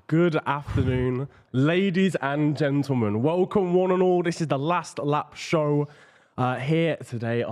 Good afternoon, ladies and gentlemen. Welcome one and all. This is the last lap show here today.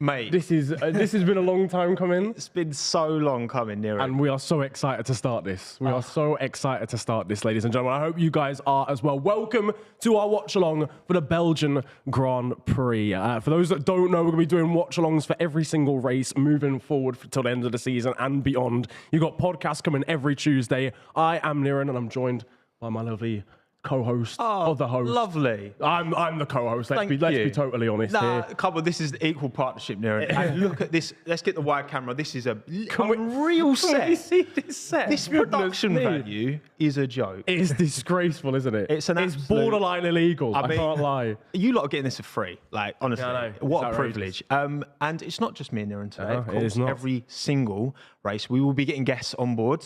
Mate, this has been a long time coming. it's been so long coming, Niran. And we are so excited to start this. We are so excited to start this, ladies and gentlemen. I hope you guys are as well. Welcome to our watch-along for the Belgian Grand Prix. For those that don't know, we're going to be doing watch-alongs for every single race moving forward till the end of the season and beyond. You've got podcasts coming every Tuesday. I am Niran, and I'm joined by my lovely co-host of the host. Lovely. I'm the co-host. Let's be totally honest Nah, here. come on, this is the equal partnership, Niran. And look at this. Let's get the wide camera. This is a real set. Can we see this set? This production value is a joke. It is disgraceful, isn't it? It's absolute- borderline illegal. I mean, can't lie. You lot are getting this for free. Like, honestly, Yeah, I know. what It's a privilege. And it's not just me and Niran today. No, Of it course, is not. every single race, we will be getting guests on board.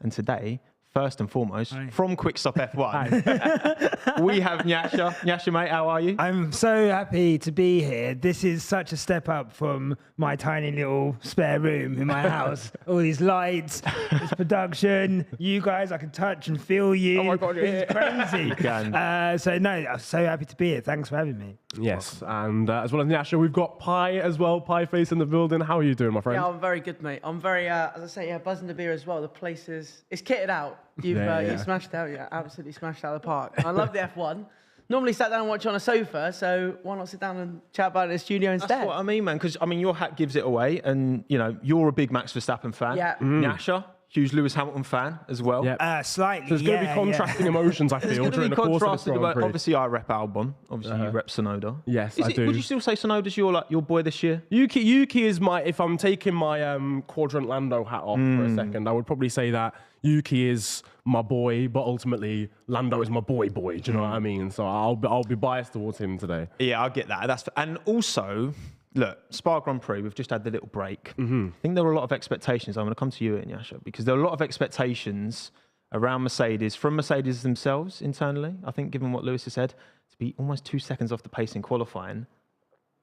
And today, first and foremost, from Quickstop F1, we have Nyasha. Nyasha, mate, how are you? I'm so happy to be here. This is such a step up from my tiny little spare room in my house. All these lights, this production, you guys, I can touch and feel you. Oh my God, you're It's crazy. I'm so happy to be here. Thanks for having me. Yes, and as well as Nyasha, we've got Pie as well. Pieface in the building. How are you doing, my friend? Yeah, I'm very good, mate. I'm very, as I say, buzzing to be here as well. The place it's kitted out. You've smashed it out, absolutely smashed out of the park. I love the F1. Normally sat down and watch on a sofa, so why not sit down and chat about it in the studio instead? That's what I mean, man, because, I mean, your hat gives it away, and, you know, you're a big Max Verstappen fan. Yeah. Nyasha, huge Lewis Hamilton fan as well. Yeah. Slightly. So there's going to be contrasting emotions, I feel, during the course of this Grand Prix. Obviously, I rep Albon. Obviously, you rep Sonoda. Yes, I do. Would you still say Sonoda's your boy this year? Yuki is my, if I'm taking my Quadrant Lando hat off for a second, I would probably say that Yuki is my boy, but ultimately Lando is my boy. Do you know what I mean? So I'll be biased towards him today. Yeah, I get that. And also, look, Spa Grand Prix, we've just had the little break. I think there were a lot of expectations. I'm going to come to you, Nyasha, because there were a lot of expectations around Mercedes, from Mercedes themselves internally. I think, given what Lewis has said, to be almost 2 seconds off the pace in qualifying,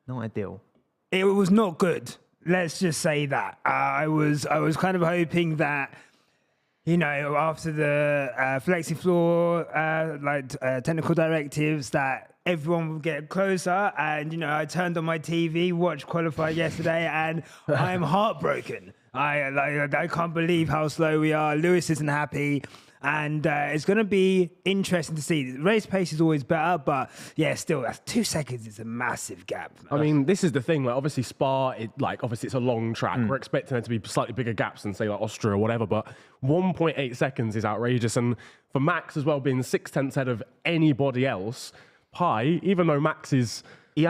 not ideal. It was not good. Let's just say that. I was kind of hoping that, you know, after the flexi floor, technical directives, that everyone would get closer. And, you know, I turned on my TV, watched qualify yesterday, and I'm heartbroken. I can't believe how slow we are. Lewis isn't happy. And it's going to be interesting to see. The race pace is always better, but yeah, still, that's 2 seconds is a massive gap. I mean, this is the thing. Like, obviously, Spa, obviously, it's a long track. We're expecting there to be slightly bigger gaps than, say, like Austria or whatever. But 1.8 seconds is outrageous. And for Max as well, being 0.6 ahead of anybody else, Pi, even though Max is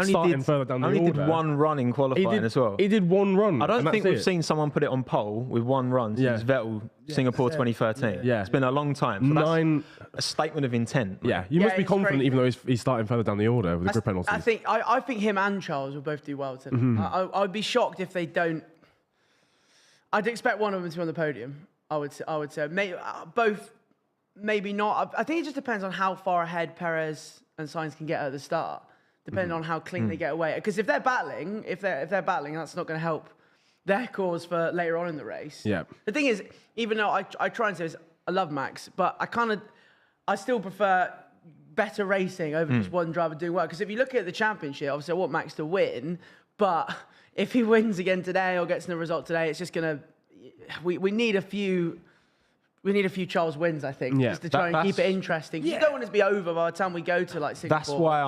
starting further down the order, did one run in qualifying as well. He did one run. I don't think we've seen someone put it on pole with one run since Vettel, Singapore 2013. Yeah. It's been a long time. So that's a statement of intent. Yeah, you must be confident, great. even though he's starting further down the order with the grip penalties. I think him and Charles will both do well today. I'd be shocked if they don't. I'd expect one of them to be on the podium. I would say maybe, both, maybe not. I think it just depends on how far ahead Perez and Sainz can get at the start, depending on how clean they get away. Because if they're battling, that's not going to help their cause for later on in the race. Yeah. The thing is, even though I try and say this, I love Max, but I still prefer better racing over just one driver doing well. Because if you look at the championship, obviously I want Max to win, but if he wins again today or gets in the result today, it's just going to. We need a few. We need a few Charles wins, I think, just to try and keep it interesting. You don't want it to be over by the time we go to like Singapore. That's why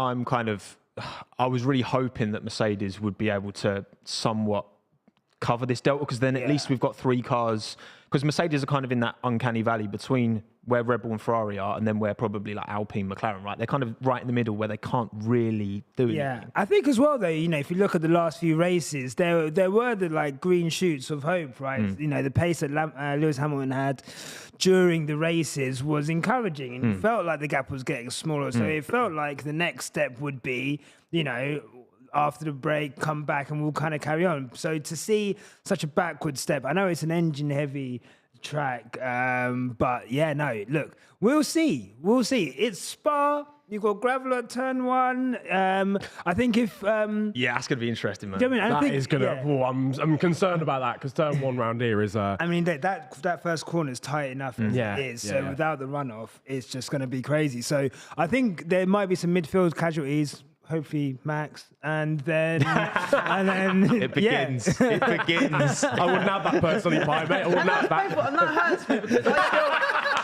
I was really hoping that Mercedes would be able to somewhat cover this delta, because then at least we've got 3 cars. Because Mercedes are kind of in that uncanny valley between where Red Bull and Ferrari are, and then where probably like Alpine, McLaren, right? They're kind of right in the middle where they can't really do anything. Yeah, I think as well, though, you know, if you look at the last few races, there were the like green shoots of hope, right? You know, the pace that Lewis Hamilton had during the races was encouraging, and it felt like the gap was getting smaller. So it felt like the next step would be, you know, after the break, come back and we'll kind of carry on. So to see such a backward step, I know it's an engine-heavy track, but yeah, no, look, we'll see. It's Spa. You've got gravel at turn 1. I think if... Yeah, that's going to be interesting, man. do you know what I mean? I That think, is gonna. Oh, I'm concerned about that because turn 1 round here is. I mean, that first corner is tight enough as Yeah, it is. yeah, So yeah. without the runoff, it's just going to be crazy. So I think there might be some midfield casualties. Hopefully Max, and then It begins. It begins. I wouldn't have that personally, Pi, mate. I wouldn't have that. Painful, and that hurts me because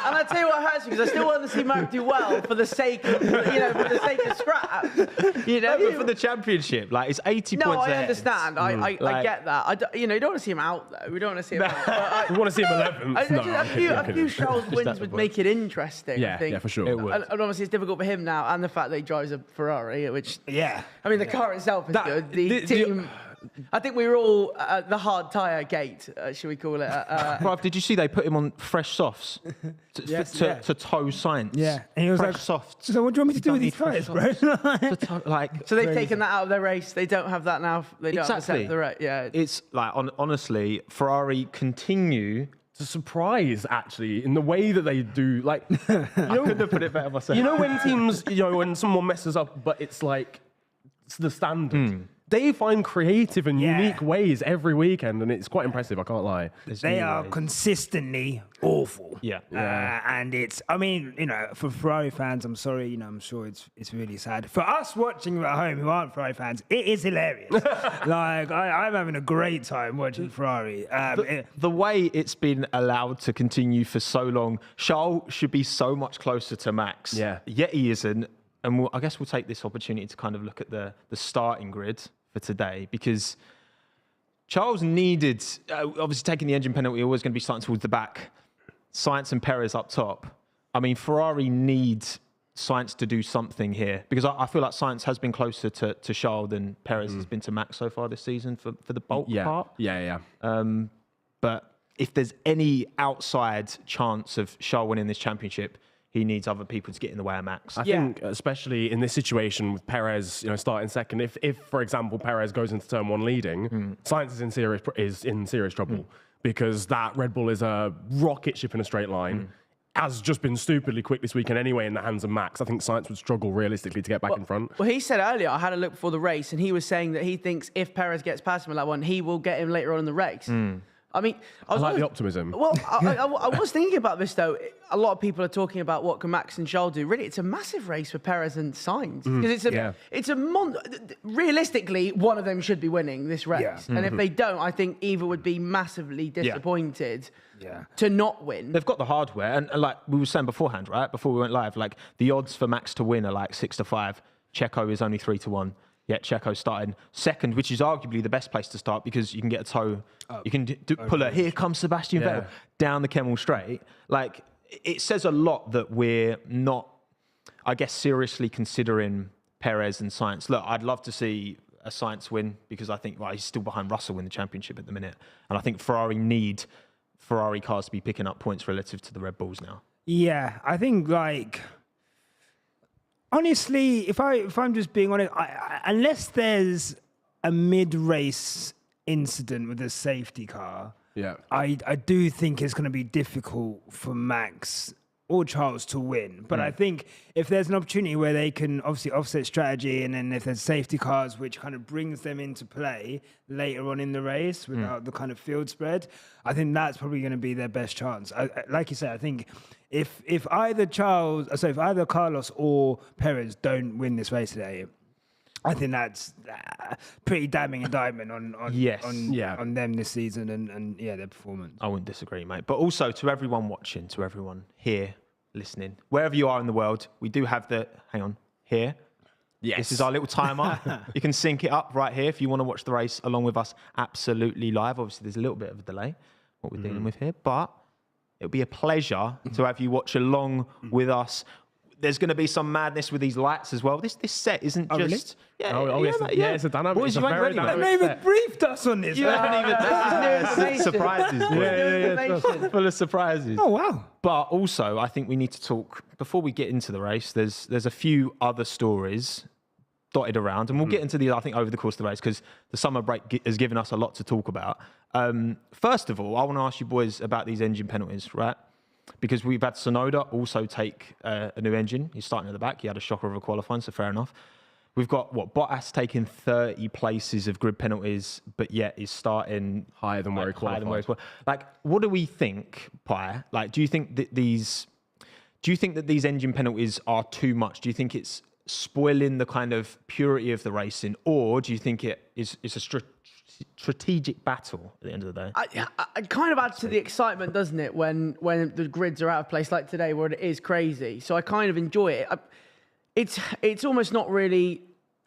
and I tell you what hurts me because I still want to see Mac do well for the sake of, for the sake of scraps. But for the championship, like it's 80 No, points I ahead. understand. I Like- get that. You don't want to see him out though. We don't want to see him out. But We want to see him 11th. No, I'm kidding, I'm a few kidding. Charles wins would make it interesting. I Yeah, think. yeah, for sure. It would. And obviously it's difficult for him now, and the fact that he drives a Ferrari, which yeah. I mean the car itself is That- good. The the- team. I think we were all at the hard tyre gate, should we call it? Bruv, did you see they put him on fresh softs Yes, to yeah. tow science? Yeah, and he was fresh like, softs. So what do you want me to do with don't these need tires, fresh bro? To tow- like So they've taken that out of their race. They don't have that now. They don't exactly. have the right. Yeah. It's like honestly, Ferrari continue. It's a surprise, actually, in the way that they do. Like, I couldn't have put it better myself. you know, when teams, when someone messes up, but it's like it's the standard. They find creative and Yeah. unique ways every weekend, and it's quite impressive. I can't lie. They are consistently awful. Yeah. And it's, I mean, for Ferrari fans, I'm sorry, I'm sure it's really sad. For us watching at home who aren't Ferrari fans, it is hilarious. Like, I'm having a great time watching Ferrari. The way it's been allowed to continue for so long, Charles should be so much closer to Max. Yeah. Yet he isn't. And I guess we'll take this opportunity to kind of look at the starting grid for today, because Charles needed, obviously taking the engine penalty, always going to be starting towards the back. Sainz and Perez up top. I mean, Ferrari needs Sainz to do something here, because I feel like Sainz has been closer to Charles than Perez has been to Max so far this season for the bulk part. Yeah. But if there's any outside chance of Charles winning this championship, he needs other people to get in the way of Max. I think, especially in this situation with Perez, starting second, if for example Perez goes into turn 1 leading, Sainz is in serious trouble because that Red Bull is a rocket ship in a straight line. Has just been stupidly quick this weekend anyway in the hands of Max. I think Sainz would struggle realistically to get back in front. Well, he said earlier, I had a look before the race, and he was saying that he thinks if Perez gets past him in that one, he will get him later on in the race. I mean, I like the optimism. Well, I was thinking about this though. A lot of people are talking about what can Max and Charles do. Really, it's a massive race for Perez and Sainz because it's realistically, one of them should be winning this race, Yeah. and if they don't, I think either would be massively disappointed to not win. They've got the hardware, and like we were saying beforehand, right? Before we went live, like the odds for Max to win are like 6-5. Checo is only 3-1. Yet Checo starting second, which is arguably the best place to start because you can get a tow. You can pull a, here comes Sebastian Vettel down the Kemmel straight. Like, it says a lot that we're not, I guess, seriously considering Perez and Sainz. Look, I'd love to see a Sainz win because I think, he's still behind Russell in the championship at the minute. And I think Ferrari need Ferrari cars to be picking up points relative to the Red Bulls now. Yeah, I think honestly, if I'm just being honest, unless there's a mid-race incident with a safety car, I do think it's going to be difficult for Max or Charles to win. But I think if there's an opportunity where they can obviously offset strategy, and then if there's safety cars, which kind of brings them into play later on in the race without the kind of field spread, I think that's probably going to be their best chance. Like you said, I think if either Carlos or Perez don't win this race today, I think that's pretty damning indictment on them this season and their performance. I wouldn't disagree, mate. But also to everyone watching, to everyone here listening, wherever you are in the world, we do have here. Yes. This is our little timer. You can sync it up right here if you want to watch the race along with us absolutely live. Obviously, there's a little bit of a delay, what we're dealing with here, but it'll be a pleasure to have you watch along with us. There's going to be some madness with these lights as well. This set isn't just... Really? It's a dynamic. Boys, you ain't ready, mate. They even briefed us on this. You haven't even... Surprises. Full of surprises. Oh, wow. But also, I think we need to talk, before we get into the race, there's a few other stories dotted around, and we'll get into these, I think, over the course of the race, because the summer break has given us a lot to talk about. First of all, I want to ask you boys about these engine penalties, right? because we've had Tsunoda also take a new engine. He's starting at the back. He had a shocker of a qualifying, so fair enough. We've got, Bottas taking 30 places of grid penalties, but yet is starting higher than where he qualified. Like, what do we think, Pi? Like, do you think that these engine penalties are too much? Do you think it's spoiling the kind of purity of the racing, or do you think it's a strategic battle at the end of the day? It kind of adds to the excitement, doesn't it, when the grids are out of place like today, where it is crazy. So I kind of enjoy it. It's almost not really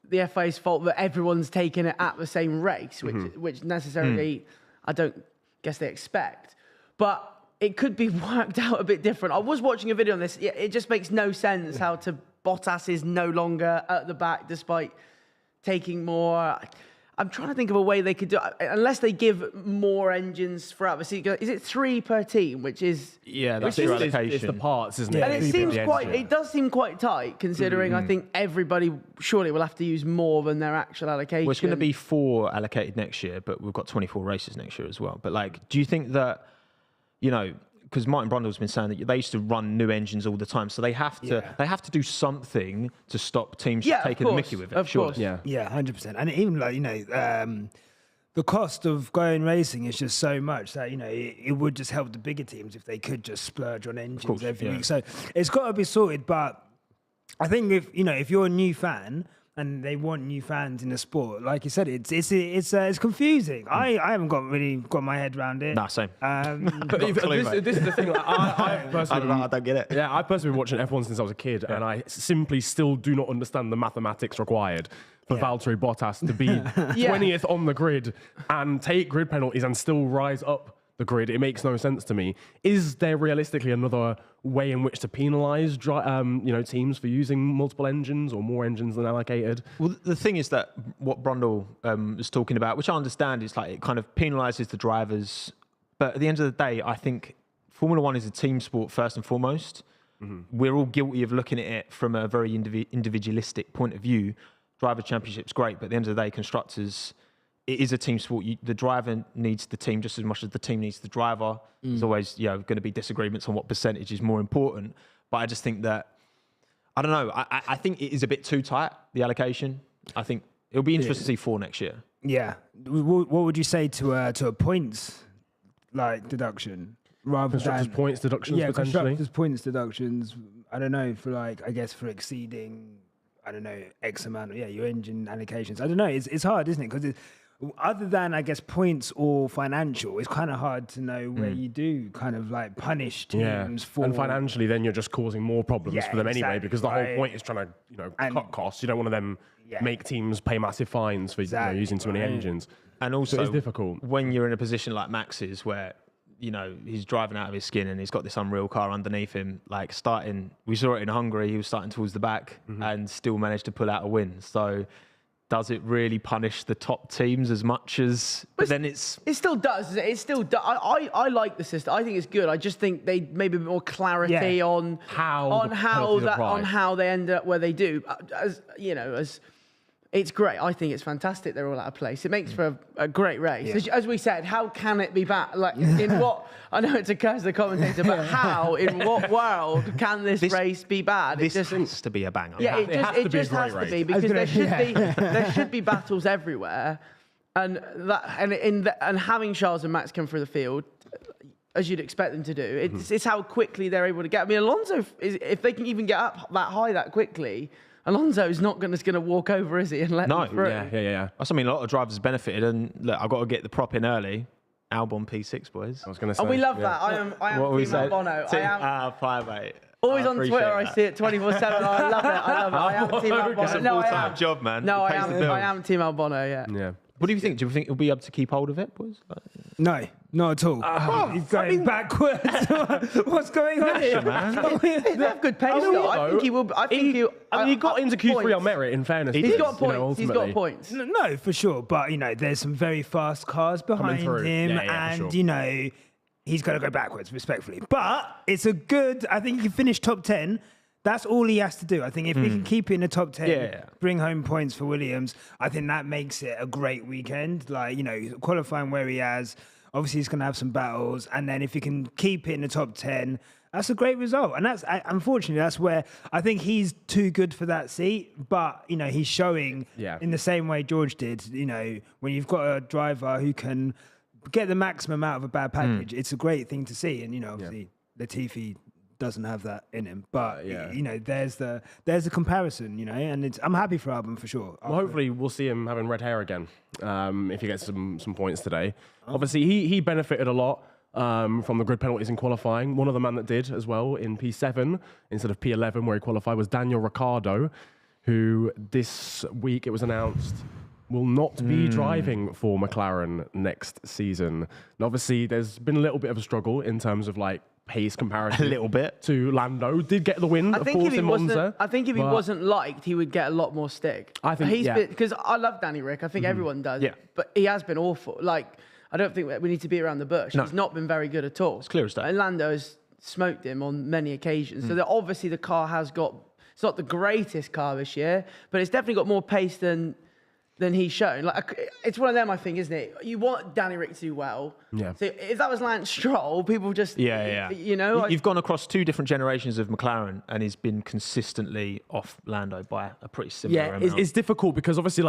the FA's fault that everyone's taking it at the same race, which necessarily I don't guess they expect. But it could be worked out a bit different. I was watching a video on this. It just makes no sense how Bottas is no longer at the back despite taking more. I'm trying to think of a way they could do it, unless they give more engines throughout the season. Is it 3 per team, which is... Yeah, that's your allocation. It's the parts, isn't it? And it does seem quite tight, considering I think everybody surely will have to use more than their actual allocation. Well, it's going to be 4 allocated next year, but we've got 24 races next year as well. But like, do you think that, because Martin Brundle's been saying that they used to run new engines all the time, so they have to do something to stop teams taking the mickey with it. Of course. Yeah, 100%. And even the cost of going racing is just so much that it would just help the bigger teams if they could just splurge on engines every week. So it's got to be sorted. But I think if you're a new fan and they want new fans in the sport, like you said, it's confusing. I haven't really got my head around it. Nah, same. But this is the thing. I personally, I don't get it. Yeah, I've personally been watching F1 since I was a kid, and I simply still do not understand the mathematics required for Valtteri Bottas to be 20th on the grid and take grid penalties and still rise up the grid. It makes no sense to me. Is there realistically another way in which to penalise teams for using multiple engines or more engines than allocated? Well, the thing is that what Brundle was talking about, which I understand, is like it kind of penalises the drivers. But at the end of the day, I think Formula One is a team sport first and foremost. We're all guilty of looking at it from a very individualistic point of view. Driver Championship's great, but at the end of the day, constructors, it is a team sport. The driver needs the team just as much as the team needs the driver. There's always going to be disagreements on what percentage is more important. But I just think that, I don't know, I think it is a bit too tight, the allocation. I think it'll be interesting to see 4 next year. Yeah. What would you say to a points deduction? Rather Constructors' than points deductions potentially? Constructors' points deductions, I don't know, for exceeding, I don't know, X amount of, your engine allocations. I don't know, it's hard, isn't it? Because other than, I guess, points or financial, it's kind of hard to know where you do kind of punish teams for... And financially, then you're just causing more problems for them anyway, because the whole point is trying to, cut costs. You don't want to then make teams pay massive fines for using too many engines. And also, so it's difficult. When you're in a position like Max's, where he's driving out of his skin and he's got this unreal car underneath him, we saw it in Hungary, he was starting towards the back and still managed to pull out a win. So does it really punish the top teams as much as... But then it still does. It still does. I like the system. I think it's good. I just think they maybe a bit more clarity on how they end up where they do. It's great. I think it's fantastic they're all out of place. It makes for a great race. As we said, how can it be bad? In what... I know it's a curse of the commentator, but how, in what world can this race be bad? This has to be a banger. Yeah, it just has to be, because there should be battles everywhere. And having Charles and Max come through the field, as you'd expect them to do, it's how quickly they're able to get. I mean, Alonso, if they can even get up that high that quickly... Alonso's not going to walk over, is he, and let them through? Yeah. That's, a lot of drivers benefited, and look, I've got to get the prop in early. Albon P6, boys. I was going to say. Oh, we love that. I am Team Albono. 5-8. Always on Twitter, I see it 24/7. I love it. I am Team Albono. No, I am. Job, man. No, I am Team Albono. Yeah. What do you think? Do you think he'll be able to keep hold of it, boys? No, not at all. He's going backwards. What's going on here, man? They have good pace, though. I think he will. He got into Q3 on merit, in fairness. He's got points. He's got points. No, for sure. But, there's some very fast cars behind him. And, he's got to go backwards, respectfully. But it's a good... I think he can finish top 10. That's all he has to do. I think if he can keep it in the top 10, bring home points for Williams, I think that makes it a great weekend. Qualifying where he has, obviously he's going to have some battles. And then if he can keep it in the top 10, That's a great result. And unfortunately, that's where I think he's too good for that seat. But, he's showing in the same way George did, when you've got a driver who can get the maximum out of a bad package, it's a great thing to see. And, obviously, Latifi doesn't have that in him. But, there's the comparison, and I'm happy for Albon for sure. Well, hopefully we'll see him having red hair again if he gets some points today. Obviously, he benefited a lot from the grid penalties in qualifying. One of the men that did as well in P7 instead of P11 where he qualified was Daniel Ricciardo, who this week it was announced will not be driving for McLaren next season. And obviously, there's been a little bit of a struggle in terms of pace comparison. A little bit. To Lando. Did get the win, of course, in Monza. I think if he wasn't liked, he would get a lot more stick. I think, because I love Danny Rick. I think everyone does. Yeah. But he has been awful. I don't think we need to beat around the bush. No. He's not been very good at all. It's clear as day. And Lando has smoked him on many occasions. So obviously the car has got... It's not the greatest car this year, but it's definitely got more pace than he's shown. It's one of them, I think, isn't it? You want Danny Rick to do well. Yeah. So if that was Lance Stroll, people just... Yeah. You've gone across two different generations of McLaren, and he's been consistently off Lando by a pretty similar amount. It's difficult because obviously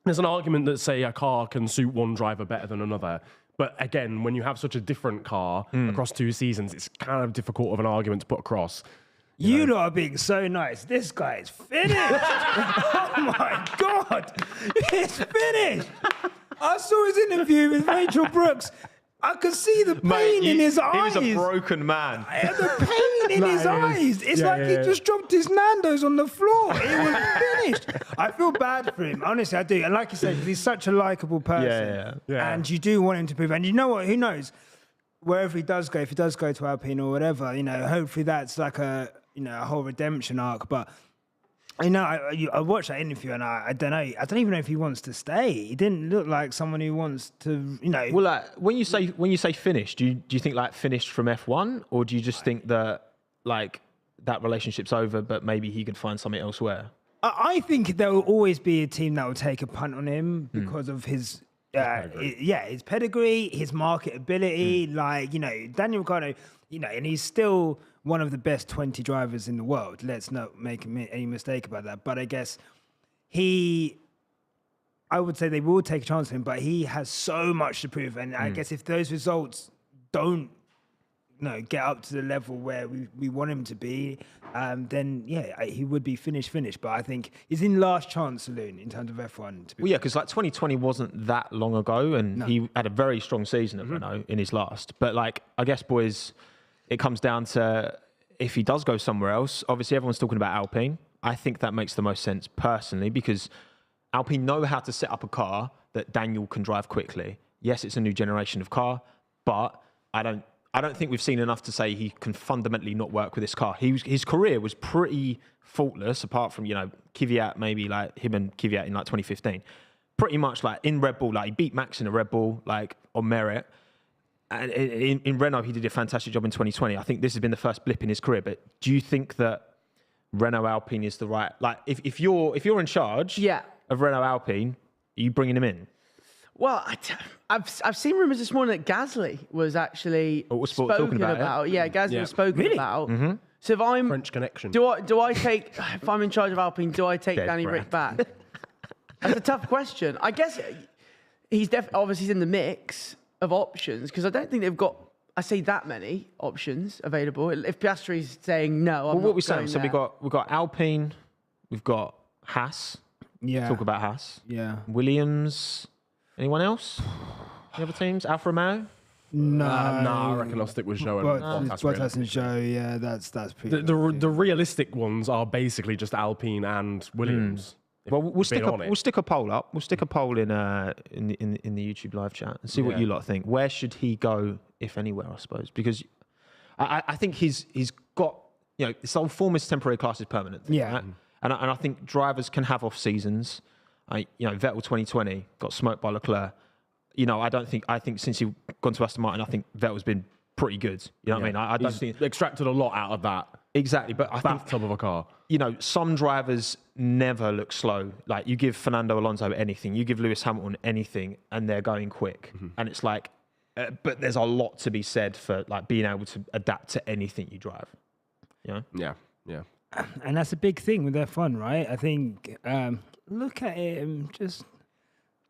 there's an argument that say a car can suit one driver better than another. But again, when you have such a different car across 2 seasons, it's kind of difficult of an argument to put across. You lot are being so nice. This guy is finished. Oh my God. It's finished. I saw his interview with Rachel Brooks. I could see the pain in his eyes. He was a broken man. The pain in his eyes. It's he just dropped his Nando's on the floor. He was finished. I feel bad for him. Honestly, I do. And like you said, he's such a likable person. Yeah. And you do want him to prove. And you know what? Who knows? Wherever he does go, if he does go to Alpine or whatever, hopefully that's a whole redemption arc. But I watched that interview and I don't know. I don't even know if he wants to stay. He didn't look like someone who wants to, Well, when you say finished, do you think finished from F1, or do you just think that that relationship's over, but maybe he could find something elsewhere? I think there will always be a team that will take a punt on him because of his his pedigree, his marketability. Daniel Ricciardo, and he's still one of the best 20 drivers in the world. Let's not make any mistake about that. But I guess I would say they will take a chance on him, but he has so much to prove. And I guess if those results don't get up to the level where we want him to be, then he would be finished. But I think he's in last chance saloon in terms of F1. Because 2020 wasn't that long ago, and he had a very strong season at Renault in his last. But I guess, boys, it comes down to if he does go somewhere else. Obviously, everyone's talking about Alpine. I think that makes the most sense personally, because Alpine know how to set up a car that Daniel can drive quickly. Yes, it's a new generation of car, but I don't think we've seen enough to say he can fundamentally not work with this car. His career was pretty faultless, apart from Kvyat, maybe him and Kvyat in 2015. Pretty much in Red Bull, he beat Max in a Red Bull on merit. And in Renault, he did a fantastic job in 2020. I think this has been the first blip in his career. But do you think that Renault Alpine is the right... if you're in charge of Renault Alpine, are you bringing him in? Well, I've seen rumours this morning that Gasly was actually spoken about. Yeah, Gasly was spoken about. Mm-hmm. So if I'm... French connection. Do I take... If I'm in charge of Alpine, do I take Danny Rick back? That's a tough question. I guess he's obviously in the mix of options, because I don't think they've got, that many options available. If Piastri's saying no, I'm not going there. So we've got Alpine, we've got Haas. Yeah. Talk about Haas. Yeah. Williams. Anyone else? Any other teams? Alfa Romeo? No. I reckon I'll stick with Joe and Bottas and Joe. Yeah, that's pretty. The realistic ones are basically just Alpine and Williams. Well, we'll stick a poll up. We'll stick a poll in the YouTube live chat and see what you lot think. Where should he go, if anywhere? I suppose, because I think he's got this whole form is temporary, class is permanent. Yeah, right? And I think drivers can have off seasons. Vettel 2020 got smoked by Leclerc. I think since he's gone to Aston Martin, I think Vettel's been pretty good. You know what I mean? I don't think extracted a lot out of that. Exactly, but I think bathtub of a car. Some drivers never look slow. You give Fernando Alonso anything, you give Lewis Hamilton anything, and they're going quick. Mm-hmm. And it's but there's a lot to be said for like being able to adapt to anything you drive. You know? Yeah. And that's a big thing with F1, right? I think, look at him, just...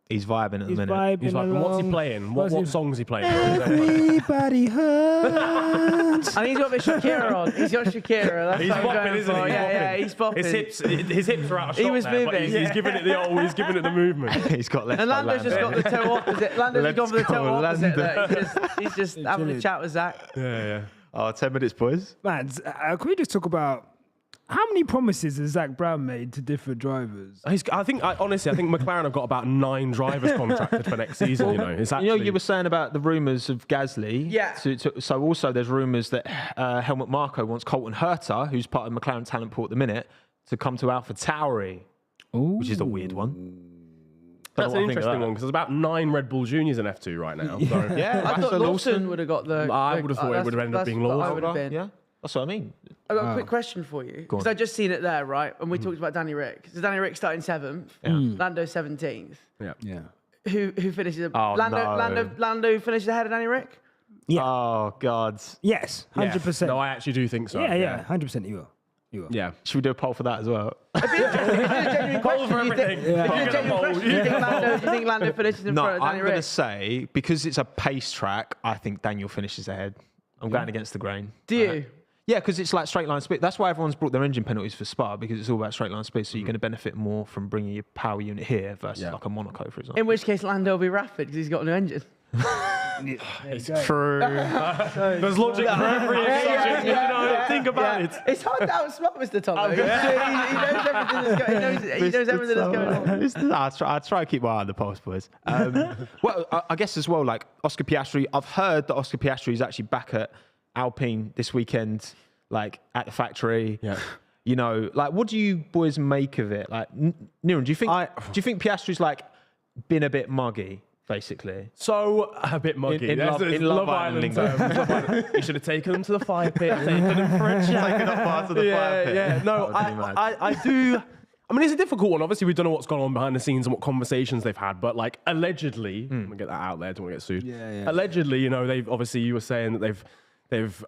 He's vibing at the minute. He's like, what's he playing? What song is he playing? Everybody hurts. And he's got the Shakira on. He's got Shakira. That's He's what I'm bopping, going isn't for. he? Yeah, he's bopping. His hips are out of shot. He was there, but moving. he's giving it he's giving it the movement. He's got left. And Lando's just got the toe opposite. Lando's Let's gone for the toe go, opposite. Lando. Look, he's just having a chat with Zach. Yeah. Oh, 10 minutes, boys. Man, can we just talk about how many promises has Zach Brown made to different drivers? Honestly, I think McLaren have got about 9 drivers contracted for next season. It's actually, You were saying about the rumours of Gasly. Yeah. So also there's rumours that Helmut Marko wants Colton Herta, who's part of McLaren talent pool at the minute, to come to AlphaTauri, which is a weird one. That's an interesting one because there's about 9 Red Bull Juniors in F2 right now. So. Yeah, I thought Lawson. Lawson would have got the. I would have thought it would have ended up being Lawson. Yeah, that's what I mean. I've got a quick question for you. Because I've just seen it there, right? And we talked about Danny Rick. So Danny Rick starting 7th, Lando 17th. Yeah. Who finishes? Oh, Lando finishes ahead of Danny Rick? Yeah. Oh, God. Yes, 100%. No, I actually do think so. Yeah, 100% you will. Yeah. Should we do a poll for that as well? It'd be interesting. If it's a genuine question, for do you think- everything. if it's a genuine question, do you think Lando finishes in No, front of I'm Danny going to Rick? say, because it's a pace track, I think Daniel finishes ahead. I'm going against the grain. Do you? Yeah, because it's like straight line speed. That's why everyone's brought their engine penalties for Spa, because it's all about straight line speed. So you're going to benefit more from bringing your power unit here versus like a Monaco, for example. In which case, Lando will be rapid because he's got a new engine. True. There's logic for every occasion. Think about it. It's hard to outsmart Mr. Tommo. He knows everything that's going on. I try to keep my eye on the pulse, boys. Well, I guess as well, like Oscar Piastri, I've heard that Oscar Piastri is actually back at Alpine this weekend, like at the factory. Yeah. You know, like what do you boys make of it? Like, Niran, do you think Piastri's like been a bit muggy? Basically. So, a bit muggy. In Love Island lingo. You should have taken them to the fire pit, taken them for a chat. Taken up part of the fire pit. Yeah, no, I do. I mean, it's a difficult one. Obviously, we don't know what's gone on behind the scenes and what conversations they've had, but like, allegedly, I'm going to get that out there, don't want to get sued. Yeah. Allegedly, you know, you were saying that they've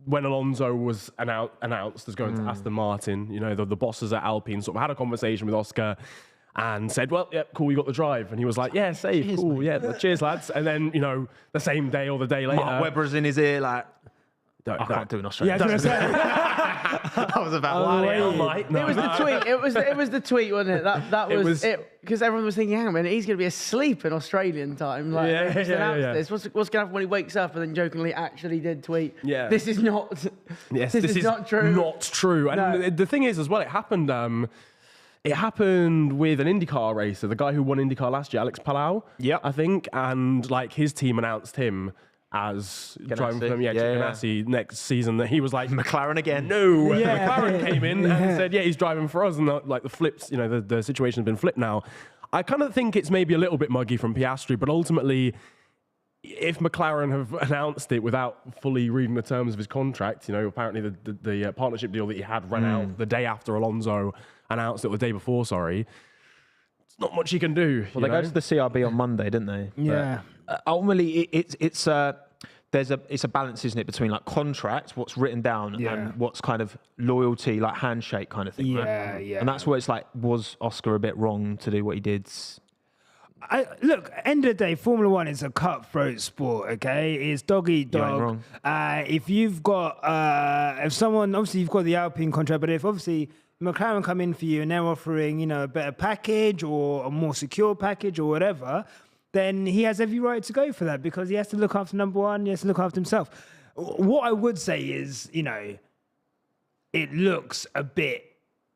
when Alonso was announced as going to Aston Martin, you know, the bosses at Alpine sort of had a conversation with Oscar and said, well, yeah, cool, you got the drive. And he was like, yeah, safe, cheers, cool, yeah, cheers, lads. And then, you know, the same day or the day later. Mark Webber's in his ear, like, I can't do an Australian. Yeah, I was going to say. I was about, It was the tweet. It was the tweet, wasn't it? That was it. Because everyone was thinking, hang on a minute, he's going to be asleep in Australian time. Like, this. What's going to happen when he wakes up? And then jokingly actually did tweet, this is not. Yes, this is not true. Not true. And the thing is, as well, it happened. It happened with an IndyCar racer, the guy who won IndyCar last year, Alex Palau, I think, and like his team announced him as driving for them, Ganassi next season. That he was like McLaren again. No, McLaren came in and said, he's driving for us, and like the flips, you know, the situation has been flipped now. I kind of think it's maybe a little bit muggy from Piastri, but ultimately, if McLaren have announced it without fully reading the terms of his contract, you know, apparently the partnership deal that he had ran out the day after Alonso announced it, or the day before, sorry. It's not much he can do. Well, they go to the CRB on Monday, didn't they? Yeah. But, ultimately, it's a balance, isn't it, between like contract, what's written down, and what's kind of loyalty, like handshake kind of thing. Right? Yeah. And that's where it's like, was Oscar a bit wrong to do what he did? Look, end of the day, Formula One is a cutthroat sport, okay? It's dog eat dog. If you've got, obviously you've got the Alpine contract, but if obviously McLaren come in for you and they're offering, you know, a better package or a more secure package or whatever, then he has every right to go for that because he has to look after number one, he has to look after himself. What I would say is, you know, it looks a bit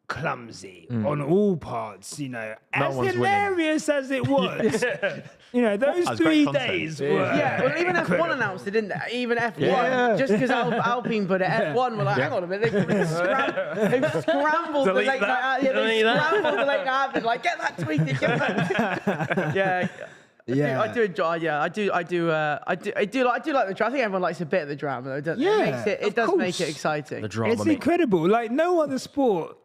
clumsy on all parts, you know. As hilarious as it was, you know, those 3 days were. Yeah, well, even F1 announced it, didn't they? Even F1, just because Alpine put it, F1 were like, hang on a minute, they've scrambled the late night. They scrambled the late night admin, like, get that tweeted, get that. I do enjoy. Yeah, I do like the drama. I think everyone likes a bit of the drama, though. It does make it exciting. The drama, it's incredible. Like no other sport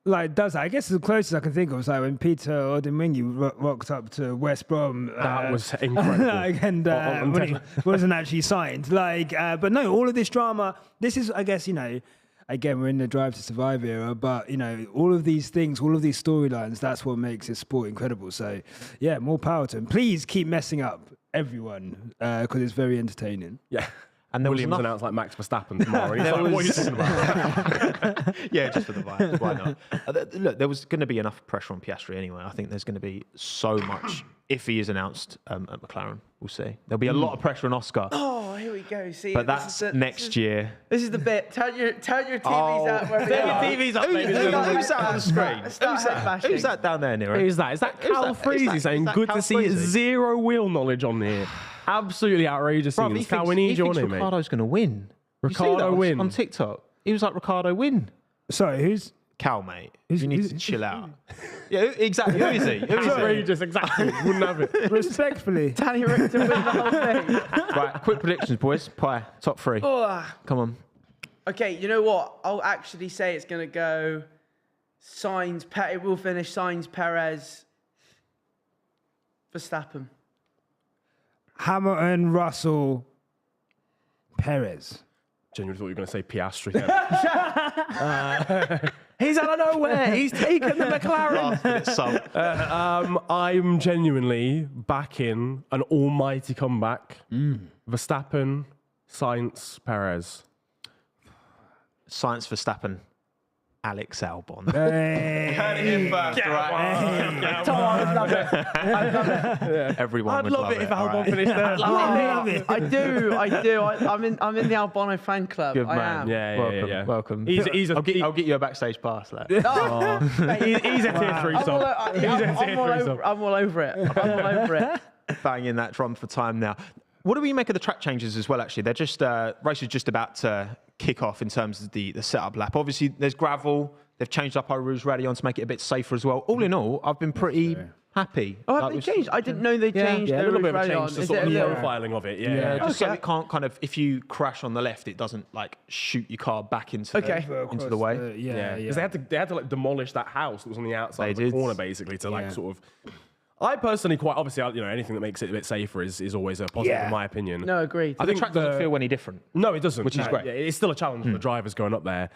like does that. I guess the closest I can think of was like when Peter Odemwingie rocked up to West Brom. That was incredible. And when he wasn't actually signed. But no, all of this drama. This is, I guess, again, we're in the Drive to Survive era, but all of these things, all of these storylines, that's what makes this sport incredible. So, yeah, more power to him. Please keep messing up everyone because it's very entertaining. Yeah. And there Williams was announced like Max Verstappen tomorrow. He's like, what are you talking about? Yeah, just for the vibe. Why not? Look, there was going to be enough pressure on Piastri anyway. I think there's going to be so much if he is announced at McLaren. We'll see. There'll be a lot of pressure on Oscar. Oh, here we go. See, But that's next year. This is the bit. Turn your TVs out. Where Turn your TVs up, baby. Who's that on the screen? Who's that down there, Niran? Who's that? Is that Cal Freezy saying, good to see zero wheel knowledge on here? Absolutely outrageous scenes. Cal, we need you on here, mate. Ricardo's going to win. Ricardo win. On TikTok. He was like, Ricardo win. Sorry, who's... Cal, mate. You need to chill out. Yeah, exactly. Who is he? Outrageous, exactly. Wouldn't have it. Respectfully. Danny Rick to win the whole thing. Right, quick predictions, boys. Pie, top three. Oh. Come on. Okay, you know what? I'll actually say it's going to go Sainz, it will finish Sainz, Perez, Verstappen. Hamilton, Russell, Perez. Genuinely thought you were going to say Piastri. He's out of nowhere. He's taken the McLaren. I'm genuinely backing an almighty comeback. Verstappen, Sainz, Perez. Sainz, Verstappen, Alex Albon. Hey. Heard it here first, right? Tom, I'd love it. I'd love it. Everyone I'd would love it if Albon finished there. I love it. I do. I'm in the Albano fan club. Good I man. am. Yeah. Welcome. I'll I'll get you a backstage pass, lad. He's a tier 3 sub. I'm all over it. Banging that drum for time now. What do we make of the track changes as well, actually? They're just, race is just about to kick off in terms of the setup lap. Obviously, there's gravel. They've changed up our Rouge Radion to make it a bit safer as well. All in all, I've been pretty happy. Oh, have they changed? I didn't know they changed. Yeah, a little bit of a change to Is sort of it the a little- profiling of it. Just so it can't kind of, if you crash on the left, it doesn't like shoot your car back into the way. Yeah. Because they had to like demolish that house that was on the outside of the corner basically to like sort of. I personally quite obviously anything that makes it a bit safer is always a positive in my opinion. No, agreed. I think the track doesn't feel any different. No, it doesn't. Which is great. Yeah, it's still a challenge for the drivers going up there.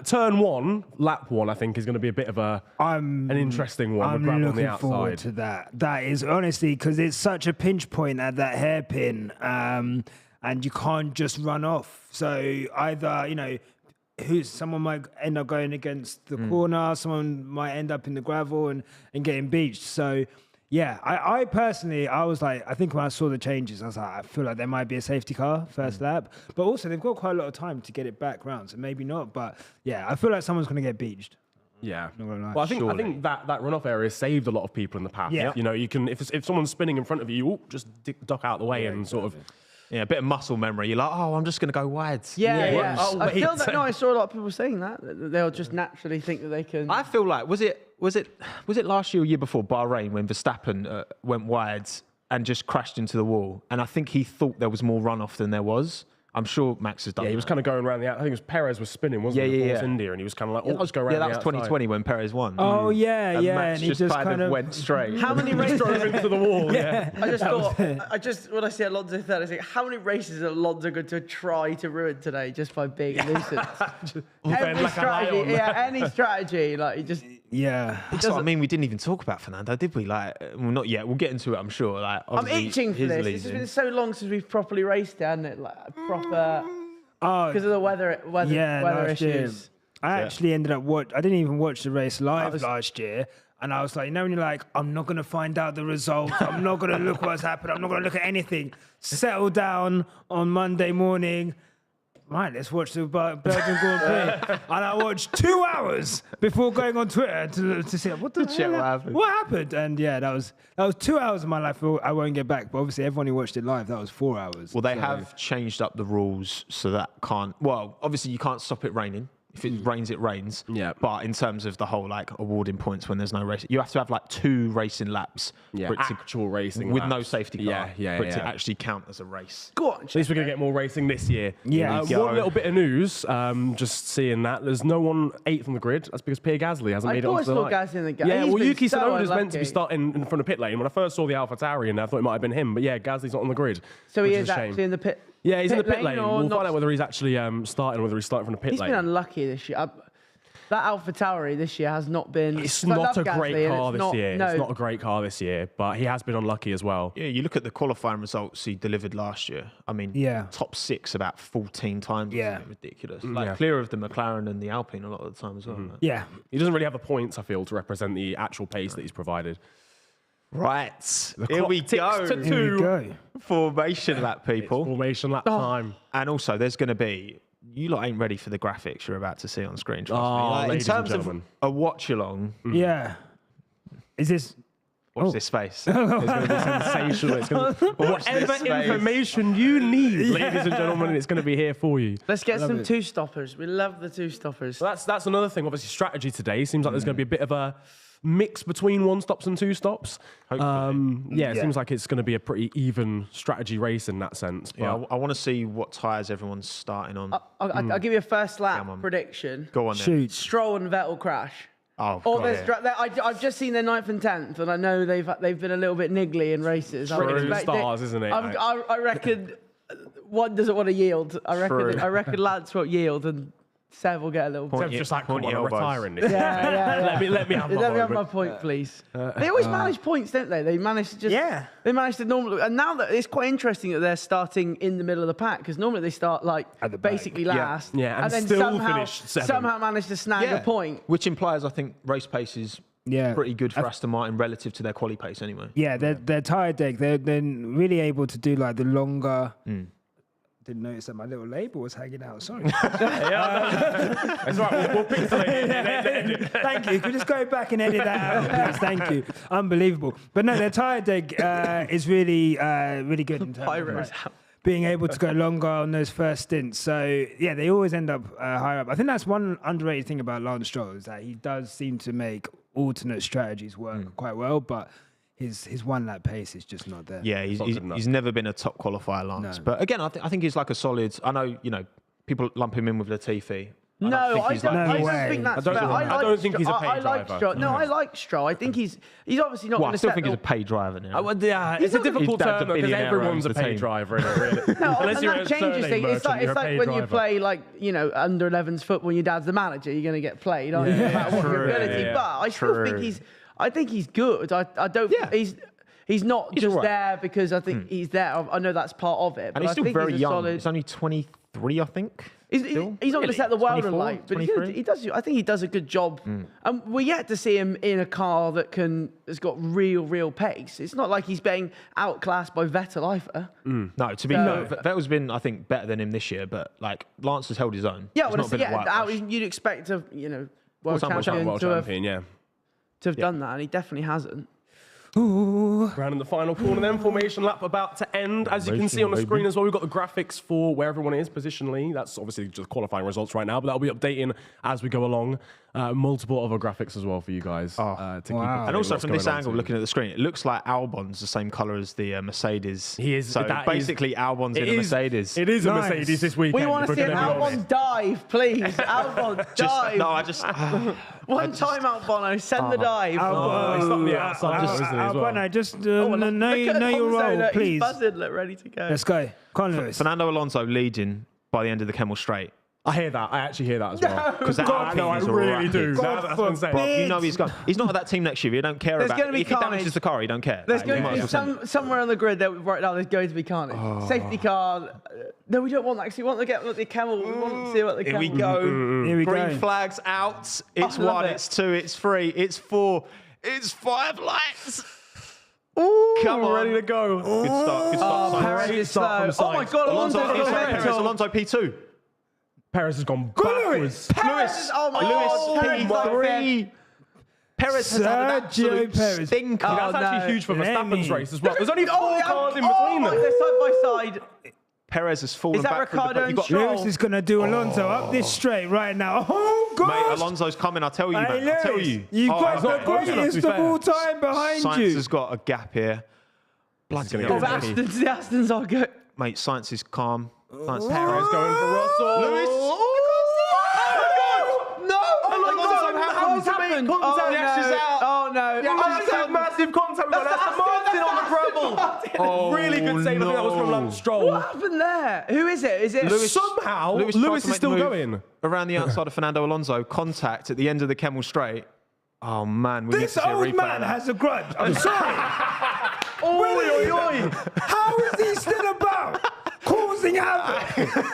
Turn 1, lap 1, I think is going to be a bit of an interesting one. I'm with gravel on the looking forward outside. to that. That is honestly because it's such a pinch point at that hairpin, and you can't just run off. So either someone might end up going against the corner, someone might end up in the gravel and getting beached. So. Yeah, I personally, I was like, I think when I saw the changes, I was like, I feel like there might be a safety car first lap. But also, they've got quite a lot of time to get it back round, so maybe not. But yeah, I feel like someone's going to get beached. Yeah. Not gonna lie. Well, I think that runoff area saved a lot of people in the past. Yeah. You can, if someone's spinning in front of you, just duck out the way and sort of. Yeah, a bit of muscle memory. You're like, I'm just going to go wide. Yeah. Oh, I feel wait. that. No, I saw a lot of people saying that they'll just naturally think that they can. I feel like was it last year or year before Bahrain when Verstappen went wide and just crashed into the wall, and I think he thought there was more runoff than there was. I'm sure Max has done. Yeah, he was kind of going around the outside. I think it was Perez was spinning, wasn't he? Force India, and he was kind of like, just go around. Yeah, that the was outside. 2020 when Perez won. Oh yeah, and yeah, Max and he just kind of went straight. How many races Drove into the wall. Yeah. I just thought, when I see Alonso third, I think, how many races is Alonso going to try to ruin today just by being a nuisance? Any strategy, like he just. Yeah. That's what I mean. We didn't even talk about Fernando, did we? Like, well, not yet. We'll get into it, I'm sure. Like, I'm itching for this. This has been so long since we've properly raced, hasn't it? Like proper. Because of the weather issues. I actually ended up I didn't even watch the race live last year. And I was like, when you're like, I'm not going to find out the result. I'm not going to look what's happened. I'm not going to look at anything. Settle down on Monday morning. Right, let's watch the Belgian Grand Prix. And I watched 2 hours before going on Twitter to see what happened. What happened? And yeah, that was 2 hours of my life I won't get back. But obviously, everyone who watched it live, that was 4 hours. Well, they have changed up the rules so that can't. Well, obviously, you can't stop it raining. If it rains, it rains. Yeah. But in terms of the whole like awarding points when there's no race, you have to have like 2 racing laps. Yeah, actual racing with laps. no safety car. For it to yeah. actually count as a race. Go on. At least we're going to get more racing this year. Yeah. One little bit of news, just seeing that. There's no one 8th on the grid. That's because Pierre Gasly hasn't made it onto the saw line. Gasly in the game. Yeah, He's well, been Yuki so Tsunoda's meant to be unlucky. starting in front of pit lane. When I first saw the AlphaTauri in there, I thought it might have been him. But yeah, Gasly's not on the grid. So he which is a shame. actually in the pit. Yeah, he's in the pit lane. or We'll not? find out whether he's actually starting, whether he's starting from the pit He's lane. been unlucky this year. That AlphaTauri this year has not been. It's I not love a great Gasly, and car it's this not- year. No, It's not a great car this year, but he has been unlucky as well. Yeah, you look at the qualifying results he delivered last year. I mean, top 6 about 14 times. Yeah. Isn't it ridiculous? Like clear of the McLaren and the Alpine a lot of the time as well. man. Yeah. He doesn't really have the points, I feel, to represent the actual pace that he's provided. Right, here clock we ticks go. to Here we go. Formation lap, people. Formation lap time. And also, there's going to be. You lot ain't ready for the graphics you're about to see on screen. Trust me. Oh, Like, in ladies and terms of gentlemen. a watch along, Yeah. Is this? watch this space. It's going to be sensational. It's going to Watch this whatever space. information you need, ladies and gentlemen, it's going to be here for you. Let's get some it. 2-stoppers. We love the 2-stoppers. So that's another thing. Obviously, strategy today seems like there's going to be a bit of a mix between 1-stops and 2-stops. It seems like it's going to be a pretty even strategy race in that sense. But Yeah, I want to see what tyres everyone's starting on. I'll give you a first lap Come on. prediction. Go on then. Shoot. Stroll and Vettel crash. Oh, Or God, there's I've just seen their 9th and 10th, and I know they've been a little bit niggly in races. Written in the stars, isn't it? I reckon one doesn't want to yield. I reckon Lance won't yield, and Sev will get a little. Seb's just like, come on, I'm elbows. retiring this. Yeah. Let me have my Let me have my moment. point, please. They always manage points, don't they? They manage to just. Yeah. They manage to normally, and now that it's quite interesting that they're starting in the middle of the pack because normally they start like At the back. basically last. Yeah, and then still finish 7th. somehow manage to snag a point. Which implies, I think, race pace is Yeah. pretty good for Aston Martin relative to their quali pace anyway. Yeah, their tyre deck, they're really able to do like the longer. Didn't notice that my little label was hanging out. Sorry. That's right, we'll pixelate it. Thank you. Could we just go back and edit that out, please? Thank you. Unbelievable. But no, their tyre deck is really good in terms of Pirates like, being able to go longer on those first stints. So yeah, they always end up higher up. I think that's one underrated thing about Lance Stroll is that he does seem to make alternate strategies work quite well, but his one lap pace is just not there. Yeah, he's never been a top qualifier, Lance. No. But again, I think he's like a solid. I know, people lump him in with Latifi. No, I don't No way. think that's I don't fair. think- I don't think he's a paid I like driver. Stroll. No, I like Stroll. I think he's obviously not Well, going I to still set think the- he's a paid driver now. It's a difficult His dad's term a because billionaire, everyone's owns a the paid team. driver, isn't it, really? No, Unless and you're that a changes surname things. It's merchant, you're a like paid when you driver. play under 11s football and your dad's the manager, you're going to get played, aren't you? No matter what your True, ability. yeah. But I still think he's good. I don't. Yeah. He's not He's just all right. there because I think he's there. I know that's part of it. And But he's I still think very he's a young. solid. He's only 23, I think. He's not going to set the world 24, alight, but 23? he does. I think he does a good job. And we're yet to see him in a car has got real pace. It's not like he's being outclassed by Vettel either. No, to be fair, Vettel's been, I think, better than him this year, but like Lance has held his own. Yeah, He's well, not been a whitewash. you'd expect a world Four-time champion, World to champion, have done that, and he definitely hasn't. Round in the final corner then, formation lap about to end. As you can see on the screen as well, we've got the graphics for where everyone is positionally. That's obviously just qualifying results right now, but that'll be updating as we go along. Multiple other graphics as well for you guys to keep up to wow. date And also what's from this going on angle, too. looking at the screen, it looks like Albon's the same colour as the Mercedes. He is. So that basically, Albon's in a Mercedes. It is a Nice. Mercedes this weekend. We want to if see we're an gonna be honest. Albon dive, please. Albon dive. No, I just. One time, Albon, send the dive. Oh, he's not the outside, though, isn't he, as well? Albon, just Oh, know look at your Alonso, role, look, please. He's buzzing, look, ready to go. Let's go. Come on, Lewis. Fernando Alonso leading by the end of the Kemmel Straight. I hear that. I actually hear that as well. Because that I know, I Alpine is really rapid. do. God That's what I'm saying. forbid. You know he's gone. He's not at that team next year. He don't care There's about. gonna be If he carnage. damages the car, he don't care. There's Like, going you to might be as well send him. somewhere on the grid that right now there's going to be carnage. Safety car. No, we don't want that because we want to get the camel. We want to see what the Here camel. we go. Here we Green go. flags out. It's I love 1, it. it's 2, it's 3, it's 4, it's 5 lights. Ooh, come on. Ready to go. Good start. Good start. Sainz. Perez is slow. Start from Oh my Sainz. God, Alonso, Alonso's Perez, got Alonso P2. Perez has gone backwards. Lewis. Oh my Lewis God. P3. Perez has had an Sergio absolute Perez. stinker. Oh, That's actually no. huge for Let Verstappen's me- race as well. There's only 4 cars in oh between my, them. they're side by side. Perez has fallen Is that back. Ricciardo and got Stroll? Lewis is going to do Alonso up this straight right now. Oh, God. Mate, Alonso's coming. I'll tell you, Hey, man. I'll tell Lewis, you. You've got it's not the close enough, to greatest be of fair. all time behind Science you. has got a gap here. Bloody gonna hell. get The Astons are good. Mate, Science is calm. Science is Perez calm. going for Russell. Lewis. What's happened? Contact. Oh, Nyasha's no. out. Oh, no. Massive contact. That's Martin on the gravel. Oh, Really good save. I think that was from no. Stroll. What happened there? Who is it? Is it Somehow, Lewis Lewis tried to is make still the move going. around the outside of Fernando Alonso. Contact at the end of the Kemmel Straight. Oh, man. We need This to see a old replay man of that. has a grudge. I'm sorry. Oi. How is he still about? Causing havoc.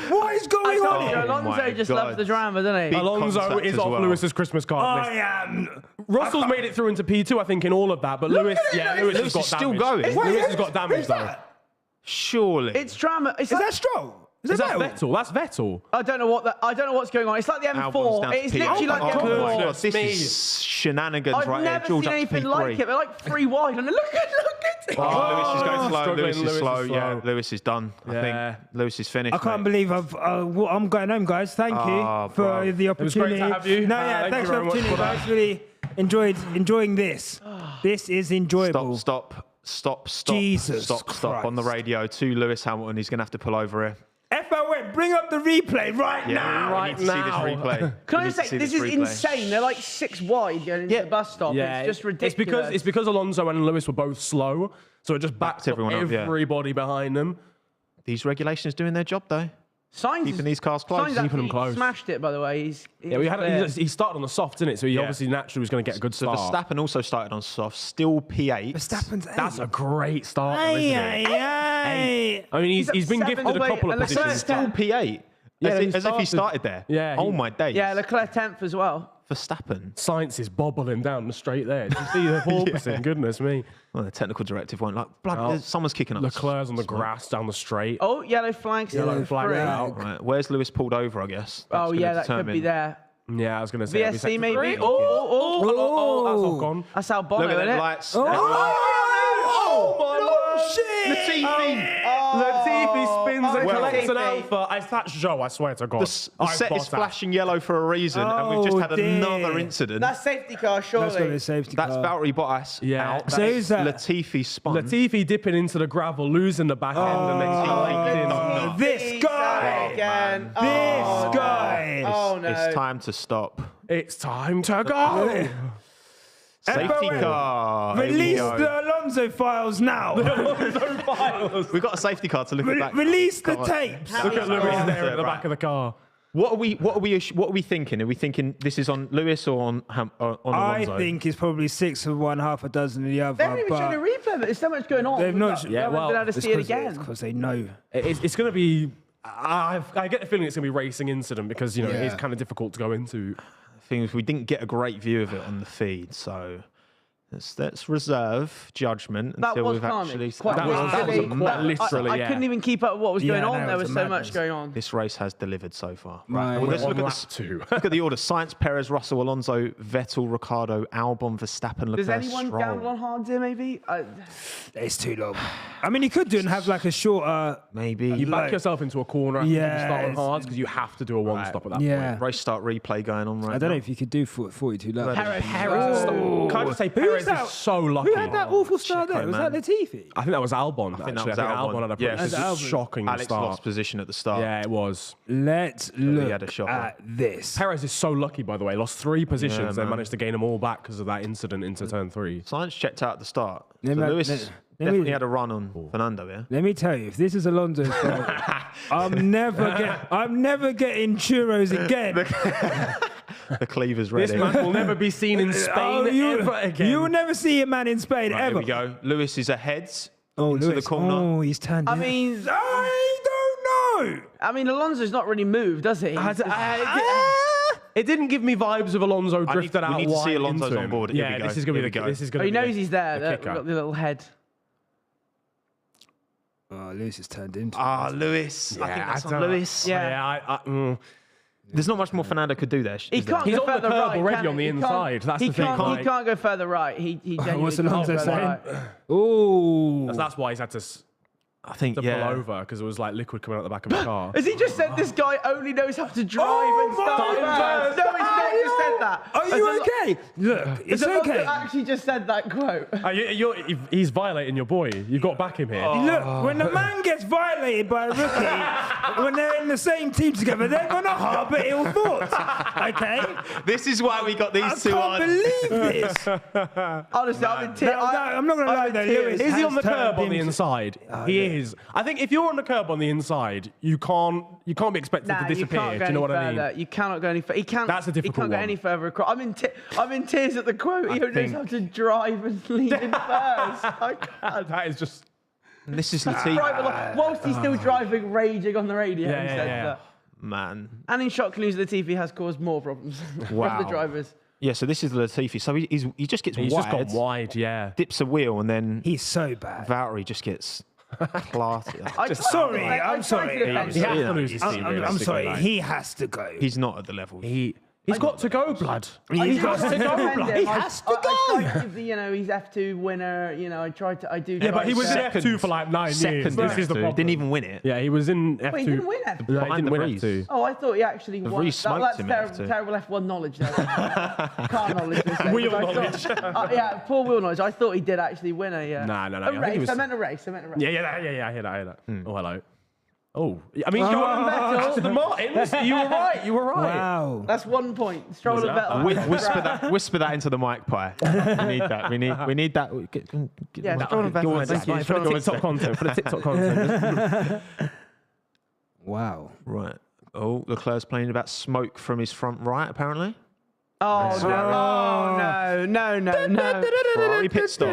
What is going on here? Alonso my just God. loves the drama, doesn't he? Big Alonso contact is as off well. Lewis's Christmas card I list. am. Russell's made it through into P2, I think, in all of that. But Lewis, Lewis has Lewis got is still damage. going. Lewis has got damage, Who's though. that? Surely. It's drama. It's Is like, that Stroll? Is that Vettel? Vettel? That's Vettel. I don't know what's going on. It's like the Albon's M4. down to It's P8. literally like the Oh, M4. my God. This me. is shenanigans I've right never here. George seen up to anything P3. like it. They're like 3 wide. And look at it. Oh, Lewis is going slow. struggling, Lewis is Lewis is slow. slow. Yeah, Lewis is done. I Yeah. think Lewis is finished. I can't mate. believe I'm going home, guys. Thank you Oh, for bro. the was great opportunity. to have you. No, Thank thanks you for the very much opportunity, for that. guys. Really enjoying this. This is enjoyable. Stop. Jesus Stop on the Christ. radio to Lewis Hamilton. He's going to have to pull over here. FOM, bring up the replay right Yeah, now. right we need to see this now. replay. Can We I need to say, see this is replay. insane. They're like 6 wide going into Yeah. the bus stop. Yeah, It's just ridiculous. It's because Alonso and Lewis were both slow, so it just backed everyone up, yeah. everybody behind them. These regulations doing their job though. Sainz Keeping these cars close. Sainz Keeping them actually close. smashed it, by the way. Yeah, he started on the soft, didn't it? So he Yeah. obviously naturally was going to get a good So start. Verstappen also started on soft, still P8. Verstappen's That's a great start, though, Ay, isn't ay, it? ay. I mean, He's he's been at gifted seven. a couple Oh, of wait, positions. Leclerc's Still P8. Yeah, as he if he started. started there. Yeah, Oh he- my days. Yeah, Leclerc 10th as well. Verstappen. Science is bobbling down the straight there. Do you see the porpoising? Goodness me. Well, the technical directive won't like blood. Oh. Someone's kicking up. Leclerc's on the grass down the straight. Oh, yellow flag. Yellow still flag free. out. Right, where's Lewis pulled over? I guess. Oh, That's yeah, gonna that could be determine- there. Yeah, I was going to say. VSC maybe? Three. Oh, That's all gone. That's Albon, Look at isn't them it? lights. Oh, my word. shit. Latifi. Latifi spins and well. collects an Latifi. alpha. That's Joe, I swear to God. The set is Bottas. flashing yellow for a reason, and we've just Oh, had dear. another incident. That's safety car, surely. That's got a safety That's car. Valtteri Bottas Yeah. out. So That's who's that? Latifi spun. Latifi dipping into the gravel, losing the back end, and then no. This guy. Again. This guy. Oh, no. It's time to stop. It's time to go. Safety FOM. car. Here we Release go. the Alonso files now. We've got a safety car to look at back. Release the Come on. tapes. Look at Lewis on. there at the back of the car. What are we thinking? Are we thinking this is on Lewis or on I Alonso? think it's probably 6 of one, half a dozen of the other. They haven't even but shown a replay, but there's so much going on. They've not. We haven't been able to see it again. because they know. It's going to be. I get the feeling it's going to be a racing incident because you know Yeah. it's kind of difficult to go into. Things we didn't get a great view of it on the feed, so let's reserve judgment That until was we've calming. actually. Quite That was literally. quite literally, I yeah. couldn't even keep up with what was going Yeah, on. no, there it was was so a much madness. going on. This race has delivered so far. Right. Well, let's On look at lap the two. look at the order: Sainz, Perez, Russell, Alonso, Vettel, Ricciardo, Albon, Verstappen, Leclerc, Does anyone Stroll. gamble on hards here, maybe? It's too long. I mean, you could do it and have like a shorter. Maybe You back Like- yourself into a corner. You Yeah, start on it's- hards because you have to do a one stop at that Yeah. point. race start replay going on right I don't now. know if you could do 42 laps. Perez is so, can I just say Who Perez that? is so lucky. Who had that awful start Checo, there? Was man. that Latifi? I think that was Albon. think that actually. was I think Albon. Albon had a Yeah, pretty Albon. shocking Alex start. lost position at the start. Yeah, it was. Let's he look had a shocker. at this. Perez is so lucky, by the way. Lost 3 positions, Yeah, then man. managed to gain them all back because of that incident into turn 3. Sainz checked out at the start. So Let me- Lewis let- let definitely me- had a run on Fernando, yeah? Let me tell you, if this is Alonso's fault, I'm never getting churros again. The cleaver's This ready. man will never be seen in Spain ever again. You will never see a man in Spain Right, ever. here we go. Lewis is ahead Oh, into Lewis. the corner. Oh, he's turned. I yeah. mean, I don't know. Alonso's not really moved, does he? It didn't give me vibes of Alonso drifted out we need to see wide Alonso's into on him. board. Here Yeah, we go. this is going to Here be we the. go. This is Oh, going he to be knows he's there. the We've kicker. got the little head. Oh, Lewis has turned into. Lewis. I think that's I on don't- Lewis. Yeah. There's not much more Fernando could do there. He is there? can't He's go on the further curb right. already can on the he? He inside. can't- That's he the thing. can't, he Like- can't go further right. He genuinely What's can't Alonso go further saying? right. Oh, That's why he's had to. I think, to pull over because it was like liquid coming out the back of the car. Has he just said this guy only knows how to drive and start in first? No, he's not just said that. Are you okay? Look, it's okay. Actually just said that quote. He's violating your boy. You've got to back him here. Look, when a man gets violated by a rookie, when they're in the same team together, they're going to harbour ill thoughts. Okay? This is why we got these two on. I can't believe this. Honestly, I'm in tears. I'm not going to lie, though. Lewis Is he has on the curb turned on the into- inside? He is. I think if you're on the curb on the inside, you can't be expected to disappear. Do you know what I mean? You cannot go any further. He can't. That's a difficult He can't go one. any further across. I'm in tears at the quote. He knows how to drive and lead in first. I can't. That is just. And this is Latifi. Whilst he's still driving, raging on the radio. Yeah, he yeah, said yeah. that. Man. And in shot news, Latifi has caused more problems Wow. for the drivers. Yeah, so this is Latifi. So he just gets He's wide, just got wide, yeah. dips a wheel, and then He's so bad. Valtteri just gets plastered. I'm sorry. He He has to lose his team. I'm realistically, sorry. like. He has to go. He's not at the level. He's got to go, blood. He's got to go. He has to I go. tried to give the, he's F2 winner. I do. Yeah, but he was in Second. F2 for like 9 years. Second, This is the problem. didn't even win it. Yeah, he was in F2. Wait, he didn't win F2. No, he Behind didn't the win Vries. F2. Oh, I thought he actually won. Vries smoked That's him in F2. terrible F1 knowledge there. Car knowledge. this day, Wheel because I thought- yeah, poor wheel knowledge. I thought he did actually win a. No. A I think race. he was. I meant a race. Yeah, I hear that. Oh, hello. Oh, I mean, Vettel. the Martins. You were right. Wow. That's 1 point. Stroll and Vettel. Whisper that into the mic, Pie. We need that. We need that. Yeah, Stroll and Vettel. Thank you. For the TikTok content. For the TikTok content. Wow. Right. Oh, Leclerc's playing about smoke from his front right, apparently. Oh, no. Ferrari pit stop.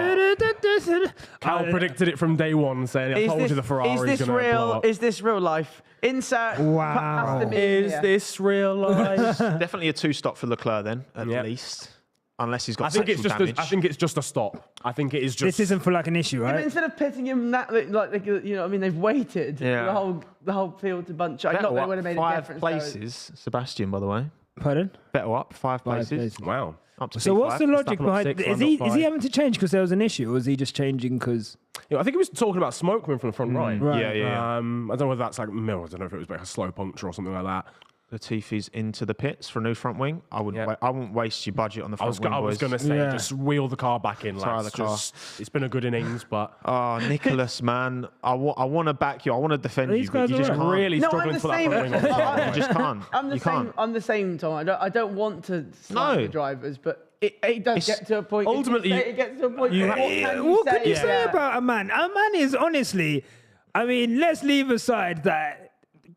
Cal predicted it from day one, saying, I told you the Ferrari's going to blow up. Is this real life? Insert. Wow. Is this real life? Definitely a 2-stop for Leclerc then, at Yep. least. Unless he's got I think it's sexual just. damage. I think it's just a stop. I think it is just. This isn't for like an issue, But right? instead of pitting him they've waited Yeah. the whole field to bunch. I not that it would have made a 5 difference. places, Sebastian, by the way. Pardon? Vettel up 5 places. places. Wow. Up to So what's the P5. logic Verstappen up behind? 6, Is Lando he 5. having to change because there was an issue, or is he just changing because? I think he was talking about smoke coming from the front right. Right. Yeah. I don't know whether that's like I don't know if it was like a slow puncture or something like that. Latifi's into the pits for a new front wing. I wouldn't waste your budget on the front wing, I was boys. going to say, Yeah. just wheel the car back in. Tire Lads. the car. It's been a good innings, but Oh, Nicholas, man. I want to back you. I want to defend These you, but guys you are just right. can't. really No, struggling I'm for the that same. front wing. On the You just can't. I'm the You same. can't. I'm the same, Tom. I don't want to slam No. the drivers, but it does get to a point. ultimately, it gets to a point. you what ha- What can you say Yeah. about a man? A man is honestly, I mean, let's leave aside that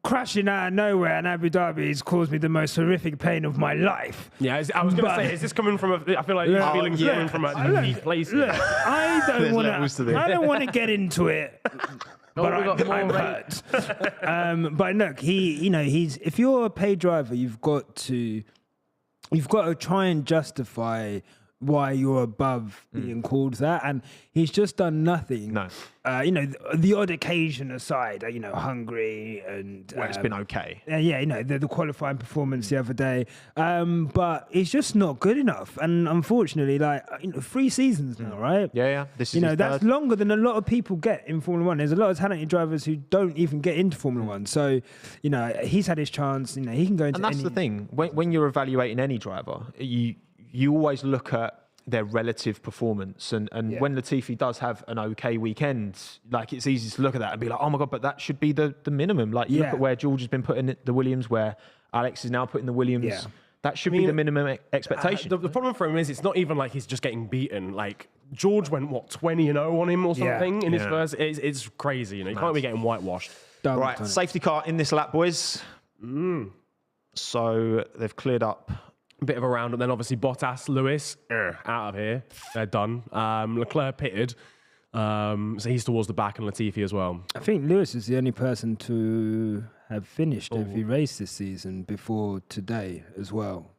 crashing out of nowhere in Abu Dhabi has caused me the most horrific pain of my life. Yeah, I was going to But- say, is this coming from I feel like these feelings are coming from a deep place. Look, I don't There's want levels to this. I don't want to get into it. But we've got more I'm rate. hurt. But look, he's if you're a paid driver, you've got to try and justify why you're above being called that, and he's just done nothing. No. The odd occasion aside, Hungary and Where it's been okay. the qualifying performance the other day, but it's just not good enough. And unfortunately, 3 seasons now, right? Yeah. This is his That's third. longer than a lot of people get in Formula One. There's a lot of talented drivers who don't even get into Formula One. So, he's had his chance. He can go into. And that's the thing. When you're evaluating any driver, you always look at their relative performance. And when Latifi does have an okay weekend, it's easy to look at that and be like, oh my God, but that should be the minimum. You look at where George has been putting the Williams, where Alex is now putting the Williams. Yeah. That should be the minimum expectation. The problem for him is it's not even like he's just getting beaten. George went 20-0 on him or something in his first. It's crazy. You can't be getting whitewashed. Right, safety car in this lap, boys. So they've cleared up. A bit of a round, and then obviously Bottas, Lewis, out of here. They're done. Leclerc pitted, so he's towards the back, and Latifi as well. I think Lewis is the only person to have finished every race this season before today as well.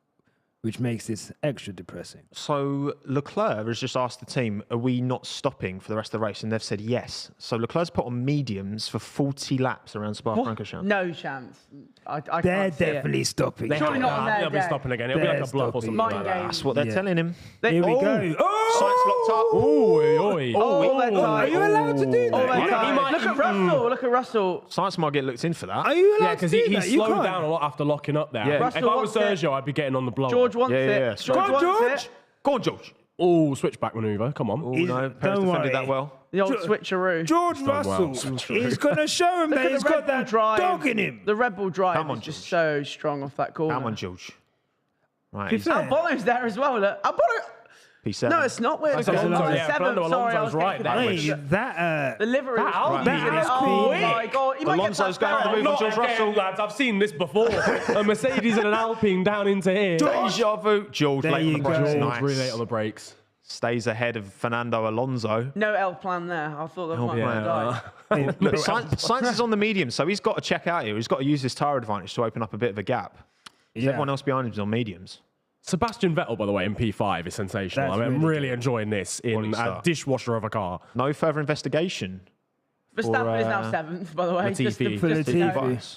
which makes this extra depressing. So Leclerc has just asked the team, are we not stopping for the rest of the race? And they've said yes. So Leclerc's put on mediums for 40 laps around Spa-Francorchamps. No chance. I They're can't see it. definitely stopping. Surely not on their They'll be day. stopping again. It'll be like a bluff or something Mind like that. games. That's what they're telling him. Here we go. Oh! Science locked up. Oi. All their time. Are you allowed to do All that? their time. Look at Russell. Look at Russell. Science might get looked in for that. Are you allowed Yeah, to because do he that? You slowed can't. down a lot after locking up there. Yeah. If Russell I was wants it. Sergio, I'd be getting on the blow. George wants Yeah, yeah, yeah. it. Go on, George wants George. it. Go on, George. Oh, switchback maneuver. Come on. Oh, He's- no. Perez don't defended worry. that well. The old George- switcheroo. George Russell, he's going to show him that he's got that dog in him. The Red Bull drive Come on, is just George. so strong off that corner. Come on, George. Right. Be He's fair. Albono's there as well. Look. Albono. P7. No, it's not. We're That's Alonso, yeah. Fernando Sorry, I Alonso's was right getting there. confused. That The livery. That Alpine is Oh quick. my god! He might get Alonso's passed going for the out. move on George Russell. lads. I've seen this before. A Mercedes and an Alpine down into here. Deja vu. George There late on you the brakes. go. Nice. Really late on the brakes. Stays ahead of Fernando Alonso. No L plan there. I thought that might Yeah. have died. Sainz is on the medium, so he's got to check out here. He's got to use his tyre advantage to open up a bit of a gap. Yeah. Everyone else behind him is on mediums. Sebastian Vettel, by the way, in P5 is sensational. That's I'm really really enjoying this in Quality a start. dishwasher of a car. No further investigation. Verstappen is now seventh, by the way. Latifi. Just to For know. Latifi.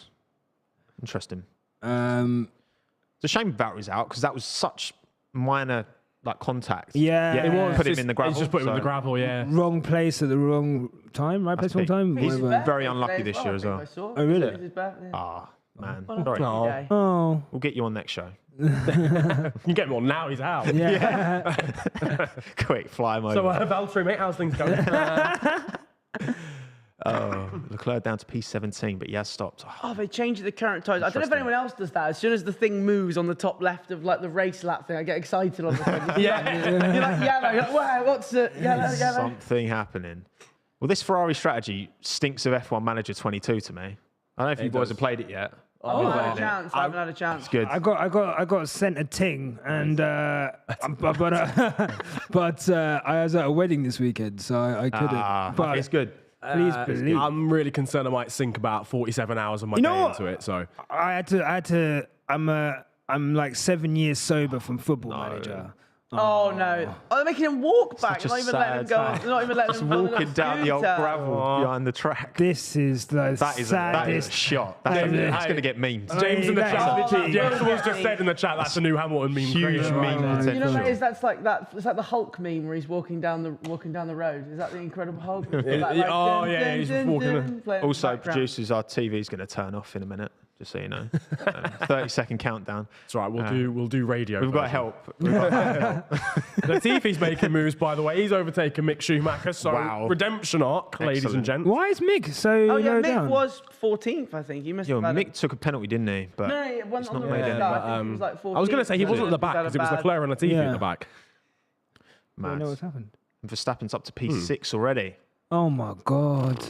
Interesting. Um, It's a shame Valtteri's out because that was such minor contact. yeah, It was. Put him It's in the gravel, It's just put him in the so- gravel, yeah. wrong place at the wrong time. Right place, wrong peak. time. It's his Whatever. birthday Very unlucky today this year as well. I saw. Oh, really? It's his birthday. Ah, man. What a Sorry. No. day. Oh, We'll get you on next show. You can get him on now, he's out. yeah. Quick, fly him over. So, Valtteri, mate, how's things going? Leclerc down to P17, but he has stopped. Oh, they changed the current tyres. I don't know if Interesting. anyone else does that. As soon as the thing moves on the top left of the race lap thing, I get excited on the thing. Yeah. You're like, yellow. You're like, wow, what's it? Yellow. Something happening. Well, this Ferrari strategy stinks of F1 Manager 22 to me. I don't know if you boys have played it yet. I haven't had a chance. I haven't had a chance. It's good. I got sent a ting, and but I was at a wedding this weekend, so I couldn't. But it's good. please believe. I'm really concerned I might sink about 47 hours of my know day what? into it. So I had to. I'm like 7 years sober from Football Manager. Oh no! Oh, they're making him walk back. Such a Not even letting him sad go. time. They're not even letting Just him go walking down the old gravel behind the track. This is the That is a saddest. shot. That's going to get memes. James in the that chat, is- yeah, someone's just said in the chat that's a new Hamilton meme. Huge creation meme right now. potential. You know what it is? That's like that. It's like the Hulk meme where he's walking down the road. Is that the Incredible Hulk? Oh, yeah, he's walking playing Also, in the background. producers, our TV's going to turn off in a minute, just so you know. 30-second countdown. That's right. We'll do radio. We've got version. help. We've got help. Latifi's making moves, by the way. He's overtaken Mick Schumacher. So Wow. redemption arc, ladies and Excellent. gents. Why is Mick so Oh yeah, low Mick down? was 14th, I think. He must Yo, have had Mick took a penalty, didn't he? But No, it went on not the made red it, start. but, I think he was like 14th. I was going to say he wasn't at the He's back had a because it was bad- Leclerc and Latifi Yeah. at the back. I mad. know what's happened. And Verstappen's up to P6 already. Oh my god.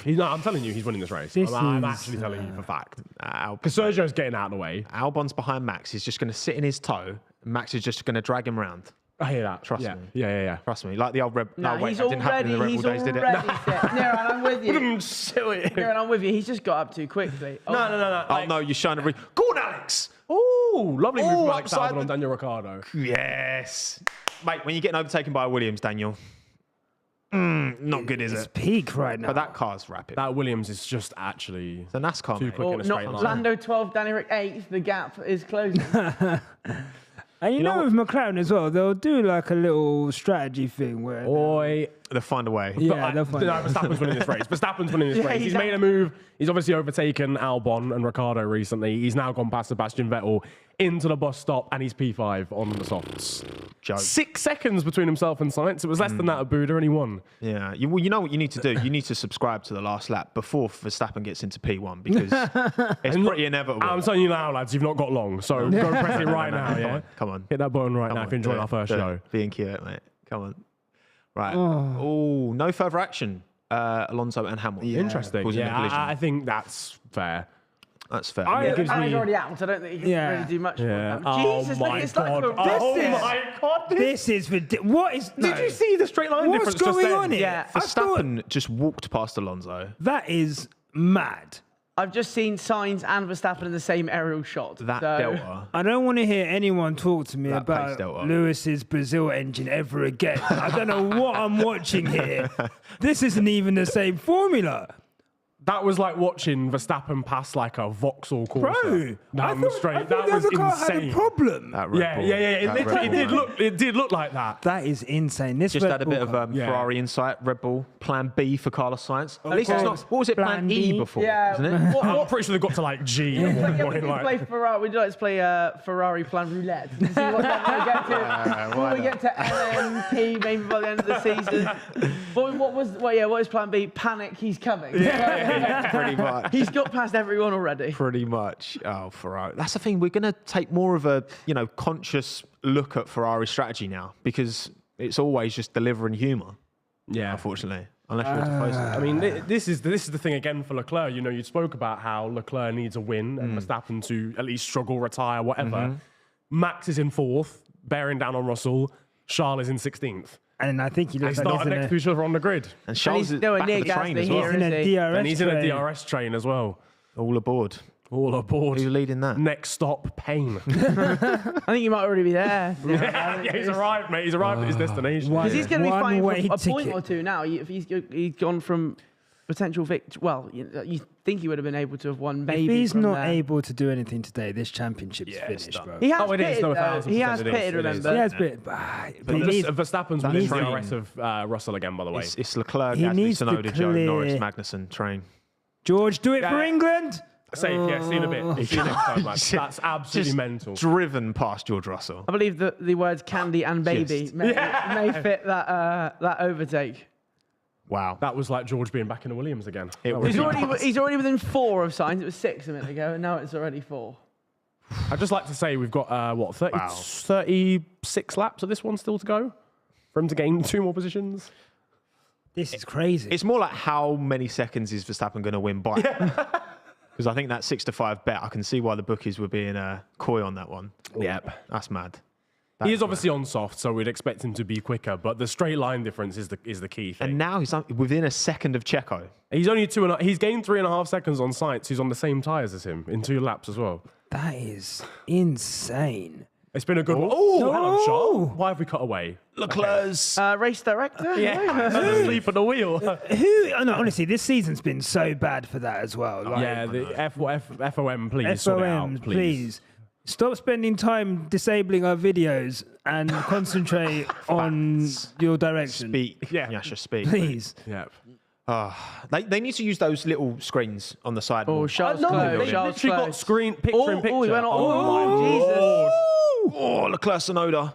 No, I'm telling you, he's winning this race. This I'm is, actually telling you for fact. Al- Because Sergio's getting out of the way. Albon's behind Max. He's just going to sit in his toe. And Max is just going to drag him round. I hear that. Trust yeah. me. Yeah. Trust me. Like the old Red... No, wait, he's that didn't happen in the Red already, Bull he's days, did it? already set. Niran, I'm with you. Silly. Niran, I'm with you. He's just got up too quickly. Oh, No. Oh, no, you're showing a... Go on, Alex! Oh, lovely move from Alex upside Albon on Daniel Ricciardo. Yes. Mate, when you're getting overtaken by Williams, Daniel, not good, is It's it? peak right now. But that car's rapid. That Williams is just actually It's a NASCAR, too mate. quick Or in a straight not line. Lando 12, Danny Rick 8. The gap is closing. And you know with McLaren as well, they'll do like a little strategy thing where Boy, They'll find a way. yeah, they'll find no, Verstappen's winning this race. Verstappen's winning this Yeah, race. He's exactly. made a move. He's obviously overtaken Albon and Ricciardo recently. He's now gone past Sebastian Vettel into the bus stop, and he's P5 on the softs. Joke. 6 seconds between himself and Sainz. It was less than that at Buda, and he won. Yeah. Well, you know what you need to do? You need to subscribe to the last lap before Verstappen gets into P1 because it's pretty inevitable. I'm telling you now, lads, you've not got long. So go press it right now, yeah? Come on. Hit that button right Come now on, if you're enjoying do our it, first do it. show. Being cute, mate. Come on. Right. Oh, no further action. Alonso and Hamilton. Interesting. Causing a Yeah, collision. I think that's fair. That's fair. It gives And he's me- already out. I don't think he can Yeah. really do much Yeah. more. Jesus, oh look, my it's God. like a Oh This is- my God. This is what is Did you see the straight line what's difference just going then? on here? Yeah. I thought Verstappen just walked past Alonso. that is mad. I've just seen Sainz and Verstappen in the same aerial shot. That so. delta. I don't want to hear anyone talk to me That pace about delta. Lewis's Brazil engine ever again. I don't know what I'm watching here. This isn't even the same formula. That was like watching Verstappen pass like a Vauxhall Bro, Corsa down the straight. I That thought was the other car had a insane. problem. That Red Yeah, Bull. yeah, yeah. That Red Bull, man. It did look like that. That is insane. This Just Red had a Bull bit of car- Yeah. Ferrari insight. Red Bull, plan B for Carlos Sainz. At least it's course. not. What was it? Plan Plan E B. before, Yeah. isn't it? I'm pretty sure they got to like G at one Yeah, we point. did play Like, Ferrari. We'd like to play Ferrari plan roulette. See what that get to. When we get to LMP, maybe by the end of the season. What was plan B? Panic, he's coming. Pretty much. He's got past everyone already. Pretty much. Oh, Ferrari. That's the thing. We're going to take more of a, conscious look at Ferrari's strategy now because it's always just delivering humour, yeah. unfortunately. Unless you're supposed to. I mean, this is the thing again for Leclerc. You spoke about how Leclerc needs a win and Verstappen to at least struggle, retire, whatever. Max is in 4th, bearing down on Russell. Charles is in 16th. And I think he They looks like started he's in next a, to each other on the grid. And Charles he's is nowhere back near of the train Gasly as here, well. in a is he? DRS And he's in a train. DRS train as well. All aboard. All aboard. Who's leading that? Next stop, Payne. I think he might already be there. yeah, he's arrived, mate. He's arrived at his destination. Why- Because he's going to be fighting for One-way a point ticket. or two now. If he's gone from potential victory. Well, you think he would have been able to have won maybe. If he's from not there. able to do anything today, this championship's Yeah, it's finished, done. bro. He has Oh, it is, pitted, no, though. 1,000% He has it is, pitted, it is. remember? He has been, but But he needs, Verstappen's that winning is the train. DRS of Russell again, by the way. It's Leclerc, He Gasly, needs to Tsunoda, Joe, Norris, clear- Magnussen, train. George, do it for Yeah. England. Safe, yeah, see you in a bit. See you next time, man. That's absolutely Just mental. driven past George Russell. I believe that the words candy and baby Just- may fit that overtake. Wow. That was like George being back in the Williams again. It That was. was- He's already within 4 of Sainz. It was 6 a minute ago, and now it's already 4. I'd just like to say we've got, 36 laps of this one still to go for him to gain 2 more positions. This is crazy. It's more like how many seconds is Verstappen going to win by? Because I think that 6-5 bet, I can see why the bookies were being coy on that one. Yep. That's mad. He is obviously on soft, so we'd expect him to be quicker, but the straight line difference is the key thing. And now he's within a second of Checo. He's only he's gained 3.5 seconds on Sainz, who's on the same tyres as him in 2 laps as well. That is insane. It's been a good one. Oh, Oh, hello, no. Charles. Why have we cut away? Leclerc's. Race director? Yeah, asleep at the wheel. No, honestly, this season's been so bad for that as well. Like, Yeah, the FOM, please sort it out, FOMs, please. please. Stop spending time disabling our videos and concentrate on your direction. Speak. Yeah. Nyasha, speak. Please. Yeah. They need to use those little screens on the side. Oh, more. Charles No, close. they Charles literally got close. screen picture in picture. Oh, he went on. my Jesus. Lord. Oh, Leclerc Tsunoda.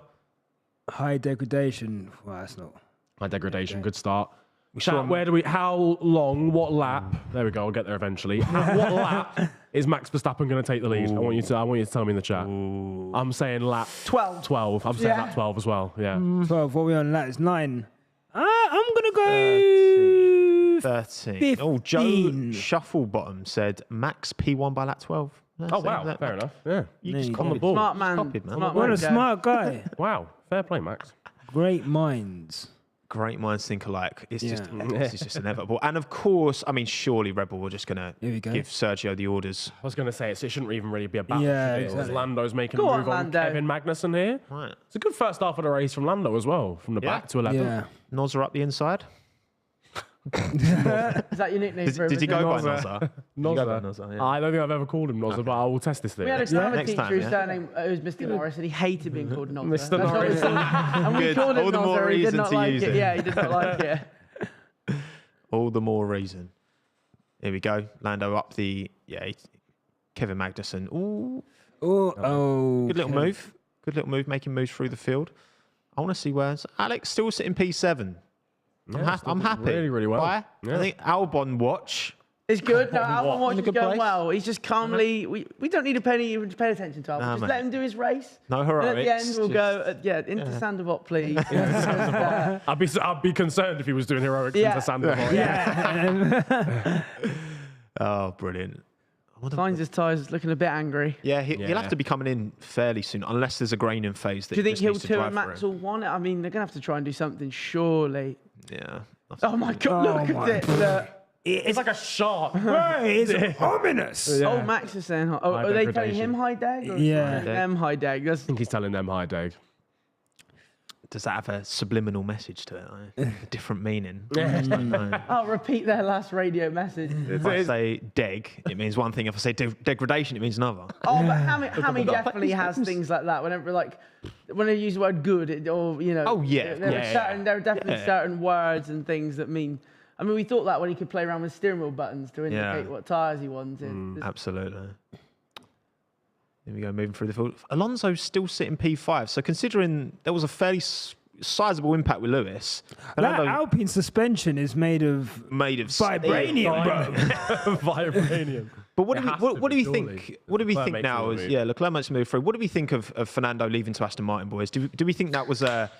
High degradation. Well, that's not. My degradation, good start. saw Chat, him- how long, what lap? There we go, I'll get there eventually. At what lap is Max Verstappen going to take the lead? I want you to tell me in the chat. I'm saying lap 12. 12. I'm saying lap 12 as well. Yeah. 12. What are we on? That's 9. I'm going to go. 13. Oh, Joe 15. Shufflebottom said Max P1 by lap 12. No, Oh so wow, that- fair enough. Yeah. You There just you go. On the copied. ball. Smart man. Copied, man. Smart What man, a Joe. smart guy. Wow, fair play, Max. Great minds. Great minds think alike. It's Yeah. just this is just inevitable. And of course, I mean, surely Red Bull were just going Here we to go. give Sergio the orders. I was going to say it shouldn't even really be a battle. Yeah, should it? exactly. Lando's making Go a on, move on Lando. Kevin Magnussen here. Right. It's a good first half of the race from Lando as well, from the Yeah. back to 11. Yeah. Nozza up the inside. Is that your nickname for him? Did he go by Nozza. Nozza? Did he go by Nozza. Nozza, yeah. I don't think I've ever called him Nozza, but I will test this We had a thing. grammar Next teacher time, whose yeah. surname was Mr. Norris, and he hated being called Nozza. Mr. That's what Norris. we called him. And we Good. called him All the more Nozza, he did reason not to like use it. it. Yeah, he did not like it. All the more reason. Here we go. Lando up the Kevin Magnussen. Ooh, Oh. good little move. Good little move, making moves through the field. I want to see where's Alex still sitting P7. Yeah, I'm happy. Really, really well. Why? Yeah. I think Albon watch. It's good. No, Albon Watch In a is good going place? well. He's just calmly. We don't need to pay attention to Albon. Nah, Just mate. let him do his race. No And at the heroics. end, we'll just- go. Into Sandoval, please. I'd be concerned if he was doing heroics Yeah. into Sandoval. Yeah. Oh, brilliant. I wonder- Finds his tyres looking a bit angry. Yeah, he'll Yeah. have to be coming in fairly soon, unless there's a graining phase. That Do you think just he'll needs to 2 drive and Max through. will 1 it? I mean, they're going to have to try and do something, surely. Yeah. Oh my God, Oh look my at it. Look. It's like a shark. Bro, it's ominous. Oh, Max is saying, oh, High are they telling degradation. him high dag? Or Yeah. them high dag. That's, I think he's telling them high dag. Does that have a subliminal message to it? Like, a different meaning? I'll repeat their last radio message. If I say deg, it means one thing. If I say degradation, it means another. Oh, but Hammy definitely has things like that. Whenever when they use the word good, or you know. Oh, yeah. There are definitely certain words and things that mean. I mean, we thought that when he could play around with steering wheel buttons to indicate what tyres he wanted. Absolutely. Here we go, moving through the field. Alonso's still sitting P5. So considering there was a fairly sizable impact with Lewis. That Alpine suspension is made of vibranium, bro. Vibranium. But what do we surely. think? What do we think now? Leclerc makes a move through. What do we think of Fernando leaving to Aston Martin, boys? Do we think that was a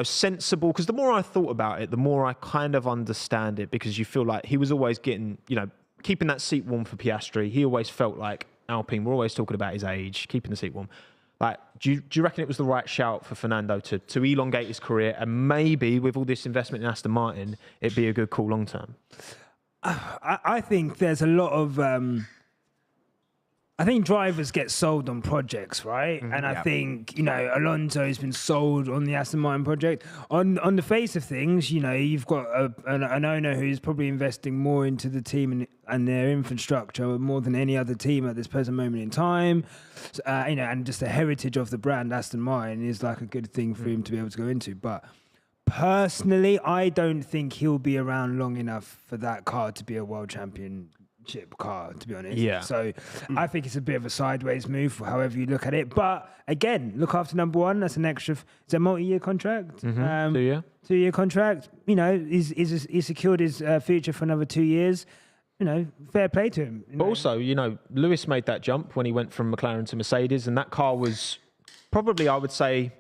sensible? Because the more I thought about it, the more I kind of understand it. Because you feel like he was always getting, keeping that seat warm for Piastri. He always felt like Alpine. We're always talking about his age, keeping the seat warm. Like, do you reckon it was the right shout for Fernando to elongate his career, and maybe with all this investment in Aston Martin, it'd be a good call long term? I think there's a lot of. I think drivers get sold on projects, right? And I think, Alonso has been sold on the Aston Martin project. On the face of things, you've got an owner who's probably investing more into the team and their infrastructure more than any other team at this present moment in time. So, and just the heritage of the brand Aston Martin is like a good thing for him to be able to go into. But personally, I don't think he'll be around long enough for that car to be a world championship car, to be honest. Yeah. So I think it's a bit of a sideways move, however you look at it. But again, look after number one. That's an extra. It's a multi-year contract. 2 year. 2-year contract. He's secured his future for another 2 years. Fair play to him. But also, Lewis made that jump when he went from McLaren to Mercedes, and that car was probably, I would say,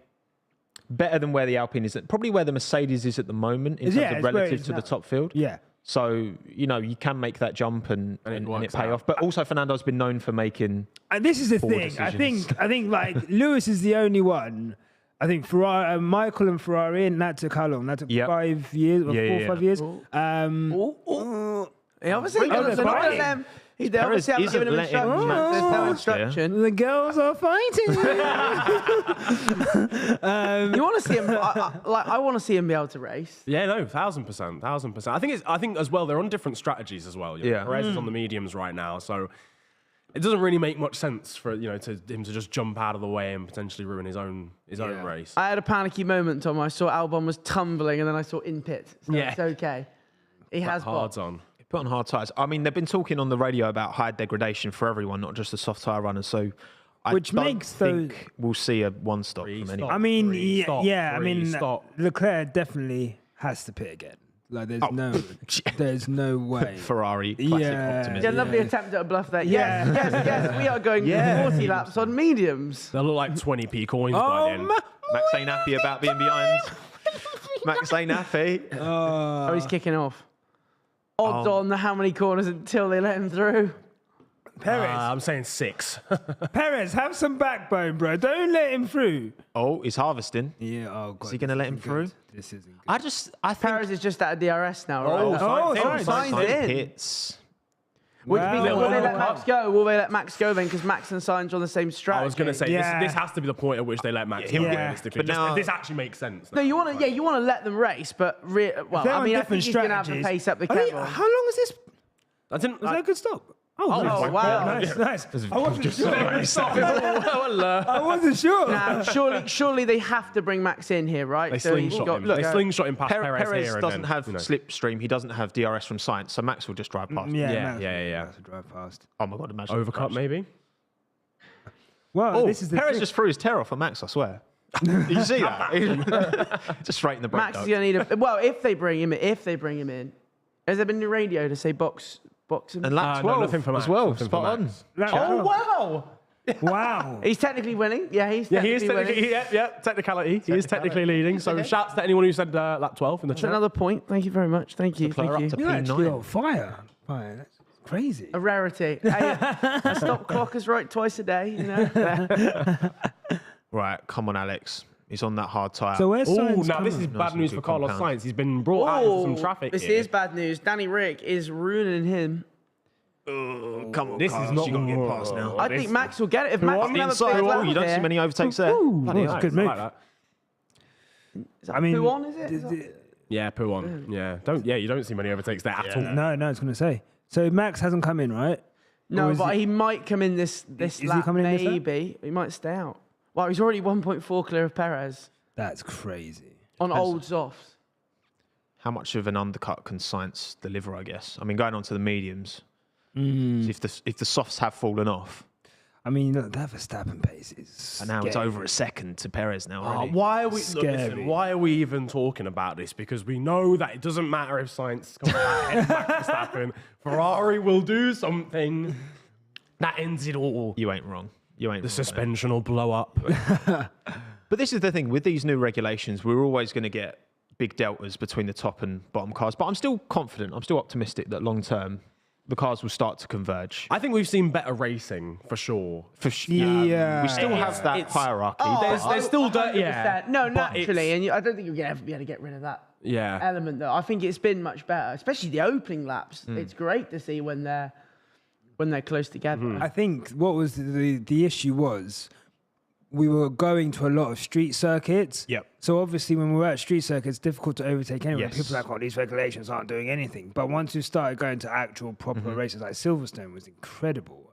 better than where the Alpine is. Probably where the Mercedes is at the moment in terms of relative to the top field. Yeah. So, you can make that jump and it pay off. But also, Fernando's been known for making. And this is the poor thing. decisions. I think like Lewis is the only one. I think Ferrari, Michael and Ferrari, and that took how long? That took 5 years, or 4 or 5 years. He obviously doesn't let them. They obviously haven't given him instructions. There's no instruction. The girls are fighting. You want to see him? I want to see him be able to race. Yeah, no, 1000%. I think as well they're on different strategies as well. Perez is on the mediums right now, so it doesn't really make much sense for him to just jump out of the way and potentially ruin his own race. I had a panicky moment, Tom. I saw Albon was tumbling, and then I saw in pit. So it's okay. He has hards on. Put on hard tyres. I mean, they've been talking on the radio about high degradation for everyone, not just the soft tyre runners. So, we'll see a one stop from anyone. I mean, Leclerc definitely has to pit again. Like, there's no way. Ferrari, classic optimism. Yeah, lovely attempt at a bluff there. Yes, we are going 40 laps on mediums. They'll look like 20p coins by then. Max ain't happy about being behind. Max ain't happy. Oh, he's kicking off. Odds on how many corners until they let him through. Perez. I'm saying 6. Perez, have some backbone, bro. Don't let him through. Oh, he's harvesting. Yeah, oh, God. Is he going to let him through? This isn't good. I think Perez is just at a DRS now, right? Signed in. Hits. Which means, will they let Max go? Will they let Max go then? Because Max and Sainz are on the same strategy. I was going to say, this has to be the point at which they let Max go, realistically. But now, this actually makes sense. No, you want to let them race, but I think he's going to have to pace up the kettle. How long is this? Was that a good stop? Oh, wow. Nice. I wasn't sure. I wasn't sure. Now, surely they have to bring Max in here, right? They slingshot him past Perez here. Perez doesn't have slipstream. He doesn't have DRS from Sainz, so Max will just drive past. Yeah. Drive past. Oh my God, imagine. Overcut, maybe? Well, this is the Perez just threw his tail off on Max, I swear. Did you see that? Just straight in the break. Max is going to need if they bring him in. Has there been any radio to say box him? And lap 12 nothing for Max, as well. nothing Spot on. Wow. Wow. He's technically winning. Yeah, he is technically, technicality. He is technically leading. So shouts to anyone who said lap 12 in the chat. Another point. Thank you very much. Thank you. You're actually on fire. That's crazy. A rarity. A stop clock is right twice a day, Right, come on, Alex. He's on that hard tyre. So where's Oh, Sainz now this is coming? bad news for good Carlos compound. Sainz. He's been brought out into some Oh, traffic this here. is bad news. Danny Rick is ruining him. Come on, This is not you got to get past now. I think Max will get it if Max on can the have a Inside, big oh, lap you don't see here. many overtakes there. Ooh, Bloody that's a nice, good I move. like that. Is that I mean, who on, is it? Is that- Yeah, poo on. Yeah, you don't see many overtakes there at all. No, I was going to say. So Max hasn't come in, right? Or No, is but he- he might come in this Is he lap, coming in this lap? maybe. He might stay out. Well, he's already 1.4 clear of Perez That's crazy. on old softs. How much of an undercut can Sainz deliver, I guess? I mean, going on to the mediums, if the softs have fallen off, I mean, look, that Verstappen pace is. and now it's scary. over a second to Perez now. Oh, Already. why are we? Look, Scary. listen, why are we even talking about this? Because we know that it doesn't matter if Sainz comes out, Max Verstappen, Ferrari will do something that ends it all. You ain't wrong. You ain't The wrong. suspension will blow up. But this is the thing with these new regulations, we're always going to get big deltas between the top and bottom cars. But I'm still confident. I'm still optimistic that long term the cars will start to converge. I think we've seen better racing for sure. Yeah. We still have that it's- hierarchy. Oh, but There's still dirt, 100%. yeah. No, but naturally, it's- and I don't think you're going to be able to get rid of that Yeah. element, though. I think it's been much better, especially the opening laps. It's great to see when they're close together. I think what was the issue was we were going to a lot of street circuits. Yep. So obviously when we're at street circuits, it's difficult to overtake anyone. Yes. People are like, oh, these regulations aren't doing anything. But once we started going to actual proper races, like Silverstone was incredible.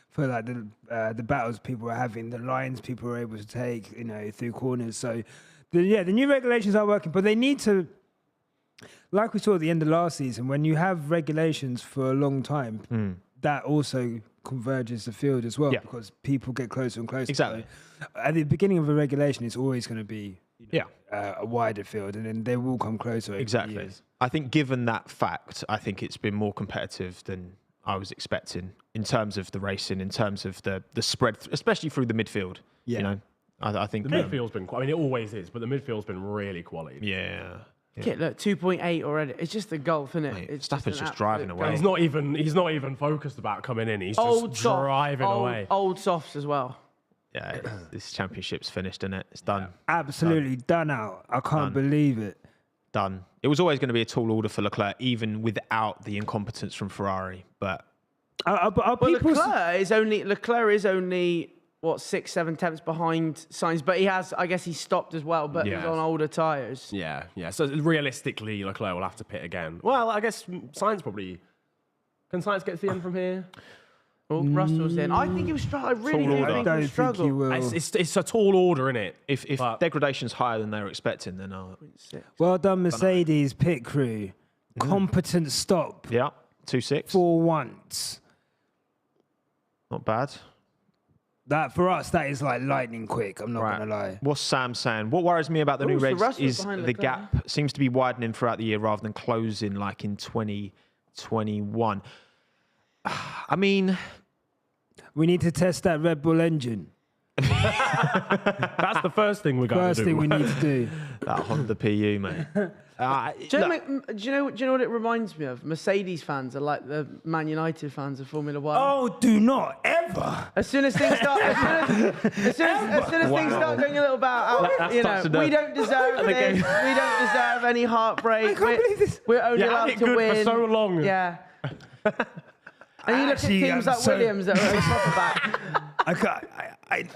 For like the battles people were having, the lines people were able to take, through corners. So the new regulations are working, but they need to, like we saw at the end of last season, when you have regulations for a long time, that also converges the field as well, Yeah. because people get closer and closer. Exactly. So at the beginning of a regulation, it's always going to be Yeah. a wider field, and then they will come closer over the Exactly. years. I think given that fact, I think it's been more competitive than I was expecting in terms of the racing, in terms of the spread, especially through the midfield. Yeah. You know, I think The midfield's been, I mean, it always is, but the midfield's been really quality. Yeah. Okay, look, 2.8 already. It's just the golf, isn't it? Mate, It's Verstappen's an just driving absolute away. golf. He's not even focused about coming in. He's Old just soft, driving away. Old softs as well. Yeah, this championship's finished, isn't it? It's done. Absolutely done out. I can't believe it. Done. It was always going to be a tall order for Leclerc, even without the incompetence from Ferrari. But Are But people Leclerc is only what 6-7 tenths behind Sainz, but I guess he stopped as well, but Yeah. he's on older tyres. Yeah. So realistically, Leclerc will have to pit again. Well, I guess Sainz probably. Can Sainz get to the end from here? Oh, Russell's in. I think he was struggling. I really Tall do order. I think he don't will think struggle. he will. It's a tall order, isn't it? if But- degradation's higher than they were expecting, then Well done, Mercedes pit crew. Competent stop yeah, 2.6. for once. Not bad. That for us, that is like lightning quick. I'm not Right. gonna lie. What's Sam saying? What worries me about the new so regs Russell's is behind the Leclerc. gap seems to be widening throughout the year rather than closing like in 2021. I mean, We need to test that Red Bull engine. That's the first thing we got to First do. thing we need to do. that Honda PU, mate. Do you know what it reminds me of? Mercedes fans are like the Man United fans of Formula One. Oh, do not ever. As soon as things start, as soon as things start going a little bit out, That's you know, touching the- we don't deserve the this. game. We don't deserve any heartbreak. I can't believe this. We're only You had allowed it to good win. for so long. Yeah. And you look Actually, at teams I'm like so- Williams that are on top of that.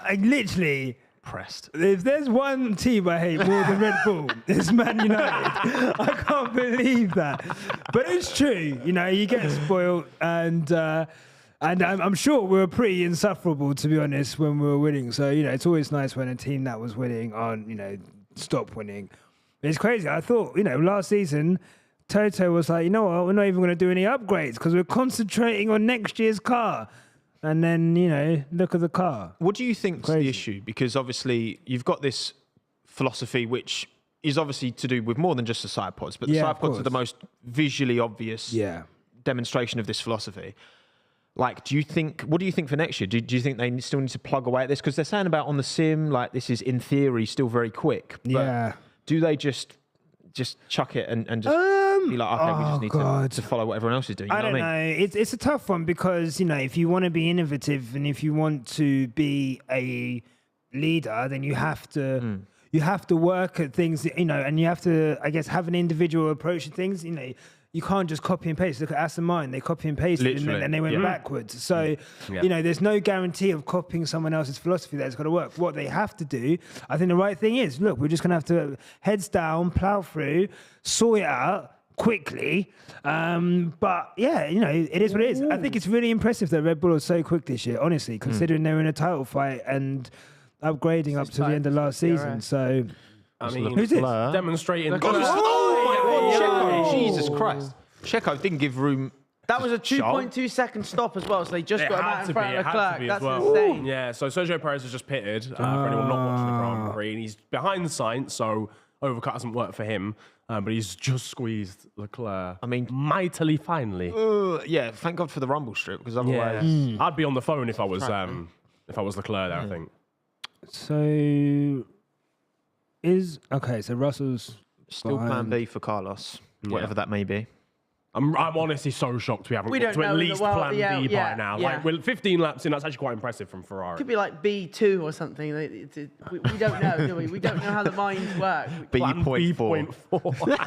I literally. Pressed. If there's one team I hate more than Red Bull, it's Man United. I can't believe that. But it's true. You know, you get spoiled, and I'm sure we were pretty insufferable, to be honest, when we were winning. So, you know, it's always nice when a team that was winning stop winning. It's crazy. I thought, last season, Toto was like, you know what, we're not even going to do any upgrades because we're concentrating on next year's car. And then, look at the car. What do you think's Crazy. the issue? Because obviously you've got this philosophy which is obviously to do with more than just the side pods, but the Yeah, side of pods are the course. most visually obvious Yeah. demonstration of this philosophy. Like, what do you think for next year? Do you think they still need to plug away at this? Because they're saying about on the sim, like this is in theory still very quick. But Yeah. do they just chuck it and just be like, okay, we just need to follow what everyone else is doing? You I don't what I mean? know. It's a tough one because, if you want to be innovative and if you want to be a leader, then you have to you have to work at things, you know, and you have to, I guess, have an individual approach to things. You know, you can't just copy and paste. Look at Aston Martin; they copy and pasted, and they went backwards. So, you know, there's no guarantee of copying someone else's philosophy that's going to work. What they have to do, I think, the right thing is, look, we're just going to have to heads down, plow through, sort it out quickly. But yeah, you know, it is what it is. I think it's really impressive that Red Bull are so quick this year, honestly, considering they're in a title fight and upgrading up to the end of last season. So, I mean, who's this? Demonstrating. Checo, Jesus Christ. Checo didn't give room. That was a 2.2 second stop as well, so they just got him out in front of Leclerc. That's well. insane. Yeah, so Sergio Perez has just pitted, for anyone not watching the Grand Prix, and he's behind the Sainz, so overcut hasn't worked for him, but he's just squeezed Leclerc. I mean, mightily finely. Yeah, thank God for the rumble strip, because otherwise... I'd be on the phone if I was Leclerc there, I think. So, so Russell's Still plan B for Carlos, whatever that may be. I'm honestly so shocked we haven't got to at least plan B by now. Like, we're 15 laps in, that's actually quite impressive from Ferrari. Could be like B2 or something. We don't know, do we? We don't know how the minds work. B.4.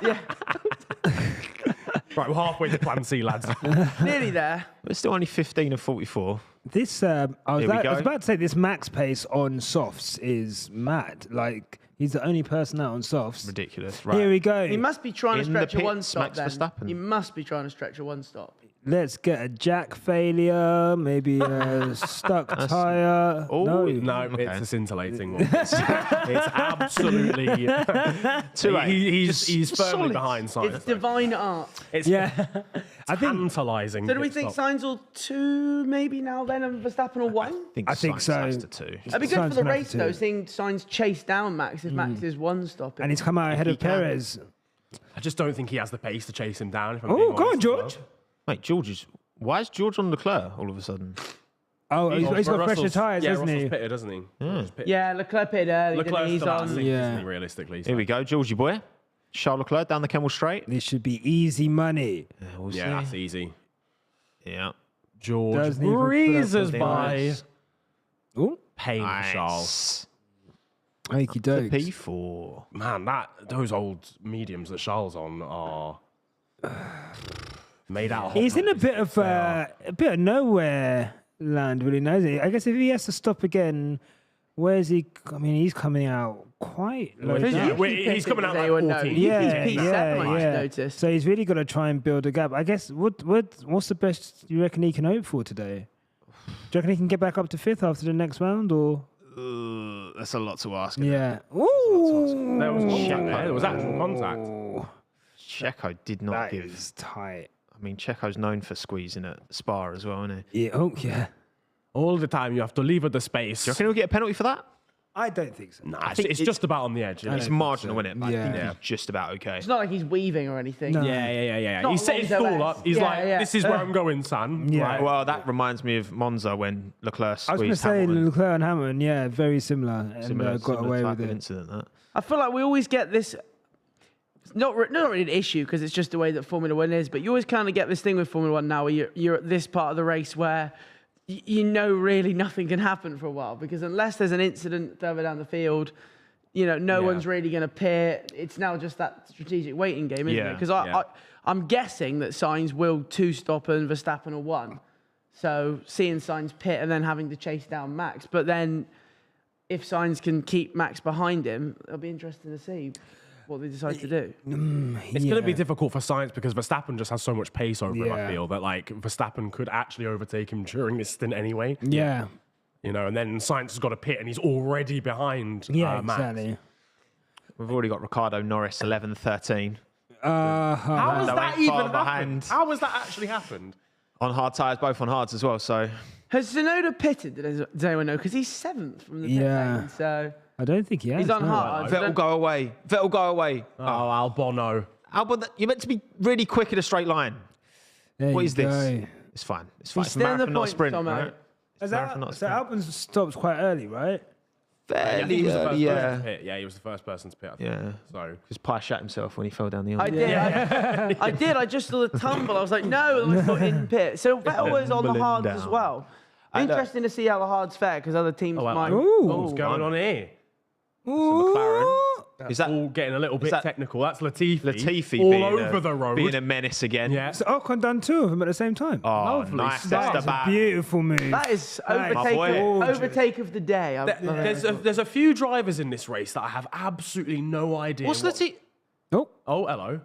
Yeah. Right, we're halfway to plan C, lads. Nearly there. We're still only 15 of 44. This I was about to say this max pace on softs is mad. Like, he's the only person out on softs. Ridiculous. Right. Here we go. He must be trying to stretch a one stop. Max Verstappen. He must be trying to stretch a one stop. Let's get a jack failure, maybe a stuck tire. No, it's a scintillating one. It's absolutely. He's firmly behind Sainz. It's divine art. It's tantalising. So do we think Sainz will 2 maybe now then and Verstappen will 1? I think so. Has to 2. It'd be good for the race though, seeing Sainz chase down Max if Max is one stop. And he's come out ahead of Perez. I just don't think he has the pace to chase him down. Oh, go on, George. Wait, why is George on Leclerc all of a sudden? Oh, he's got fresher tyres, hasn't he? Russell's pitted, doesn't he? Yeah, Leclerc pitted early. Leclerc's He's the last on. thing, isn't he, realistically? So. Here we go, Georgie boy. Charles Leclerc down the Kemmel Straight. This should be easy money. We'll see. That's easy. Yeah. George breezes by. Oh, pain for Charles. Okie dokes. P4. Man, those old mediums that Charles on are made out of. He's in a bit of nowhere land, really, knows he? I guess if he has to stop again, where's he? I mean, he's coming out quite low down. He's coming out like 14. Yeah. So he's really got to try and build a gap. I guess what's the best you reckon he can hope for today? Do you reckon he can get back up to 5th after the next round, or? That's a lot to ask. Yeah. Ooh. There was contact. There was actual contact. Checo did not give. That is tight. I mean, Checo's known for squeezing at Spa as well, isn't he? Yeah. Oh, yeah. All the time, you have to leave at the space. Do you reckon he'll get a penalty for that? I don't think so. Nah, I think it's just about on the edge. It's marginal, isn't it? But Yeah. I think he's just about okay. It's not like he's weaving or anything. No. Yeah. Not He set his stall up. He's this is where I'm going, son. Yeah. Right. Well, that reminds me of Monza when Leclerc I was going to squeezed say Hamilton. Leclerc and Hamilton, very similar, and got away type with of it. incident, that. I feel like we always get this. It's not really an issue because it's just the way that Formula One is. But you always kind of get this thing with Formula One now, where you're at this part of the race where you know really nothing can happen for a while, because unless there's an incident further down the field, no one's really going to pit. It's now just that strategic waiting game, isn't it? Because I'm guessing that Sainz will 2-stop and Verstappen will 1. So seeing Sainz pit and then having to chase down Max. But then if Sainz can keep Max behind him, it'll be interesting to see what they decide to do. It's going to be difficult for Sainz because Verstappen just has so much pace over him, I Yeah. feel, that Verstappen could actually overtake him during this stint anyway. Yeah. And then Sainz has got to pit and he's already behind Max. Exactly. We've already got Ricciardo Norris 11-13. How has That that went even far happened? behind. How has that actually happened? On hard tyres, both on hards as well. So Has Tsunoda pitted? Does anyone know? Because he's 7th from the pit lane. So I don't think he has. he's on no. hard. Vettel go away. Vettel go away. Oh, Albon. Albon, you're meant to be really quick in a straight line. There What you is this? go. It's fine. It's fine. He's It's a still in the marathon, not a points, sprint, Tommo. right? So Albon stops quite early, right? Fairly he was the first early, person yeah. to pit. Yeah, he was the first person to pit, I think. Yeah. So Because Pie shat himself when he fell down the aisle. I did. I did. I just saw the tumble. I was like, no, and I thought in pit. So Vettel was on the hards as well. Interesting to see how the hards fare because other teams might. Ooh. what's going on here? McLaren. Is that all getting a little bit technical? That's Latifi all over the road, being a menace again. Yeah. So Ocon done 2 of them at the same time. Oh, Lovely nice. start. That's the That's a beautiful move. That is gorgeous. overtake of the day. There's a few drivers in this race that I have absolutely no idea. What's Latifi? Oh, hello.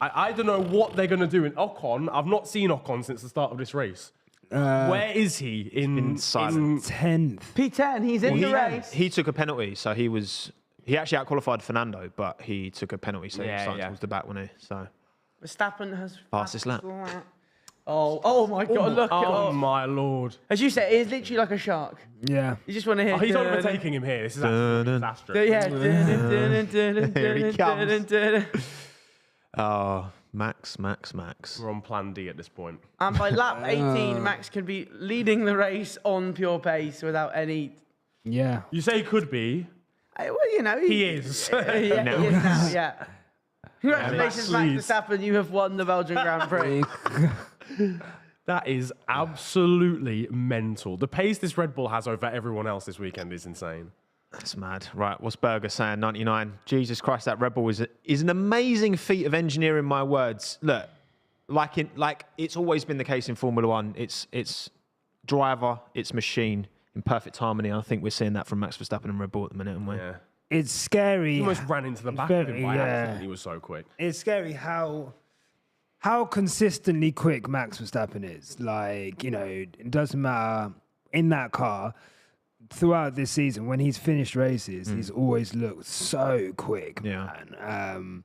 I don't know what they're going to do in Ocon. I've not seen Ocon since the start of this race. Where is he in silent. 10th. P10, he's in the race. He took a penalty, so he actually outqualified Fernando, but he took a penalty, so he was starting towards the back, wasn't he? So Verstappen has fastest lap. Oh my God! Look! Oh my Lord! As you said, it's literally like a shark. Yeah. You just want to hear. He's overtaking him here. This is absolutely disastrous. Yeah. Oh, Max. We're on plan D at this point. And by lap 18, Max can be leading the race on pure pace without any. Yeah. You say he could be. Well, you know. He is. Yeah, he is now, yeah. Congratulations, Max Max Verstappen. You have won the Belgian Grand Prix. That is absolutely mental. The pace this Red Bull has over everyone else this weekend is insane. That's mad. Right, what's Berger saying? 99. Jesus Christ, that Red Bull is an amazing feat of engineering, my words. Look, like it's always been the case in Formula One. It's driver, it's machine in perfect harmony. I think we're seeing that from Max Verstappen and Red Bull at the minute, aren't we? Yeah. It's scary. He almost ran into the back of him by accident. He was so quick. It's scary how consistently quick Max Verstappen is. Like, you know, it doesn't matter in that car. Throughout this season, when he's finished races, he's always looked so quick, man.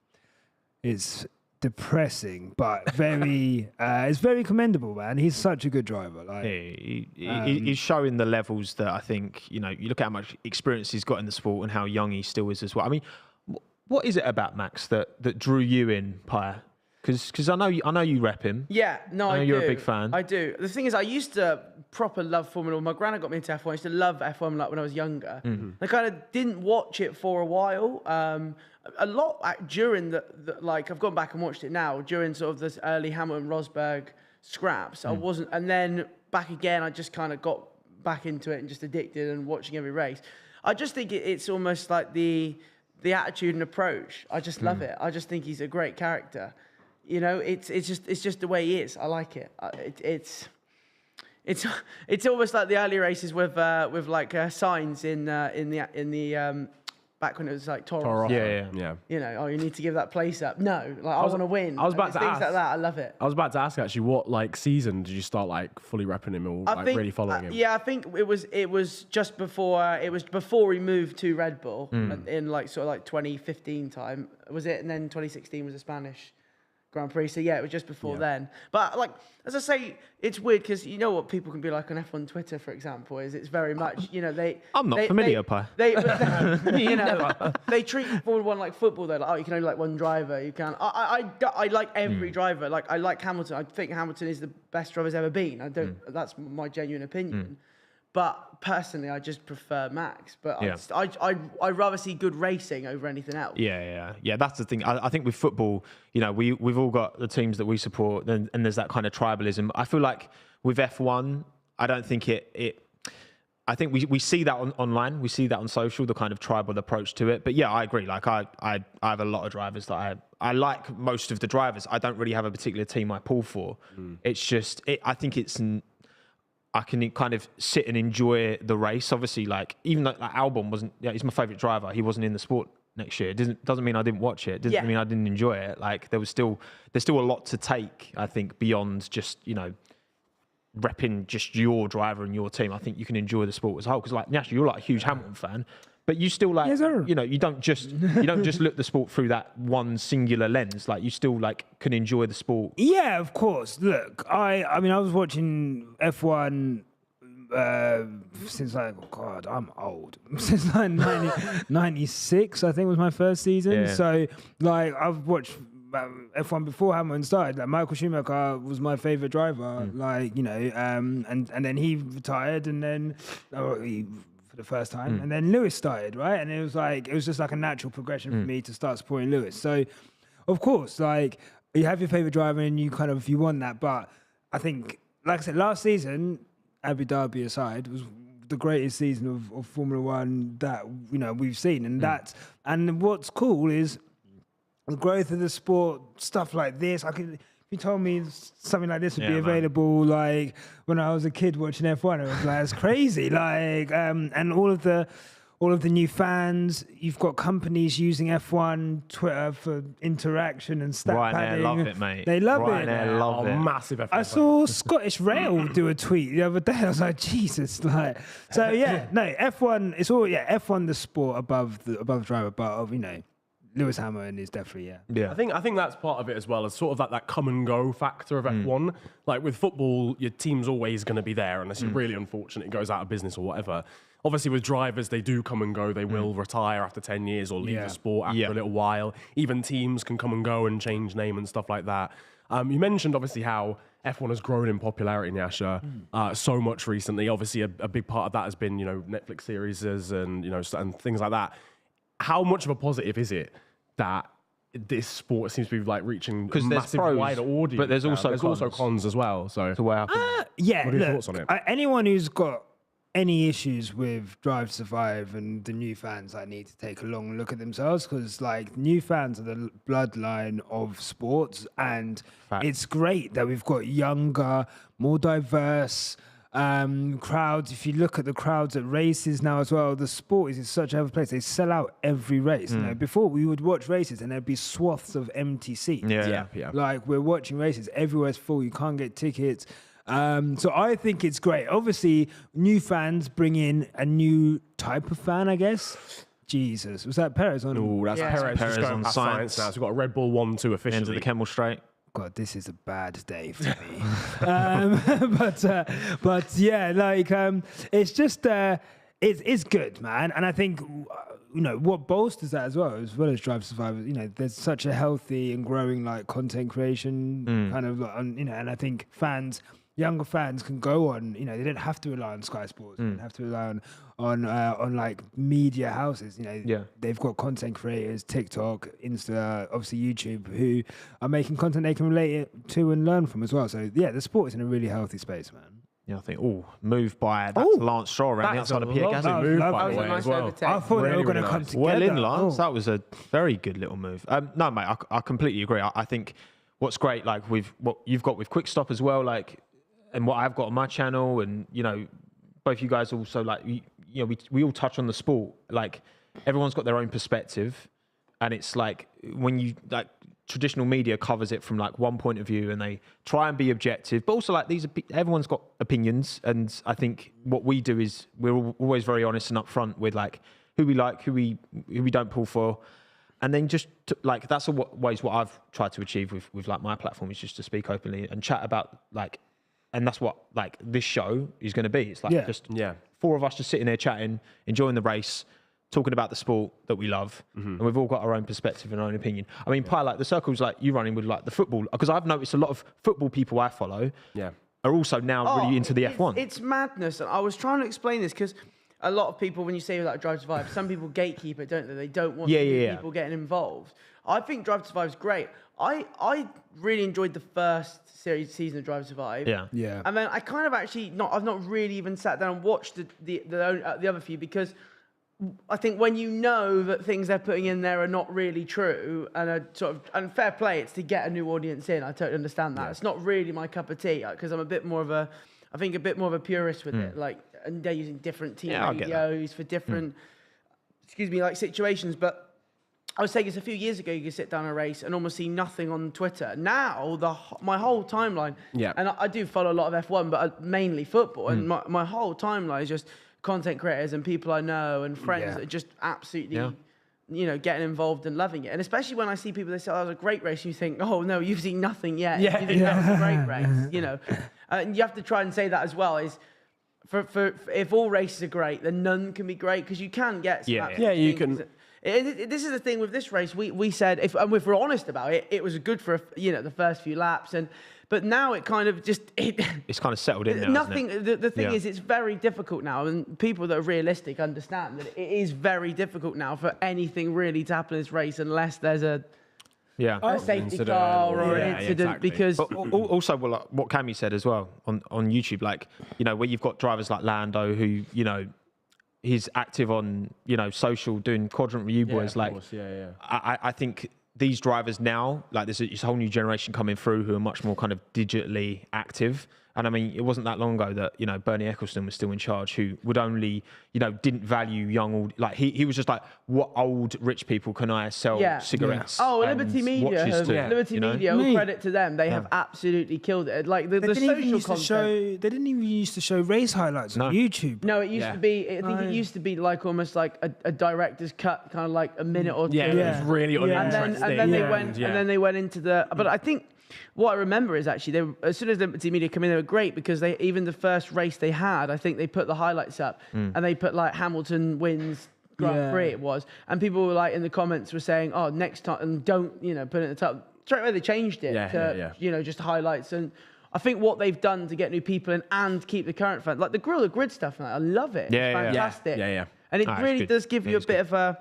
It's depressing, but very, it's very commendable, man. He's such a good driver. Like, he's showing the levels that I think, you know, you look at how much experience he's got in the sport and how young he still is as well. I mean, what is it about Max that drew you in, Pi? Because I know you rep him. Yeah, no, I do. You're a big fan. I do. The thing is, I used to proper love Formula One. My granddad got me into F1. I used to love F1 like when I was younger. I kind of didn't watch it for a while. A lot during the like I've gone back and watched it now during sort of this early Hamilton-Rosberg scraps. I wasn't, and then back again. I just kind of got back into it and just addicted and watching every race. I just think it's almost like the attitude and approach. I just love it. I just think he's a great character. You know, it's just the way he is. I like it. It's almost like the early races with like signs in the back when it was like Toros. Yeah. You know, you need to give that place up. No, like I want to win. I was about to things ask. like that. I love it. I was about to ask actually, what like season did you start like fully repping him or like really following him? Yeah, I think it was just before he moved to Red Bull in like sort of like 2015 time. Was it? And then 2016 was the Spanish Grand Prix. So yeah, it was just before then. But like, as I say, it's weird because you know what people can be like on F1 Twitter, for example, is it's very much, you know, I'm not familiar, Pi. You know, they treat Formula One like football. They're like, oh, you can only like one driver. You can. I like every driver. Like I like Hamilton. I think Hamilton is the best driver he's ever been. I don't. That's my genuine opinion. But personally, I just prefer Max. But I'd rather see good racing over anything else. Yeah. That's the thing. I think with football, you know, we've all got the teams that we support, and there's that kind of tribalism. I feel like with F1, I don't think I think we see that online. We see that on social, the kind of tribal approach to it. But yeah, I agree. Like I have a lot of drivers that I like most of the drivers. I don't really have a particular team I pull for. It's just I think I can kind of sit and enjoy the race. Obviously, like even like Albon wasn't. Yeah, he's my favourite driver. He wasn't in the sport next year. It doesn't mean I didn't watch it. Doesn't mean I didn't enjoy it. Like there's still a lot to take. I think beyond just, you know, repping just your driver and your team. I think you can enjoy the sport as a whole. Because like Nyasha, you're like a huge Hamilton fan, but you still like, you know, you don't just look the sport through that one singular lens. Like you still like can enjoy the sport. Yeah, of course. Look, I mean, I was watching F1 since like, oh God, I'm old. Since like 96, I think was my first season. Yeah. So like I've watched F1 before Hamilton started. Like Michael Schumacher was my favorite driver. Like, you know, and then he retired, and then for the first time, and then Lewis started, right? And it was just like a natural progression for me to start supporting Lewis. So, of course, like you have your favorite driver, and you want that. But I think, like I said, last season, Abu Dhabi aside, was the greatest season of Formula One that we've seen, and what's cool is the growth of the sport. Stuff like this, if you told me something like this would be available, like when I was a kid watching F1, it was like it's crazy. Like, and all of the new fans, you've got companies using F1 Twitter for interaction and stat padding. Ryanair love it, mate. They love it. Ryanair love it. Massive F1 I saw Scottish Rail do a tweet the other day. I was like, Jesus, like. So yeah, no, F1. It's all F1 the sport above the driver, but Lewis Hamilton is definitely I think that's part of it as well, as sort of that come and go factor of F1. Like with football, your team's always going to be there unless you're really unfortunate, it goes out of business or whatever. Obviously with drivers, they do come and go. They will retire after 10 years or leave the sport after a little while. Even teams can come and go and change name and stuff like that. You mentioned obviously how F1 has grown in popularity, Nyasha, so much recently. Obviously a big part of that has been, Netflix series and, and things like that. How much of a positive is it that this sport seems to be like reaching a massive wider audience? But there's also cons as well. So the way I think. what are your thoughts on it? Anyone who's got any issues with Drive to Survive and the new fans, I need to take a long look at themselves, because like new fans are the bloodline of sports, and it's great that we've got younger, more diverse crowds. If you look at the crowds at races now as well, the sport is in such a healthy place. They sell out every race. Before we would watch races and there'd be swaths of empty seats. Yeah. Like we're watching races, everywhere's full. You can't get tickets. So I think it's great. Obviously, new fans bring in a new type of fan, I guess. Jesus, was that Perez on? Oh, that's Perez. Perez just going on past science now. So we've got a Red Bull 1-2 officially. Into the Kemmel Straight. God, this is a bad day for me. But yeah, like it's just it's good, man. And I think what bolsters that as well as Drive to Survive. There's such a healthy and growing like content creation kind of and I think younger fans can go on. They don't have to rely on Sky Sports. They don't have to rely on like media houses. They've got content creators, TikTok, Insta, obviously YouTube, who are making content they can relate it to and learn from as well. So yeah, the sport is in a really healthy space, man. Yeah, I think, moved by Lance Stroll around the outside of Pierre Gasly. Move, by the That was way, a nice as well. overtake. I thought they were going to come together. Well in, Lance. That was a very good little move. No, mate, I completely agree. I think what's great, like what you've got with Quick Stop as well, like, and what I've got on my channel, and both you guys also like, we all touch on the sport. Like everyone's got their own perspective, and it's like when you like traditional media covers it from like one point of view, and they try and be objective, but also like everyone's got opinions, and I think what we do is we're always very honest and upfront with like who we like, who we don't pull for. And then just like that's what I've tried to achieve with like my platform, is just to speak openly and chat about like. And that's what like this show is going to be. It's like four of us just sitting there chatting, enjoying the race, talking about the sport that we love, and we've all got our own perspective and our own opinion. I mean, like the circles like you running with like the football, because I've noticed a lot of football people I follow are also now really into the F1. It's madness. And I was trying to explain this because a lot of people, when you say like Drive to Survive, some people gatekeep it, don't they? They don't want people getting involved. I think Drive to Survive is great. I really enjoyed the first season of Drive to Survive. Yeah. And then I kind of I've not really even sat down and watched the other few, because I think when you know that things they're putting in there are not really true and are sort of, and fair play, it's to get a new audience in. I totally understand that. It's not really my cup of tea, because I'm a bit more of a purist with it. Like, and they're using different team radios for different, like situations. But I was saying this a few years ago, you could sit down a race and almost see nothing on Twitter. Now, my whole timeline, and I do follow a lot of F1, but mainly football, and my whole timeline is just content creators and people I know and friends that are just absolutely, getting involved and loving it. And especially when I see people, they say, that was a great race, you think, oh no, you've seen nothing yet. You think that was a great race, And you have to try and say that as well, is for if all races are great, then none can be great, because you can get some you can. This is the thing with this race. We said, if we're honest about it, it was good for the first few laps, but now it kind of just it's kind of settled in now. Nothing. Isn't it? The thing is, it's very difficult now, and people that are realistic understand that it is very difficult now for anything really to happen in this race unless there's a Yeah. a safety Incident car or yeah, an incident exactly. because But also, well, like, what Cammy said as well on YouTube, like, you know, where you've got drivers like Lando who, you know, he's active on, you know, social doing quadrant review boys. Like, I think these drivers now, like, there's a whole new generation coming through who are much more kind of digitally active. And I mean, it wasn't that long ago that, you know, Bernie Ecclestone was still in charge, who would only, you know, didn't value young, like, he was just like, what old rich people can I sell cigarettes? Oh, and Liberty Media, watches to, Liberty you know? Media, all credit to them. They have absolutely killed it. Like the social content. They didn't even used to show race highlights on YouTube. No, it used to be. I think it used to be like almost like a director's cut, kind of like a minute or two. Yeah, it was really uninteresting. And then they went into the. But I think what I remember is actually as soon as Liberty Media came in, they were great because even the first race they had, I think they put the highlights up and they put like Hamilton wins Grand Prix it was, and people were like in the comments were saying, oh, next time and don't put it in the top. Straight away they changed it to just highlights, and I think what they've done to get new people in and keep the current fans, like the Grill of Grid stuff, I love it. It's fantastic. And it really does give you a bit of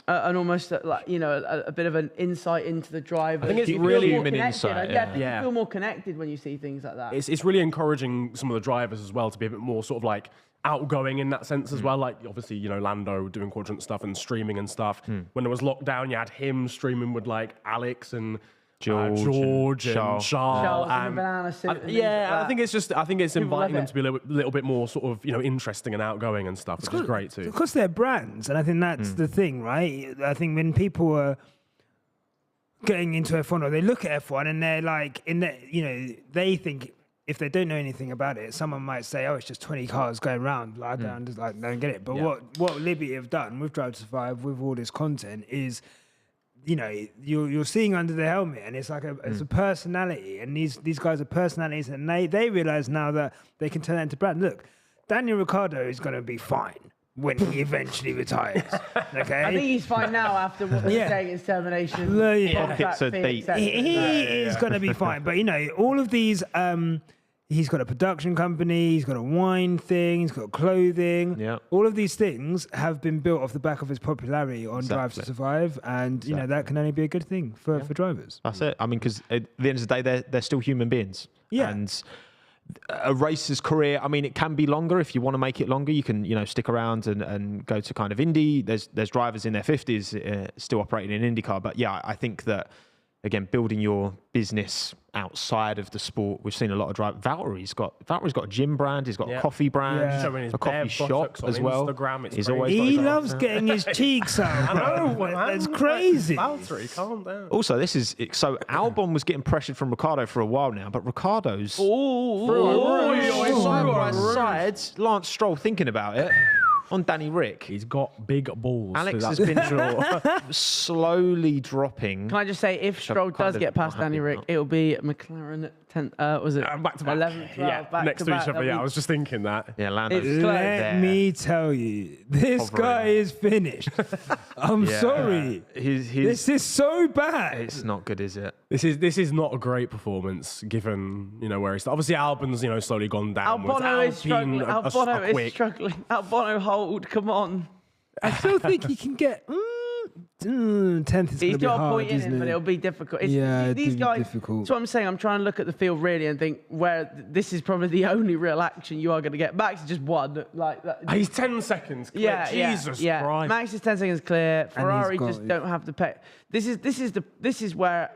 an almost like a bit of an insight into the driver. I think it's really human insight. You feel more connected when you see things like that. It's really encouraging some of the drivers as well to be a bit more sort of like outgoing in that sense as well. Like obviously, Lando doing quadrant stuff and streaming and stuff. When there was lockdown, you had him streaming with like Alex and George and Charles and banana suit. I think it's inviting them to be a little bit more sort of interesting and outgoing and stuff, which is great too. Because they're brands, and I think that's the thing, right? I think when people are getting into F1 or they look at F1 and they're like they think if they don't know anything about it, someone might say, "Oh, it's just 20 cars going round." Like, I don't get it. But what Libby have done with Drive to Survive, with all this content, is you're seeing under the helmet, and it's like it's a personality, and these guys are personalities, and they realize now that they can turn that into brand. Look, Daniel Ricciardo is going to be fine when he eventually retires. Okay, I think he's fine now after what they're saying is termination. Pockets are deep. He is going to be fine, but all of these. He's got a production company, he's got a wine thing, he's got clothing. Yeah. All of these things have been built off the back of his popularity on Drive to Survive, and that can only be a good thing for drivers. That's it. I mean, because at the end of the day, they're still human beings. Yeah. And a racer's career, I mean, it can be longer. If you want to make it longer, you can stick around and go to kind of Indy. There's drivers in their 50s still operating in IndyCar. But yeah, I think that, again, building your business outside of the sport, we've seen a lot of drivers. Valtteri's got a gym brand. He's got a coffee brand, a coffee shop as well. He loves getting his cheeks out. I know, that's crazy. Valtteri, calm down. Also, Albon was getting pressured from Ricciardo for a while now, but Ricciardo's side. Lance Stroll thinking about it. On Danny Rick. He's got big balls. Alex has been slowly dropping. Can I just say, if Stroll does get past Danny Rick, it'll be McLaren 10, was it? Back to back. 11, 12, back next to each other. Yeah, I was just thinking that. Yeah, Lando. Let me tell you, this guy is finished. I'm sorry. This is so bad. It's not good, is it? This is not a great performance given where he's obviously Albon's slowly gone down. Albon is struggling. Albon is struggling. Albon hold, come on. I still think he can get 10th is He's got a point in him, but it'll be difficult. These guys. Difficult. That's what I'm saying. I'm trying to look at the field really and think where this is probably the only real action you are going to get. Max is just one like that. He's 10 seconds clear. Jesus Christ. Max is 10 seconds clear. Ferrari just don't have the pay. This is where,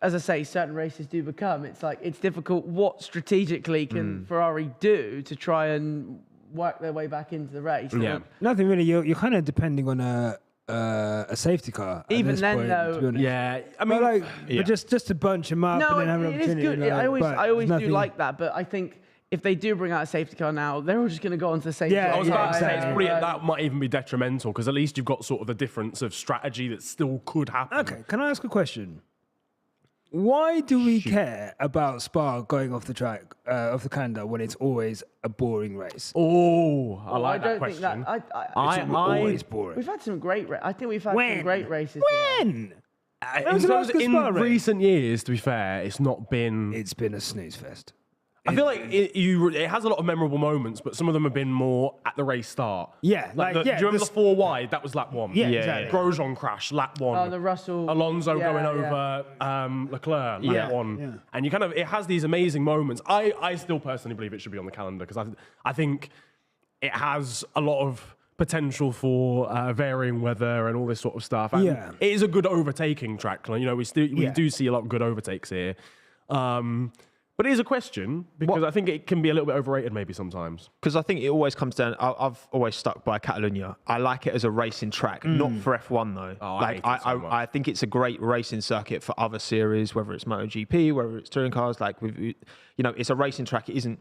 as I say, certain races do become. It's like it's difficult. What strategically can Ferrari do to try and work their way back into the race? Yeah, nothing really. You're kind of depending on a safety car. Even then, point, though, I mean, but just to bunch him up and then have an opportunity. It is good. I always do like that, but I think if they do bring out a safety car now, they're all just going to go onto the safety car. I was about to say that might even be detrimental because at least you've got sort of the difference of strategy that still could happen. Okay, can I ask a question? Why do we care about Spa going off the track, off the calendar, when it's always a boring race? Oh, I like that question. It's always boring. We've had some great races. I think we've had some great races. When? In recent years, to be fair, it's not been... It's been a snooze fest. I feel like it has a lot of memorable moments, but some of them have been more at the race start. Yeah, do you remember the 4 wide? That was lap 1. Yeah, exactly. Grosjean crash, lap 1. Oh, the Russell. Alonso going over Leclerc, lap 1. And you it has these amazing moments. I still personally believe it should be on the calendar because I think it has a lot of potential for varying weather and all this sort of stuff. And it is a good overtaking track. You know, we do see a lot of good overtakes here. But it is a question because I think it can be a little bit overrated maybe sometimes. Because I think it always comes down. I've always stuck by Catalonia. I like it as a racing track, not for F1 though. Oh, I think it's a great racing circuit for other series, whether it's MotoGP, whether it's touring cars. It's a racing track. It isn't,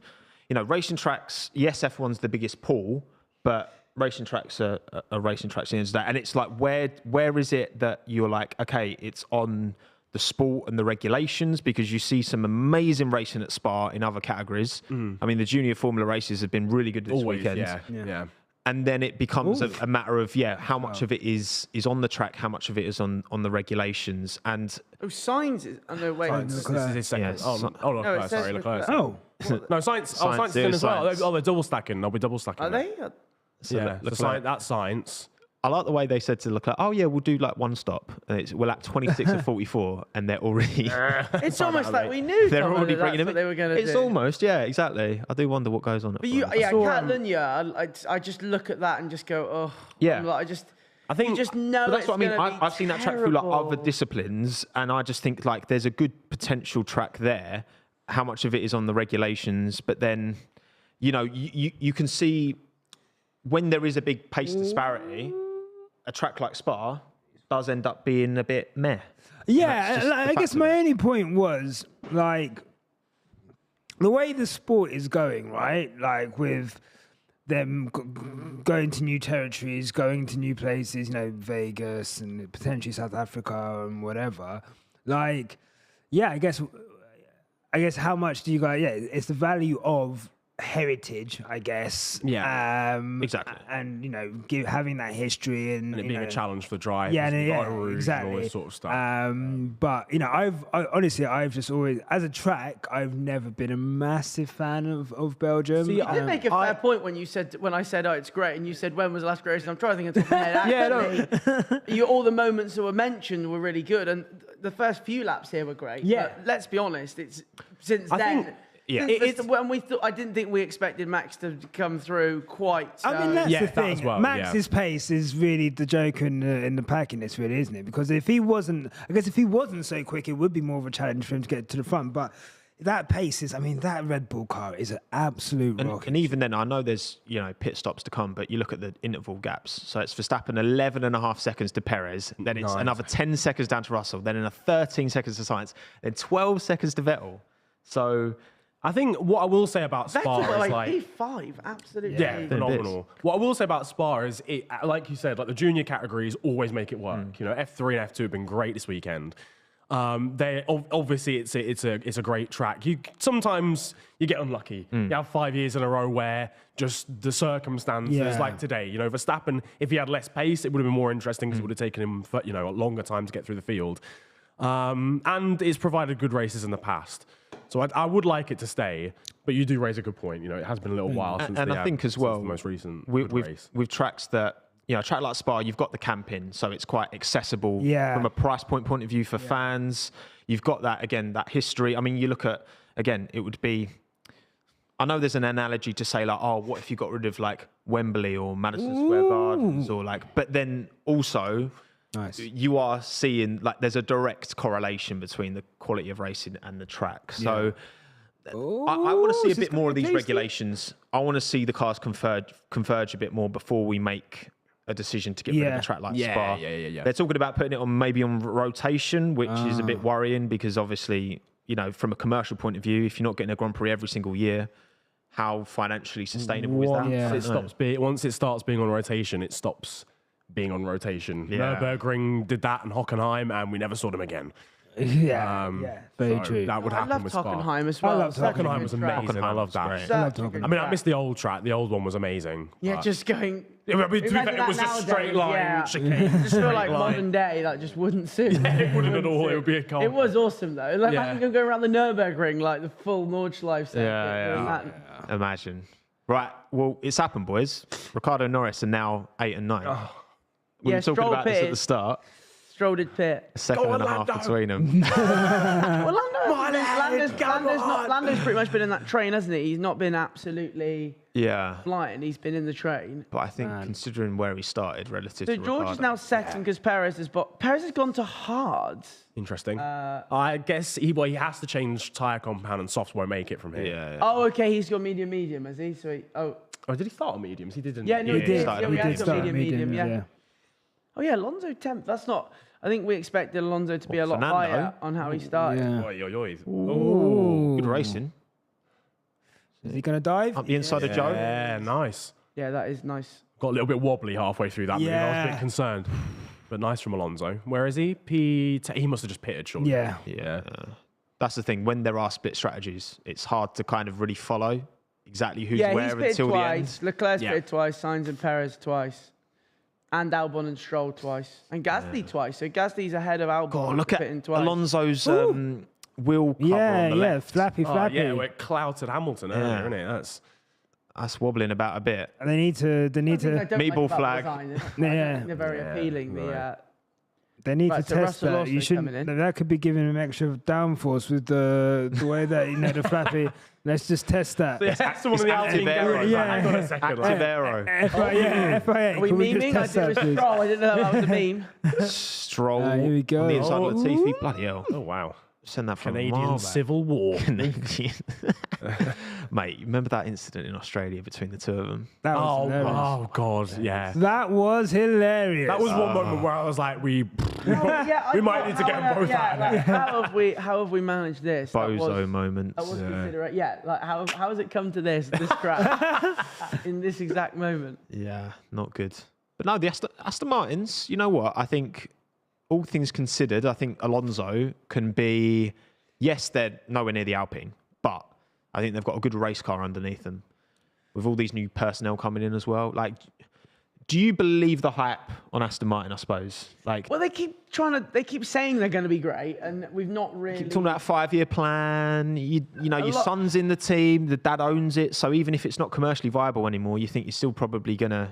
racing tracks. Yes, F1's the biggest pool, but racing tracks are racing tracks at the end of the day. And it's like, where is it that you're like, okay, it's on the sport and the regulations, because you see some amazing racing at Spa in other categories. I mean, the junior Formula races have been really good this weekend. Yeah. And then it becomes a matter of, how much of it is on the track, how much of it is on the regulations. And Sainz is... Oh, no, wait. This is his second. Yes. Leclerc, sorry, Leclerc. Oh. No, Sainz is in as well. Sainz. They're double stacking. They'll be double stacking. Are they? That's Sainz. I like the way they said to Leclerc, oh yeah, we'll do like one stop. And we're at 26 of 44 and they're already... It's almost like we knew they're already bringing them what they were going to do. It's almost, exactly. I do wonder what goes on. But Catalonia, I just look at that and just go, oh. Yeah. I think you just know but that's what I mean. I've seen that track through like terrible. other disciplines, and I just think like there's a good potential track there. How much of it is on the regulations? But then, you can see when there is a big pace disparity, a track like Spa does end up being a bit meh. Yeah, I guess my only point was like the way the sport is going, right? Like with them going to new territories, going to new places, Vegas and potentially South Africa and whatever. Like, I guess how much do you guys? Yeah, it's the value of heritage, I guess. Yeah, exactly. And having that history and it being a challenge for the drive. Exactly. And all this sort of stuff. But I've just always, as a track, I've never been a massive fan of Belgium. See, you did make a fair point when I said, oh, it's great, and you said, when was the last great race? I'm trying to think of the top of my head. All the moments that were mentioned were really good, and the first few laps here were great. Yeah. But let's be honest, it's since then. I didn't think we expected Max to come through quite. So. I mean, that's the thing. As well, Max's pace is really the joke in the pack in this, really, isn't it? Because if he wasn't so quick, it would be more of a challenge for him to get to the front. But that pace is, that Red Bull car is an absolute rocket. And even then, I know there's pit stops to come, but you look at the interval gaps. So it's Verstappen 11.5 seconds to Perez, then it's another 10 seconds down to Russell, then another 13 seconds to Sainz, then 12 seconds to Vettel. So I think what I will say about Spa is like P5, absolutely. Yeah, phenomenal. What I will say about Spa is, like you said, like the junior categories always make it work. F3 and F2 have been great this weekend. They obviously it's a great track. Sometimes you get unlucky. You have 5 years in a row where just the circumstances, like today, Verstappen, if he had less pace, it would have been more interesting because it would have taken him a longer time to get through the field. And it's provided good races in the past. So I would like it to stay, but you do raise a good point. It has been a little while since I think as well, the most recent race. With tracks that, a track like Spa, you've got the camping, so it's quite accessible from a price point of view for fans. You've got that, again, that history. I mean, you look at, again, it would be, I know there's an analogy to say like, oh, what if you got rid of like Wembley or Madison Square Gardens or like, but then also... Nice. You are seeing like there's a direct correlation between the quality of racing and the track. So I want to see a bit more of these regulations. I want to see the cars converge a bit more before we make a decision to get rid of a track like Spa. Yeah. They're talking about putting it on maybe on rotation, which is a bit worrying because obviously, from a commercial point of view, if you're not getting a Grand Prix every single year, how financially sustainable is that? Once it starts being on rotation, it stops being on rotation. Nürburgring did that and Hockenheim, and we never saw them again. Yeah, very so true. That would I happen love with Spa. Tockenheim as well. I love Such a Hockenheim good was track. amazing. I love that. Great. Such a good I mean, I track. missed the old track. The old one was amazing. Yeah, but- just going. Yeah, but to be fair, Imagine it was that just straight nowadays, line, yeah. chicane, Just feel straight like line. modern day, that just wouldn't suit. It wouldn't at all. It would be a car. It was awesome though. Like, Yeah. imagine you can go around the Nürburgring like the full Nordschleife circuit. Yeah, doing yeah. that. Imagine. Right. Well, it's happened, boys. Ricciardo and Norris are now 8 and 9. We Yeah, were talking Stroll about this at the pitted. start. Stroll did pit. A second Go and a half Orlando. between them. Well, Lando's on. Lando's pretty much been in that train, hasn't he? He's not been absolutely Yeah. flying. He's been in the train. But I think considering where he started relative So to George Ricciardo, is now second because Perez has gone to hard. Interesting. I guess he has to change tyre compound and softs won't make it from here. Yeah. Oh, okay. He's got medium, has he? So Oh, did he start on mediums? He didn't. Yeah, no, He he did. did. started Yeah, on we medium. had got Start medium, yeah. yeah. Oh yeah, Alonso 10th. That's not. I think we expected Alonso to be a lot Fernando? higher on how he started. Yeah. Oi, oi, oi. Ooh. Good racing. Is he going to dive? Up the inside of Joe. Yeah, nice. Yeah, that is nice. Got a little bit wobbly halfway through that move. I was a Yeah. bit concerned. But nice from Alonso. Where is he? He must have just pitted, surely. Yeah. Yeah. That's the thing. When there are split strategies, it's hard to kind of really follow exactly who's Yeah, he's where pitted until the twice. end. Leclerc's Yeah. pitted twice. Sainz and Perez twice. And Albon and Stroll twice. And Gasly twice. So Gasly's ahead of Albon. God, look for at pitting twice. Alonso's wheel cover Yeah, on the yeah. left. Flappy. Oh, yeah, well, it clouted Hamilton earlier, Yeah. isn't it? That's wobbling about a bit. And they need to. I don't Meatball like about flag. the design. Yeah. I think they're very appealing. They need Right, to so test Russell that. also You shouldn't. coming in. That could be giving him extra downforce with the way that the flappy. Let's just test that. That's someone in the active Alpine aero. garage. Yeah. Hang on a second. Active aero. FIA. Are we Can we memeing? I just test did it that, with please? Stroll. I didn't know that was a meme. Stroll Here we go. on the inside of Oh. Latifi. Bloody hell. Oh, wow. Send that from a Canadian mile back. Civil War. Canadian. Mate, you remember that incident in Australia between the two of them? That was Oh, hilarious. oh, God, yeah. That was hilarious. That was one moment where I was like, we might need to get them both out of there. How have we managed this? Bozo moments. That was considerate. Yeah, like how has it come to this crap in this exact moment? Yeah, not good. But no, the Aston Martins, you know what? I think, all things considered, I think Alonso can be, yes, they're nowhere near the Alpine, but I think they've got a good race car underneath them with all these new personnel coming in as well. Like, do you believe the hype on Aston Martin, I suppose? Like, Well, they keep saying they're going to be great, and we've not really. keep talking about a 5-year plan. You know, your lot- son's in the team, the dad owns it. So even if it's not commercially viable anymore, you think you're still probably going to,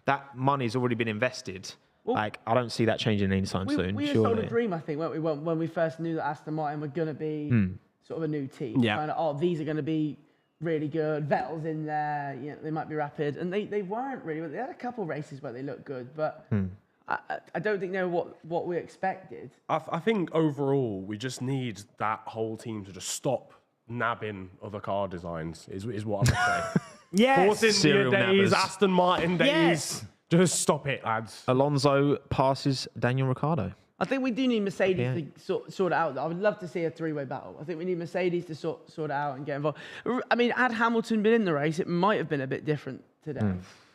that money's already been invested. Like, I don't see that changing anytime soon, We sold a surely. dream, I think, weren't we, when we first knew that Aston Martin were going to be sort of a new team. Yeah. Kind of, these are going to be really good. Vettel's in there. They might be rapid, and they weren't really. They had a couple of races where they looked good, but I don't think they were what we expected. I think overall, we just need that whole team to just stop nabbing other car designs, is what I'm saying. Yes. Force India Serial days, nabbers. Aston Martin days. Yes. Just stop it, lads. Alonso passes Daniel Ricciardo. I think we do need Mercedes to sort it out. I would love to see a three-way battle. I think we need Mercedes to sort it out and get involved. I mean, had Hamilton been in the race, it might have been a bit different today.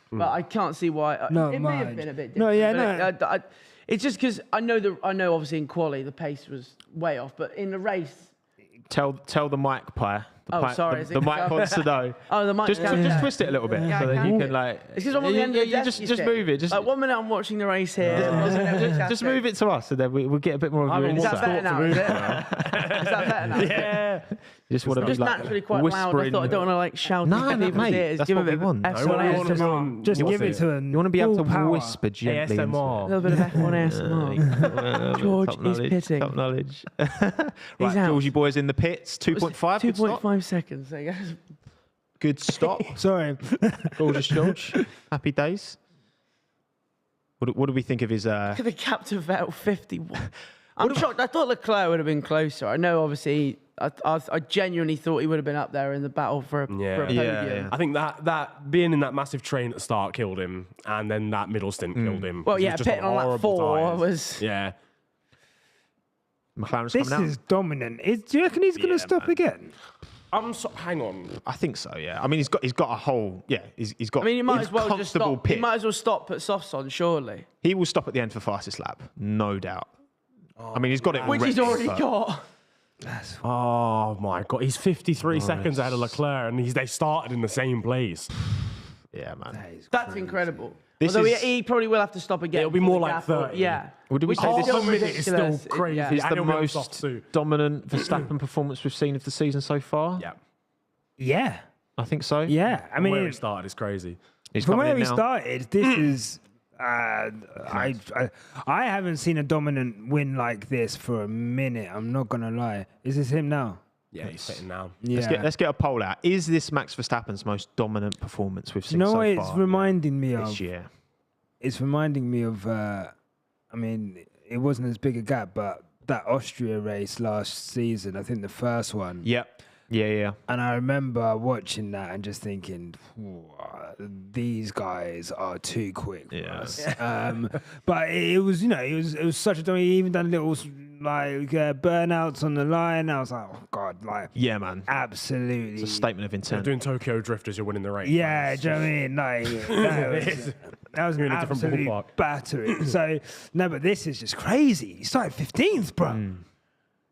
But I can't see why. No, it may have mind. been a bit No, different. yeah, but it's just because I know obviously in quali the pace was way off, but in the race. Tell the mic pie. Sorry, The mic wants to know. Oh, the mic. Just twist it a little bit Yeah, so I that you can. can like. It's because I'm on the end of the you desk, just you just see. move it. Just Like 1 minute I'm watching the race here. just move it to us, and then we'll get a bit more of your Is that insight. better now? Is that better now? Yeah. You just want to I'm be just like naturally quite loud. I whispering. thought I don't want to like shout No, into no, people's mate, ears. that's Give what a we bit want. of No, we want to ASMR. Just give it to him. You want to be able Full to power. whisper gently. into ASMR. A little bit of F1 ASMR. George top is knowledge, pitting. Top knowledge. He's Right, out. Georgie boys in the pits. 2.5. Good stop. 2.5 seconds. There you go. Good stop. Sorry. Gorgeous George. Happy days. What do we think of his? Look at the captain Vettel 51. I'm shocked. I thought Leclerc would have been closer. I know, obviously, I genuinely thought he would have been up there in the battle for a podium. Yeah. I think that being in that massive train at the start killed him, and then that middle stint killed him. Well, It was yeah, just pitting on lap horrible 4 tyres. was. Yeah. McLaren's This coming out. is dominant. Do you reckon he's going to stop again? Hang on. I think so. Yeah. I mean, he's got a whole. Yeah. He's got. I mean, he might as well just comfortable stop. He pit. might as well stop, put softs on, surely. He will stop at the end for fastest lap, no doubt. I mean, he's got it. Which he's already but- got. Oh my God, he's 53 seconds ahead of Leclerc, and they started in the same place. Yeah, man. That's incredible. This Although is- he probably will have to stop again. It'll be before more the like gap will- 30. Yeah. Well, did we Which say is this- still Half a minute is still ridiculous. crazy. Yeah. It's And the it'll be on soft most suit. dominant Verstappen performance we've seen of the season so far. Yeah. Yeah, I think so. yeah. I Where mean, it started is crazy. He's from coming where in we now. started, this is. I haven't seen a dominant win like this for a minute. I'm not gonna lie. Is this him now? Yeah, he's sitting now. Yeah. Let's get a poll out. Is this Max Verstappen's most dominant performance we've You seen know so what far it's reminding me this of? year? It's reminding me of. I mean, it wasn't as big a gap, but that Austria race last season. I think the first one. Yep. Yeah. And I remember watching that and just thinking, these guys are too quick for Yeah. us. But it was, it was such a. He even done little like burnouts on the line. I was like, oh God, like Yeah, man. absolutely. It's a statement of You're intent. doing Tokyo Drift as you're winning the race. Yeah, do you know what I mean? Like, that was You're an in a different absolute ballpark. battery. So, no, but this is just crazy. He started 15th, bro.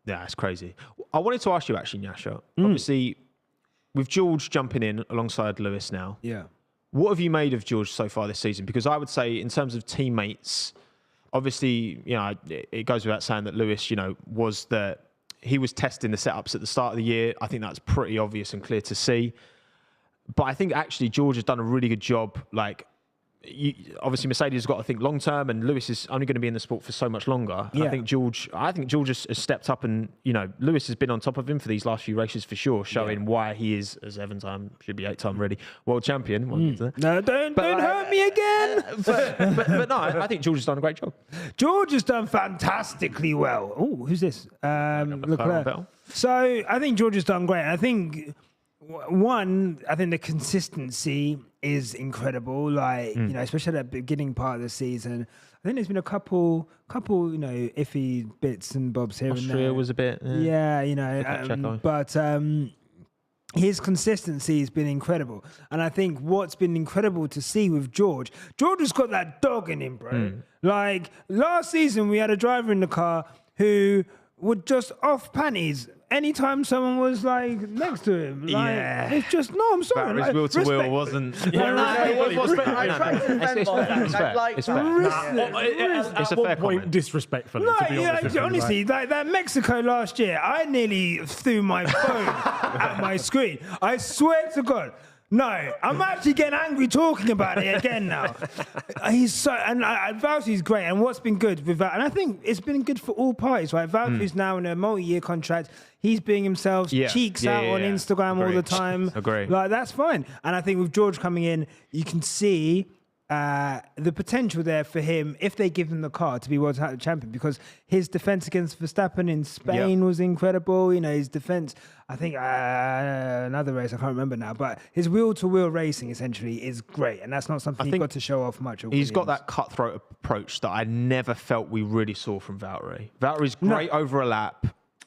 Yeah, it's crazy. I wanted to ask you actually, Nyasha. Obviously, with George jumping in alongside Lewis now, Yeah. what have you made of George so far this season? Because I would say, in terms of teammates, obviously, it goes without saying that Lewis, he was testing the setups at the start of the year. I think that's pretty obvious and clear to see. But I think actually George has done a really good job. Like, obviously Mercedes has got to think long term, and Lewis is only going to be in the sport for so much longer. Yeah. I think George has stepped up, and Lewis has been on top of him for these last few races for sure, showing why he is, as 7-time, should be 8-time really, world champion. No, don't hurt me again. But no, I think George has done a great job. George has done fantastically well. Oh, who's this? Leclerc. Vettel. So I think George has done great. I think I think the consistency is incredible. Like especially at the beginning part of the season. I think there's been a couple iffy bits and bobs here and there. Austria was a bit. But his consistency has been incredible. And I think what's been incredible to see with George has got that dog in him, bro. Like last season, we had a driver in the car who would just off panties anytime someone was like next to him. Like, it's just, no, I'm sorry. Barry's like, wheel to wheel respect. wasn't. I tried to defend Bottas. It's fair. Like, It's fair. It's a fair comment. disrespectfully, No, to be honest with you, honestly, like that Mexico last year, I nearly threw my phone at my screen. I swear to God. No, I'm actually getting angry talking about it again now. He's so, and Valtteri's great. And what's been good with that, and I think it's been good for all parties, right? Valtteri's now in a multi-year contract. He's being himself, cheeks out on Instagram all the time. Agree. Like, that's fine. And I think with George coming in, you can see the potential there for him if they give him the car to be world title champion, because his defense against Verstappen in Spain was incredible. His defense, I think another race I can't remember now, but his wheel-to-wheel racing essentially is great, and that's not something he's got to show off much. He's got that cutthroat approach that I never felt we really saw from Valtteri. Valtteri's great over a lap.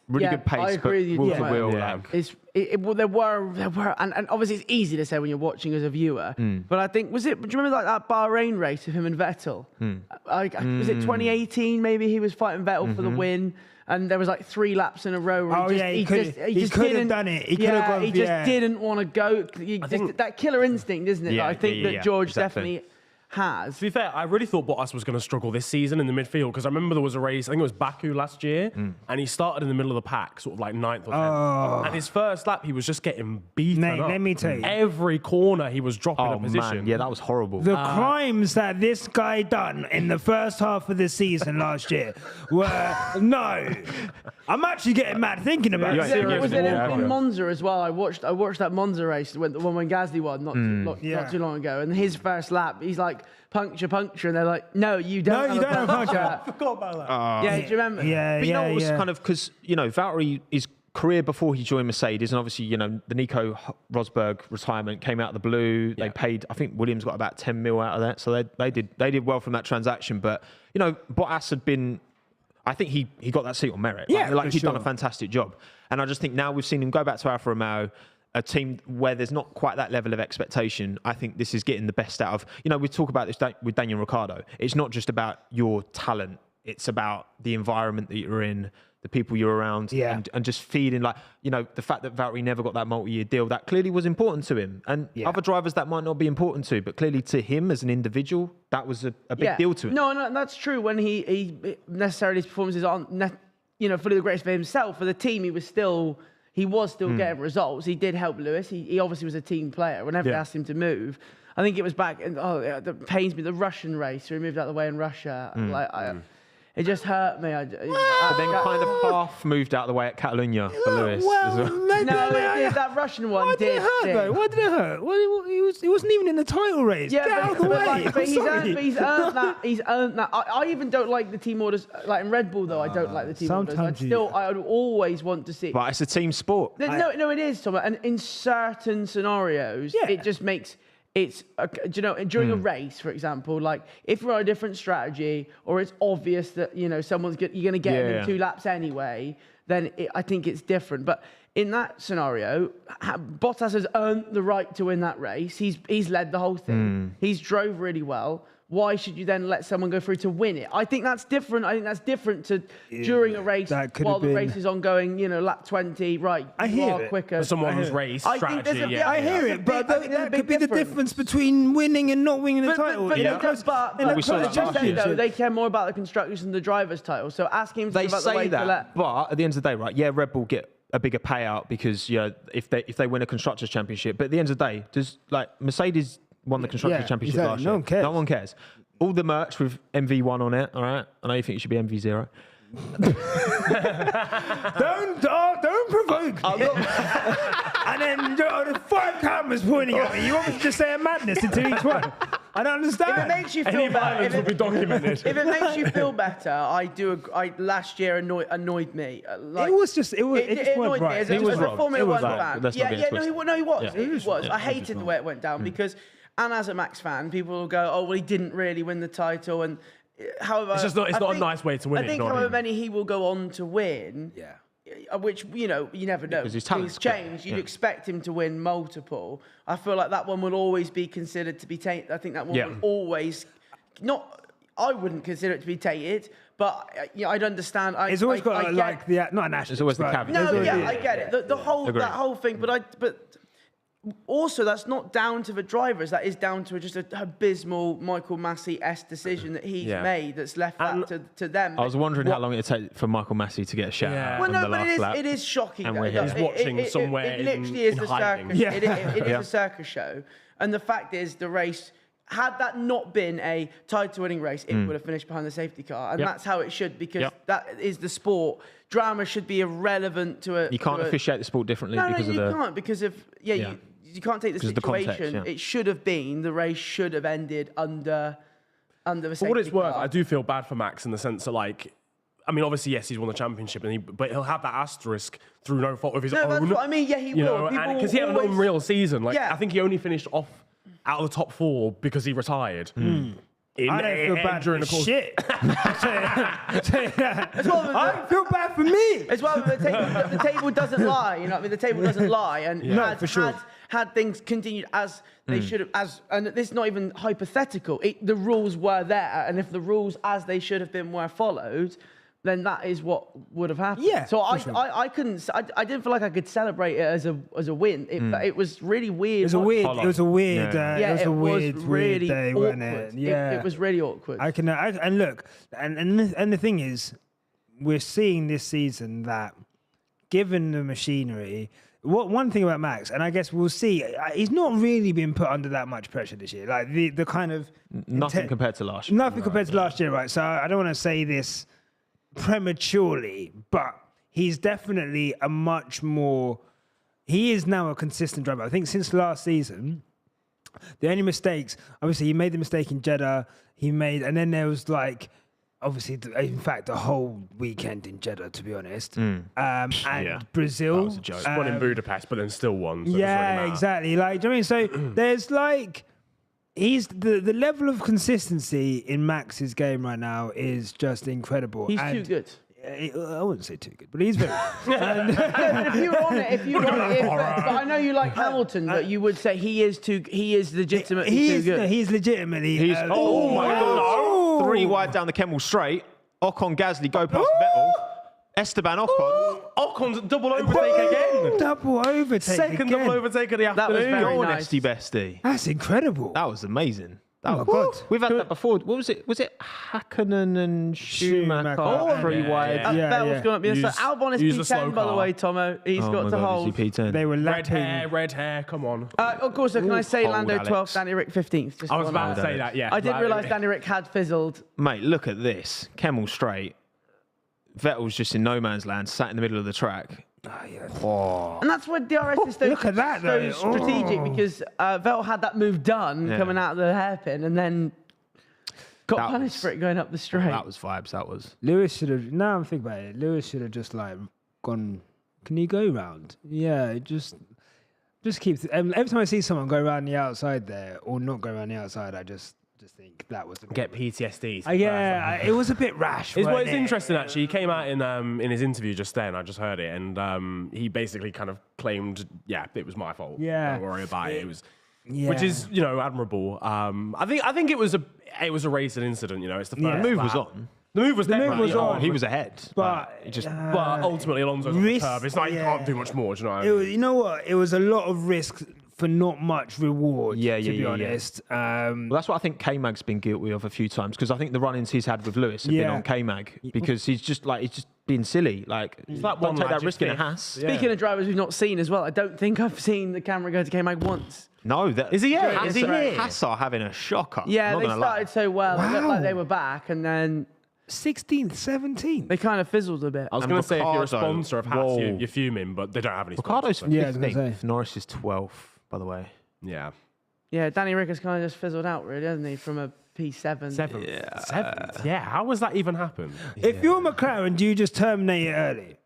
Really good pace, I agree but with you. wheel to wheel. Yeah. Well, there were, and obviously it's easy to say when you're watching as a viewer. But I think do you remember like that Bahrain race of him and Vettel? Was it 2018? Maybe he was fighting Vettel for the win, and there was like 3 laps in a row. Where he could have done it. He could have gone. He just didn't want to go. That killer instinct, isn't it? Yeah, that I think that George exactly. definitely has. To be fair, I really thought Bottas was going to struggle this season in the midfield, because I remember there was a race, I think it was Baku last year, and he started in the middle of the pack, sort of like 9th or 10th. And his first lap, he was just getting beaten Mate, up. let me tell you. Every corner, he was dropping a Oh position. man, yeah, that was horrible. The crimes that this guy done in the first half of the season last year were I'm actually getting mad thinking about Yeah, it. yeah, Was yeah. it in Monza as well? I watched that Monza race when Gasly won not too long ago, and his first lap, he's like puncture, and they're like, no, you don't. No, you don't have a puncture. I forgot about that. Yeah, do you remember? Yeah, But you know, yeah, it was yeah. kind of because Valtteri, his career before he joined Mercedes, and obviously the Nico Rosberg retirement came out of the blue. They paid, I think Williams got about 10 mil out of that, so they did well from that transaction. But Bottas had been, I think he got that seat on merit. Yeah, like for he'd done a sure. fantastic job, and I just think now we've seen him go back to Alfa Romeo, a team where there's not quite that level of expectation. I think this is getting the best out of, we talk about this with Daniel Ricciardo. It's not just about your talent It's about the environment that you're in, the people you're around, and just feeling like, the fact that Valtteri never got that multi-year deal, that clearly was important to him. And other drivers that might not be important to, but clearly to him as an individual, that was a big deal to him. No, that's true. When he necessarily his performances aren't, fully the greatest for himself. For the team, he was still getting results. He did help Lewis. He obviously was a team player. Whenever they asked him to move, I think it was back, that pains me, the Russian race, where he moved out of the way in Russia. It just hurt me. But then kind of half moved out of the way at Catalonia for Lewis. That Russian one Why did it hurt, though? Why did it hurt? Well, he wasn't even in the title race. Yeah, Get out of the way. But he's earned that. He's earned that. I even don't like the team orders. Like in Red Bull, though, I don't like the team orders. I would always want to see. But it's a team sport. No, it is, Tommo. And in certain scenarios, it just makes... during a race, for example, like if you're on a different strategy or it's obvious that, you're going to get him in 2 laps anyway, then I think it's different. But in that scenario, Bottas has earned the right to win that race. He's led the whole thing. He's drove really well. Why should you then let someone go through to win it? I think that's different. I think that's different to during a race while the race is ongoing, lap 20, right, you are quicker. For someone's race strategy. I hear it, but that could be the difference between winning and not winning the title. They care more about the constructors than the driver's title. So ask him they about say the way that, but at the end of the day, right, Red Bull get a bigger payout because, if they win a constructors championship. But at the end of the day, does Mercedes won the constructors championship last year? No one cares. All the merch with MV1 on it, all right? I know you think it should be MV0. Don't provoke me. And then the 5 cameras pointing at me. You want me to just say a madness into each one? I don't understand. If it makes you feel better, will be documented. If it makes you feel better, last year annoyed me. It just annoyed me as a Formula One fan. He was. He was. I hated the way it went down because. And as a Max fan, people will go, "Oh, well, he didn't really win the title." And however, it's not a nice way to win. I think however many he will go on to win, which you never know. Things change. You'd expect him to win multiple. I feel like that one will always be considered to be tainted. I think that one will always not. I wouldn't consider it to be tainted, but I'd understand. It's always got not an asterisk. It's always the caveat. No, I get it. That whole thing, but. Also, that's not down to the drivers. That is down to just an abysmal Michael Massey-esque decision that he's made that's left that to them. I was wondering how long it would take for Michael Massey to get a shout out. Well, no, but it is shocking. And he's watching somewhere. It literally is a circus. It is a circus show. And the fact is, the race, had that not been a title-winning race, it would have finished behind the safety car. And that's how it should, because that is the sport. Drama should be irrelevant to it. You can't officiate the sport differently because of the... No, you can't, because of... You can't take the situation. It should have been, the race should have ended under the safety car. For what it's worth, I do feel bad for Max in the sense that, obviously, yes, he's won the championship, but he'll have that asterisk through no fault of his own. That's what I mean. Yeah, he will. Because he had an unreal season. I think he only finished off out of the top 4 because he retired. I don't feel bad for shit. I don't feel bad for me. As well, the table doesn't lie. The table doesn't lie. And had things continued as they should have, and this is not even hypothetical. The rules were there, and if the rules as they should have been were followed, then that is what would have happened. Yeah. So I couldn't. I didn't feel like I could celebrate it as a win. It was really weird. It was a weird day, wasn't it? Yeah. It was really awkward. And look, and the thing is, we're seeing this season that, given the machinery. One thing about Max, and I guess we'll see, he's not really been put under that much pressure this year. Like the kind of nothing compared to last year. Nothing compared to last year, right? So I don't want to say this prematurely, but he's definitely he is now a consistent driver. I think since last season, the only mistakes, obviously he made the mistake in Jeddah, and then there was obviously, in fact, the whole weekend in Jeddah, to be honest. And Brazil. That was a joke. Won in Budapest, but then still won. So exactly. Do you know what I mean? So there's he's the level of consistency in Max's game right now is just incredible. He's too good. I wouldn't say too good, but he's very good. If you were on it, but I know you like Hamilton, but you would say he is legitimately too good. He's legitimately. Oh my God. 3 wide down the Kemmel straight. Ocon, Gasly go past Vettel. Esteban Ocon. Ocon's double overtake again. Double overtake Second again. double overtake of the That was afternoon. very Go on, nice. Esty Bestie. That's incredible. That was amazing. That Oh, was, God. We've had that before. What was it? Was it Hakkinen and Schumacher? Schumacher. Three Yeah, wide. yeah. Yeah. Vettel's gone up the other Use- side. Albon is use the slow P10, by the car. way, Tommo. He's Oh got my to God, hold. is he P10? They were Red lapping. hair, come on. Of course, can I say Hold, Lando Alex. 12th, Danny Rick 15th? Just I was one about out. to say that, yeah. I didn't Like, realise Danny Rick had fizzled. Mate, look at this. Kemmel straight. Vettel's just in no man's land, sat in the middle of the track. And that's where DRS is so, Look at that, so though. strategic Oh. because Vettel had that move done Yeah. coming out of the hairpin and then got That punished was- for it going up the straight. That was vibes. That was. Lewis should have. Now I'm thinking about it. Lewis should have just like gone. Can you go round? Yeah, just keep. Every time I see someone go around the outside there or not go around the outside, I just think that was a bit. Get PTSD. It was a bit rash. It's, well, wasn't it's it? interesting actually. He came out in his interview just then. I just heard it, and he basically kind of claimed, "Yeah, it was my fault. Yeah. Don't worry about it. It was." Yeah. Which is, admirable. I think it was a racing incident. It's the first. Yeah. The move was lap. on. The move was definitely was on. He was ahead. But it just. But ultimately, Alonso's on the risk- curb. It's like you yeah. can't do much more. Do you know what I It mean? was, you know what? It was a lot of risk for not much reward. Yeah, to yeah, be yeah, yeah. honest. Well, that's what I think K-Mag's been guilty of a few times because I think the run-ins he's had with Lewis have been Yeah. on K-Mag because he's just being silly. Like, like don't one take that magic risk in a fifth. Haas. Yeah. Speaking of drivers we've not seen as well, I don't think I've seen the camera go to K-Mag once. No, Is he here? Haas, Is he here? Haas are having a shocker. Yeah, Not they gonna lie. started so well. It looked Wow. like they were back and then 16th, 17th. they kind of fizzled a bit. I was And going to say if you're a Ricardo, sponsor of Haas, whoa. you're fuming, but they don't have any. Ricardo's sponsors, Yeah, I was gonna 15th. say. Norris is 12th, by the way. so- yeah. Yeah, Danny Rick has kind of just fizzled out, really, hasn't he, from a P7. Seventh. Yeah. How has that even happened? If you're McLaren, do you just terminate it early?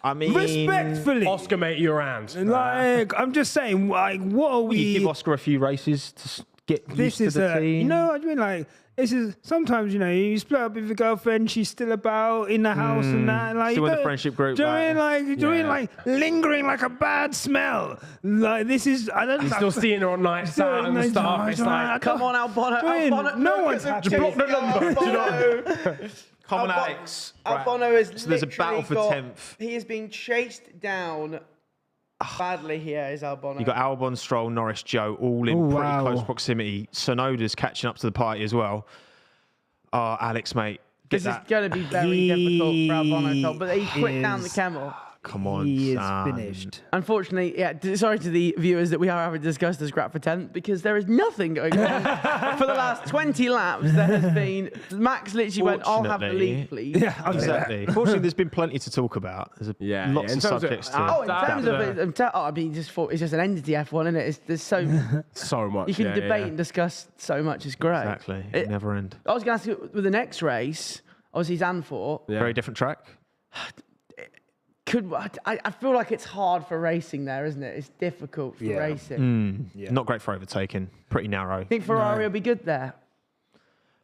I mean, Respectfully. Oscar, mate, your hand. Like, I'm just saying, like, what are you we? give Oscar a few races to get This used is to the team. you know what I mean? Like, this is sometimes, you split up with your girlfriend, she's still about in the house and that. Like, Still you in the don't- friendship group, Do you know what I mean? like- Like, do you know what I mean? Yeah. Like, lingering like a bad smell. Like, this is, I don't You're still seeing her on nights out and stuff. It's like, Come on, Albon. Do you know what I mean? Albon. No one's happy. just block the number. Do you know? Come on, Albon- Alex. Right. Albon is So there's a battle literally for got- 10th. He is being chased down badly here, is Albon. You got Albon, Stroll, Norris, Joe, all in Oh, pretty wow. close proximity. Sonoda's catching up to the party as well. Oh, Alex, mate, get This that. is going to be very difficult for Albon, I thought, but he quit down the is- camel. Come on, He is son. finished. Unfortunately, sorry to the viewers that we are having discussed the scrap for 10th because there is nothing going on. For the last 20 laps, there has been... Max literally went, I'll have the Fortunately- lead, please. Yeah, I'll say that. Exactly. Fortunately, there's been plenty to talk about. There's Yeah, lots yeah. In of terms of- subjects to. Oh, in That- terms of it, I mean, it's just an entity F1, isn't it? There's so... So much. You can yeah, debate yeah. and discuss so much. It's great. Exactly. It- Never end. I was going to ask you, with the next race, obviously Zandvoort, Yeah. Very different track. I feel like it's hard for racing there, isn't it? It's difficult for Yeah. racing. Not great for overtaking. Pretty narrow. I think Ferrari will be good there.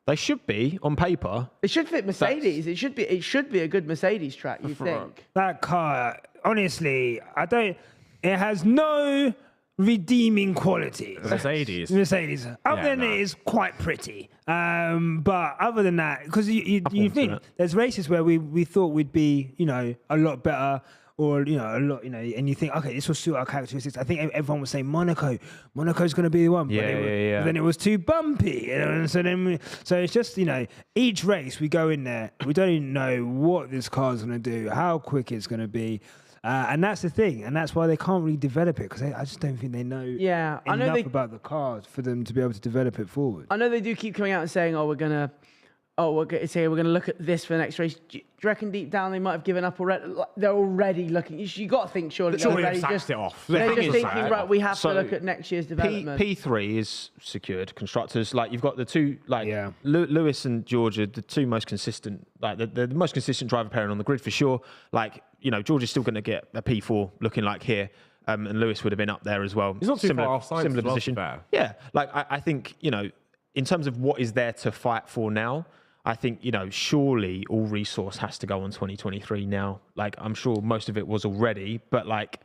They should be on paper. It should fit Mercedes. It should be a good Mercedes track, you think? That car, honestly, it has no redeeming qualities. Mercedes. Mercedes. Other than no. it is quite pretty. But other than that, because you to think it. there's races where we thought we'd be, a lot better or, a lot, and you think, okay, this will suit our characteristics. I think everyone was saying Monaco. Monaco's going to be the one. Yeah, yeah. But then it was too bumpy. And so it's just, each race we go in there, we don't even know what this car's going to do, how quick it's going to be. And that's the thing, and that's why they can't really develop it because I just don't think they know Yeah, I know enough they- about the cars for them to be able to develop it forward. I know they do keep coming out and saying, we're gonna look at this for the next race. Do you reckon deep down they might have given up already? Like, they're already looking. You got to think surely they're Surely already they've just sacked it off. They're The just thing is, thinking, right, we have So, to look at next year's development. P3 is secured. Constructors, like you've got the two, like Yeah. Lewis and Georgia, the two most consistent, like the most consistent driver pairing on the grid for sure. Like Georgia's still going to get a P4 looking like here, and Lewis would have been up there as well. He's not too far off Sainz similar as well, to be position. fair. Yeah, like I think in terms of what is there to fight for now. I think, surely all resource has to go on 2023 now. Like, I'm sure most of it was already, but like,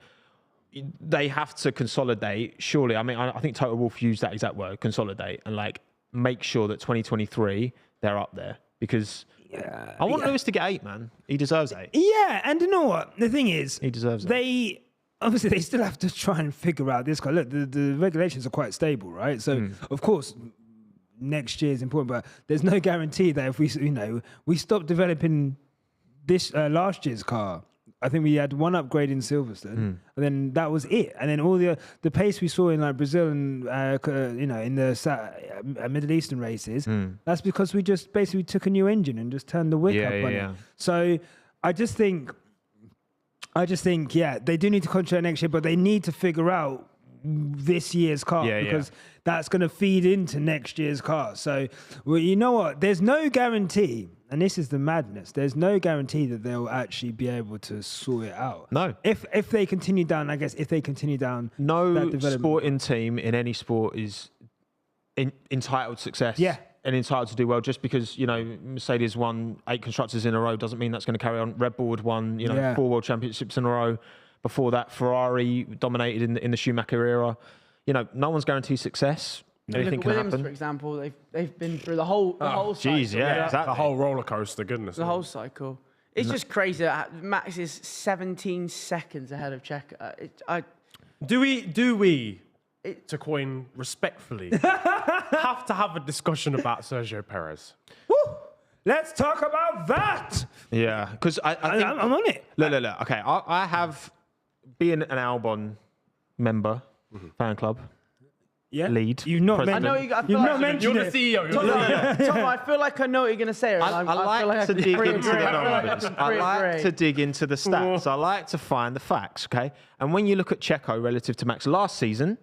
they have to consolidate. Surely, I mean, I think Toto Wolff used that exact word, consolidate, and like make sure that 2023 they're up there because I want Lewis to get 8, man. He deserves 8. Yeah, and you know what? The thing is, He deserves it. they still have to try and figure out this guy. Look, the regulations are quite stable, right? So of course, next year is important, but there's no guarantee that if we stop developing this last year's car. I think we had one upgrade in Silverstone, and then that was it. And then all the pace we saw in like Brazil and in the Middle Eastern races, that's because we just basically took a new engine and just turned the wick up on it. So I just think, they do need to concentrate next year, but they need to figure out this year's car because that's going to feed into next year's car. So, well, you know what? There's no guarantee, and this is the madness. There's no guarantee that they'll actually be able to sort it out. No. If they continue down, I guess if they continue down, no sporting team in any sport is entitled to success. Yeah. And entitled to do well. Just because, Mercedes won 8 constructors in a row doesn't mean that's going to carry on. Red Bull had won, 4 world championships in a row. Before that, Ferrari dominated in the Schumacher era. No one's guaranteed success. Anything can Williams, happen. for example, they've been through the whole cycle. Jeez, yeah, exactly. The whole roller coaster, goodness. The whole cycle. It's just crazy that Max is 17 seconds ahead of Checo. Do we, to coin respectfully, have to have a discussion about Sergio Perez? Woo! Let's talk about that. Yeah, because I think... I'm on it. Look. Okay, I have, being an Albon member, fan club, lead. You've not president. mentioned You've not mentioned You're it. the CEO. Tom, I feel like I know what you're going to say. I like to dig into the numbers. I like to dig into the stats. I like to find the facts, okay? And when you look at Checo relative to Max last season,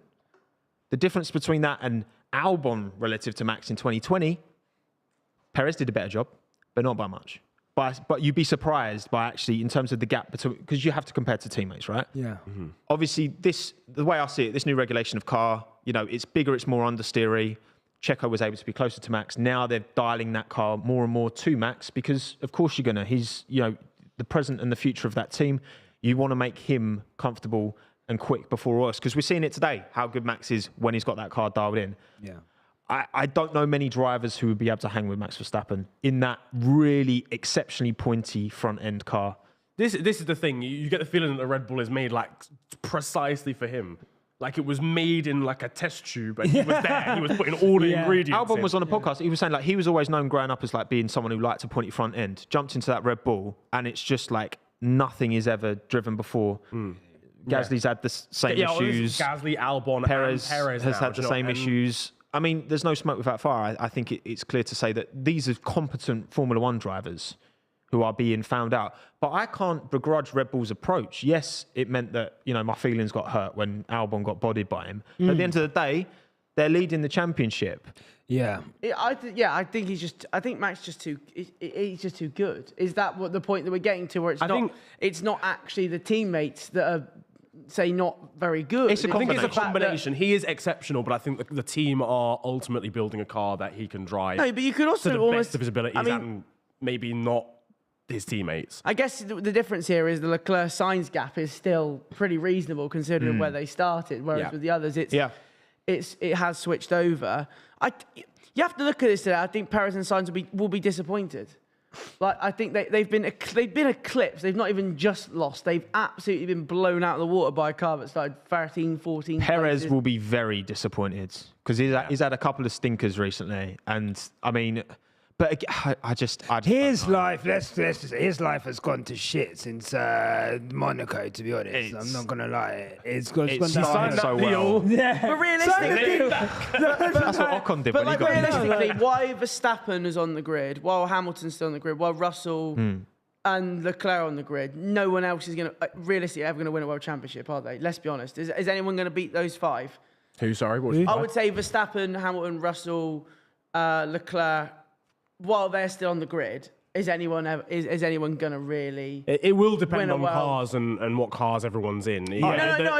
the difference between that and Albon relative to Max in 2020, Perez did a better job, but not by much. But you'd be surprised by actually, in terms of the gap between, because you have to compare to teammates, right? Yeah. Obviously, the way I see it, this new regulation of car, it's bigger, it's more understeery. Checo was able to be closer to Max. Now they're dialing that car more and more to Max because, of course, he's the present and the future of that team. You want to make him comfortable and quick before us, because we're seeing it today, how good Max is when he's got that car dialed in. Yeah. I don't know many drivers who would be able to hang with Max Verstappen in that really exceptionally pointy front end car. This is the thing. You get the feeling that the Red Bull is made like precisely for him. Like it was made in like a test tube, and he was there. He was putting all the ingredients. Albon was on a podcast. He was saying like he was always known growing up as like being someone who liked a pointy front end. Jumped into that Red Bull, and it's just like nothing is ever driven before. Gasly's had the same issues. Gasly, Albon, Perez has had the same issues. I mean, there's no smoke without fire. I think it's clear to say that these are competent Formula One drivers who are being found out. But I can't begrudge Red Bull's approach. Yes, it meant that, my feelings got hurt when Albon got bodied by him. But at the end of the day, they're leading the championship. Yeah. I think Max he's just too good. Is that what the point that we're getting to, where it's not actually the teammates that are, say, not very good? I think it's a combination. He is exceptional, but I think the team are ultimately building a car that he can drive. No, but you could also to the almost best of his abilities and maybe not his teammates. I guess the difference here is the Leclerc-Sainz gap is still pretty reasonable considering where they started, whereas with the others, it has switched over. You have to look at this today. I think Perez and Sainz will be disappointed. Like I think they've been eclipsed. They've not even just lost. They've absolutely been blown out of the water by a car that started 13, 14. Perez places. will be very disappointed because he's had a couple of stinkers recently, and I mean. But his life has gone to shit since Monaco. To be honest, I'm not gonna lie. It's gone down so well. Yeah. But realistically, that's what Ocon did when he got realistically, why Verstappen is on the grid, while Hamilton's still on the grid, while Russell and Leclerc on the grid, no one else is gonna realistically ever gonna win a world championship, are they? Let's be honest. Is anyone gonna beat those five? Who? Sorry, I would say Verstappen, Hamilton, Russell, Leclerc. While they're still on the grid, is anyone going to really? It will depend on cars and what cars everyone's in. No,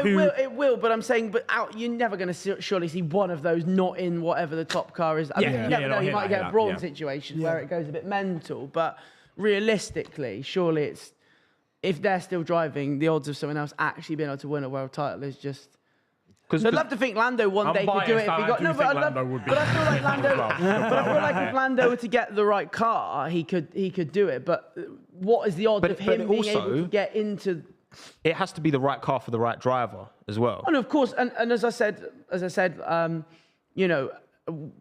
it will. But I'm saying, you're never going to surely see one of those not in whatever the top car is. You never know. You might get a brawn situation where it goes a bit mental. But realistically, surely if they're still driving, the odds of someone else actually being able to win a world title is just. Because I'd love to think Lando one day could do it if he got. No, but I feel like Lando. But I feel like if Lando were to get the right car, he could do it. But what is the odds of him being able to get into? It has to be the right car for the right driver as well. And of course, and as I said, you know,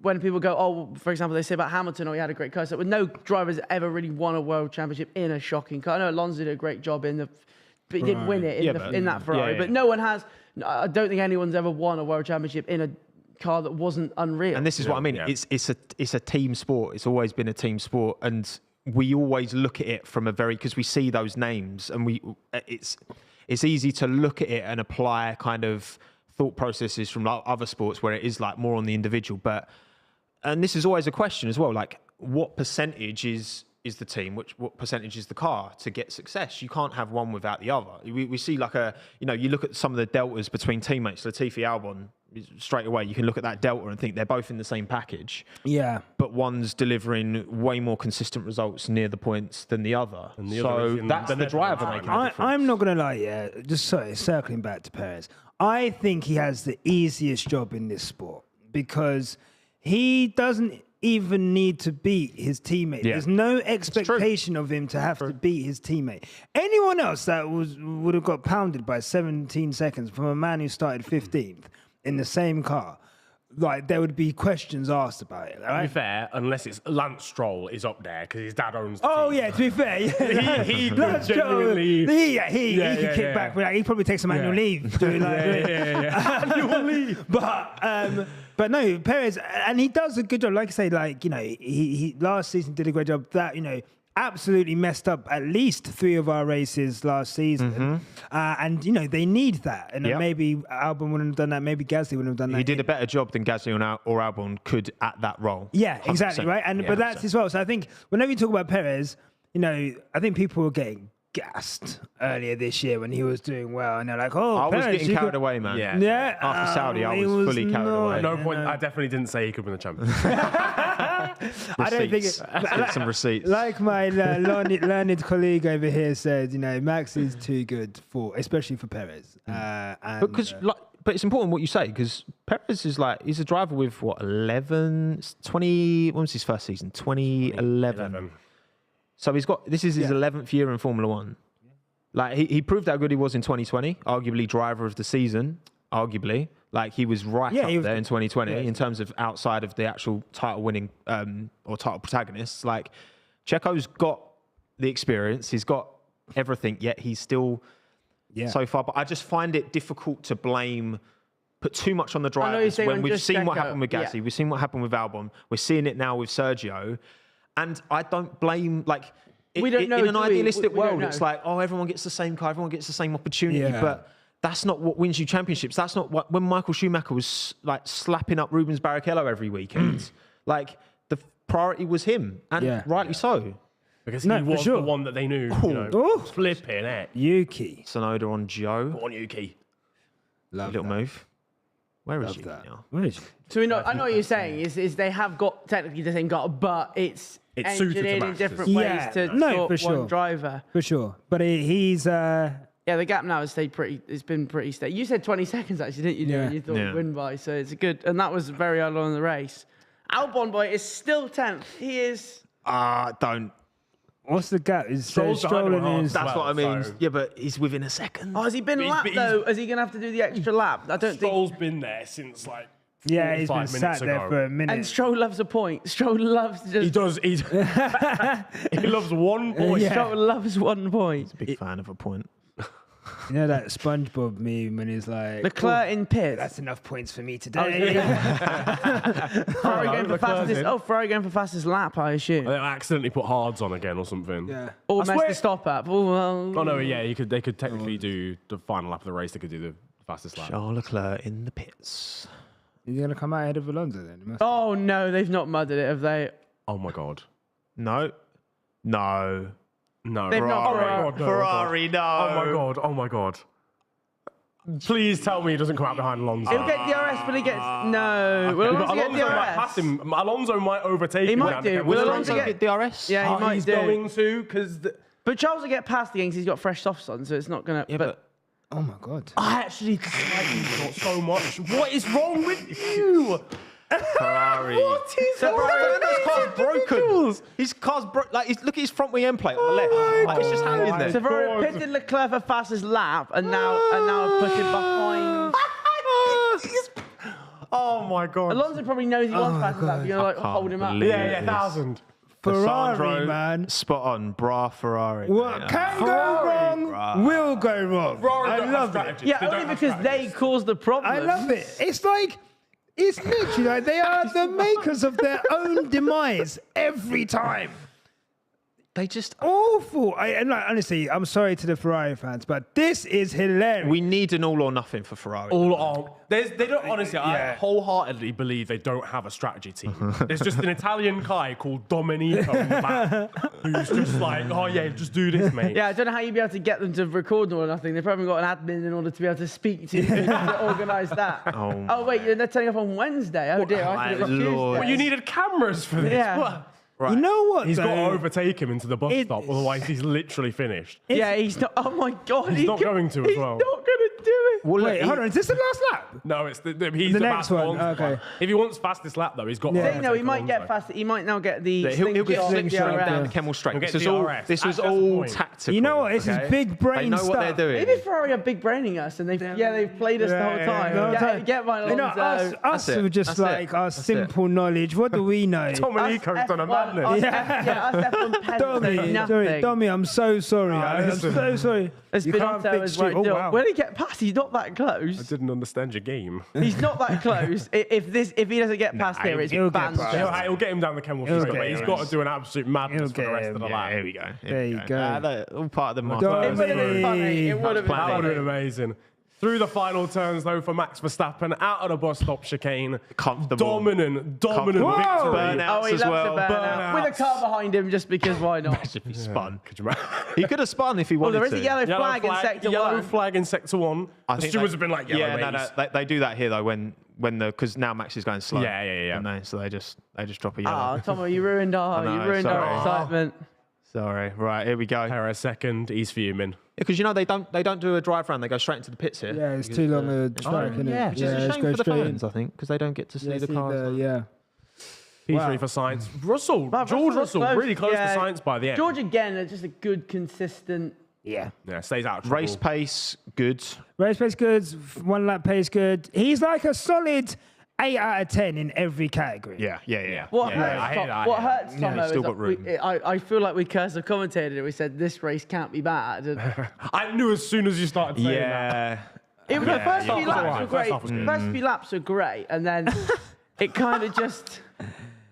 when people go, oh, for example, they say about Hamilton, oh, he had a great car. So no driver's ever really won a world championship in a shocking car. I know Alonso did a great job but he didn't win it in that Ferrari. But no one has. I don't think anyone's ever won a world championship in a car that wasn't unreal. And this is what I mean. Yeah. It's a team sport. It's always been a team sport, and we always look at it from a very, because we see those names, and it's easy to look at it and apply kind of thought processes from other sports where it is like more on the individual. And this is always a question as well, like what percentage is the team, what percentage is the car to get success? You can't have one without the other. We see like you look at some of the deltas between teammates, Latifi, Albon, straight away you can look at that delta and think they're both in the same package. Yeah. But one's delivering way more consistent results near the points than the other. So that's the driver making a difference. I'm not going to lie, just circling back to Perez. I think he has the easiest job in this sport because he doesn't even need to beat his teammate. Yeah. There's no expectation of him to have to beat his teammate. Anyone else that would have got pounded by 17 seconds from a man who started 15th in the same car, like there would be questions asked about it. Right? To be fair, unless it's Lance Stroll is up there because his dad owns the team. Oh yeah, to be fair, he could genuinely. He could kick back. But he probably takes some annual leave. Annual leave. But no, Perez, and he does a good job. Like I say, like, you know, he last season did a great job. That, you know, absolutely messed up at least 3 of our races last season. Mm-hmm. And, you know, they need that. And maybe Albon wouldn't have done that. Maybe Gasly wouldn't have done that. He did a better job than Gasly or Albon could at that role. Yeah, 100%. Exactly, right? And But that's as well. So I think whenever you talk about Perez, you know, I think people were getting gassed earlier this year when he was doing well, and they're like, "Oh, I was Perez, getting carried away, man." Yeah. After Saudi, I was fully carried away. At no point, I definitely didn't say he could win the championship. I don't think some receipts. Like my learned colleague over here said, you know, Max is too good especially for Perez. But it's important what you say, because Perez is like, he's a driver with 20. When was his first season? 2011. So this is his 11th year in Formula One. Like he proved how good he was in 2020, arguably driver of the season, arguably. Like he was right up there in 2020 in terms of outside of the actual title winning or title protagonists. Like Checo's got the experience, he's got everything, yet he's still so far. But I just find it difficult to put too much on the drivers when we've seen what happened with Gasly, we've seen what happened with Albon, we're seeing it now with Sergio. And I don't blame, like, we don't know, in an idealistic world, it's like, oh, everyone gets the same car, everyone gets the same opportunity. Yeah. But that's not what wins you championships. That's not what, when Michael Schumacher was like slapping up Rubens Barrichello every weekend, like the priority was him, and rightly so. Because he was the one that they knew, you know, flipping it. Yuki. Sonoda on Joe. Go on, Yuki. Love little move. Where is he now? Where is he? So I know what you're saying is they have got technically the same car, but it's engineered in different ways to one driver. For sure. But he's... the gap now has been pretty steady. You said 20 seconds actually, didn't you? Yeah. You thought he'd win by, so it's good. And that was very early on in the race. Albon boy is still 10th. He is... Don't. What's the gap? That's what I mean. So. Yeah, but he's within a second. Oh, has he been lapped though? Is he going to have to do the extra lap? I don't think... Stroll's been there since like... Yeah, he's been sat there for a minute. And Stroll loves a point. Stroll loves just... He does. He loves 1 point. Yeah. Stroll loves 1 point. He's a big fan of a point. You know that SpongeBob meme when he's like... Leclerc in pit. That's enough points for me today. Ferrari going for fastest... Oh, Ferrari going for fastest lap, I assume. They accidentally put hards on again or something. Yeah. Or messed the stop up. Oh, no, yeah, they could technically do the final lap of the race. They could do the fastest lap. Charles Leclerc in the pits. He's going to come out ahead of Alonso then? Oh, no, they've not mudded it, have they? Oh, my God. No. They've Ferrari, no. Oh, my God. Please tell me he doesn't come out behind Alonso. He'll get DRS, but he gets... No. Will Alonso get DRS? Might pass him. Alonso might overtake him. He might do. Will Alonso get DRS? Yeah, he might do. He's going to, because... But Charles will get past the because he's got fresh softs on, so it's not going to... Yeah, but Oh my God. I actually dislike these not so much. What is wrong with you? Ferrari. What is wrong Fernando's with car's broken. His car's broken. Like, look at his front wing end plate on the left. Like, it's just hanging there. So Ferrari pitted Leclerc for fastest lap, and now put him behind. Oh my God. Alonso probably knows he wants fastest lap. You're like hold him up. Yeah, 1,000. Ferrari, Sandro, man. Spot on. Bra Ferrari. What can go wrong will go wrong. I love it. Yeah, only because they caused the problem. I love it. It's like, it's literally like they are the makers of their own demise every time. They just. Awful. And like, honestly, I'm sorry to the Ferrari fans, but this is hilarious. We need an all or nothing for Ferrari. All on. They don't honestly. I wholeheartedly believe they don't have a strategy team. There's just an Italian guy called Domenico in the back who's just like, oh yeah, just do this, mate. Yeah, I don't know how you'd be able to get them to record or nothing. They've probably got an admin in order to be able to speak to you to organise that. Oh wait, they're turning up on Wednesday. Oh dear, I thought it was Tuesday. Lord. Well, you needed cameras for this. Yeah. What? You know what? He's got to though? overtake him into the bus It- stop, otherwise he's literally finished. Yeah, he's not. Oh my God, He's not going to as He's well. not going to do it. Well, Wait, look, hold on. Is this the last lap? No, it's he's The about next to one, go on to the okay. front. If he wants fastest lap though, he's got. Yeah. to No, he overtake might get Alonso. fast. He might now get the. he'll get slingshot, slingshot DRS. down the Kemmel straight. He'll This get was all. DRS. This was That's the all point. tactical. You know what? This okay? is big brain They know stuff. what they're doing. Maybe Ferrari are big braining us, and they've played us the whole time. No, Get my you know, Alonso. us it. are just That's it. like our That's it. simple knowledge. What do we know? Domenico's done a madness. Us F1 pens know Dommy, nothing. Dommy, I'm so sorry. I'm listen. so sorry. As You can't Binotto fix as well. shit. Oh, wow. When he get past, he's not that I close. didn't understand your game. He's not that close. If he doesn't get past here, it's he'll get banned. past. He'll get him down the Kemmel He'll straight, get but he's him. got to do an absolute madness He'll for the get rest him, of the yeah. lap. Here we go. There you go. All part of the Don't- master. It would have been funny. It would have been That would have been funny. amazing. Through the final turns, though, for Max Verstappen, out of the bus stop chicane. Comfortable. Dominant Comfortable. victory. Burnouts Oh, he as loves well. a burnout. With a car behind him, just because why not? Imagine if he spun. Could you imagine? He could have spun if he Well, wanted there is to. a yellow flag in sector yellow 1. flag in sector 1. I The think stewards they- have been like, yellow yeah, race. they do that here though when because now Max is going slow. Yeah. don't they? So they just drop a yellow. Ah, Tommo, you ruined our know, sorry. our excitement. Sorry. Right, here we go. Perez second, he's fuming. Because they don't do a drive round. They go straight into the pits here. Yeah, it's too long a track, isn't it? Yeah, which is a let's shame go for the straight fans, in. I think, because they don't get to see the See cars. yeah. P3 Wow. for Science. Russell, But George Russell's Russell, really close yeah. to Science by the end. George again, are just a good, consistent. Yeah. Yeah, stays out of trouble. Race pace, good. Race pace good, 1 lap pace good. He's like a solid 8 out of 10 in every category. Yeah. What Yeah, I hurts, hate that, what yeah. hurts Tommo still is got room. I feel like we cursed the commentator and we said this race can't be bad. And I knew as soon as you started saying that. Yeah. it was the first yeah. few First half was laps alright, were first great. half was good. First few laps were great, and then it kind of just.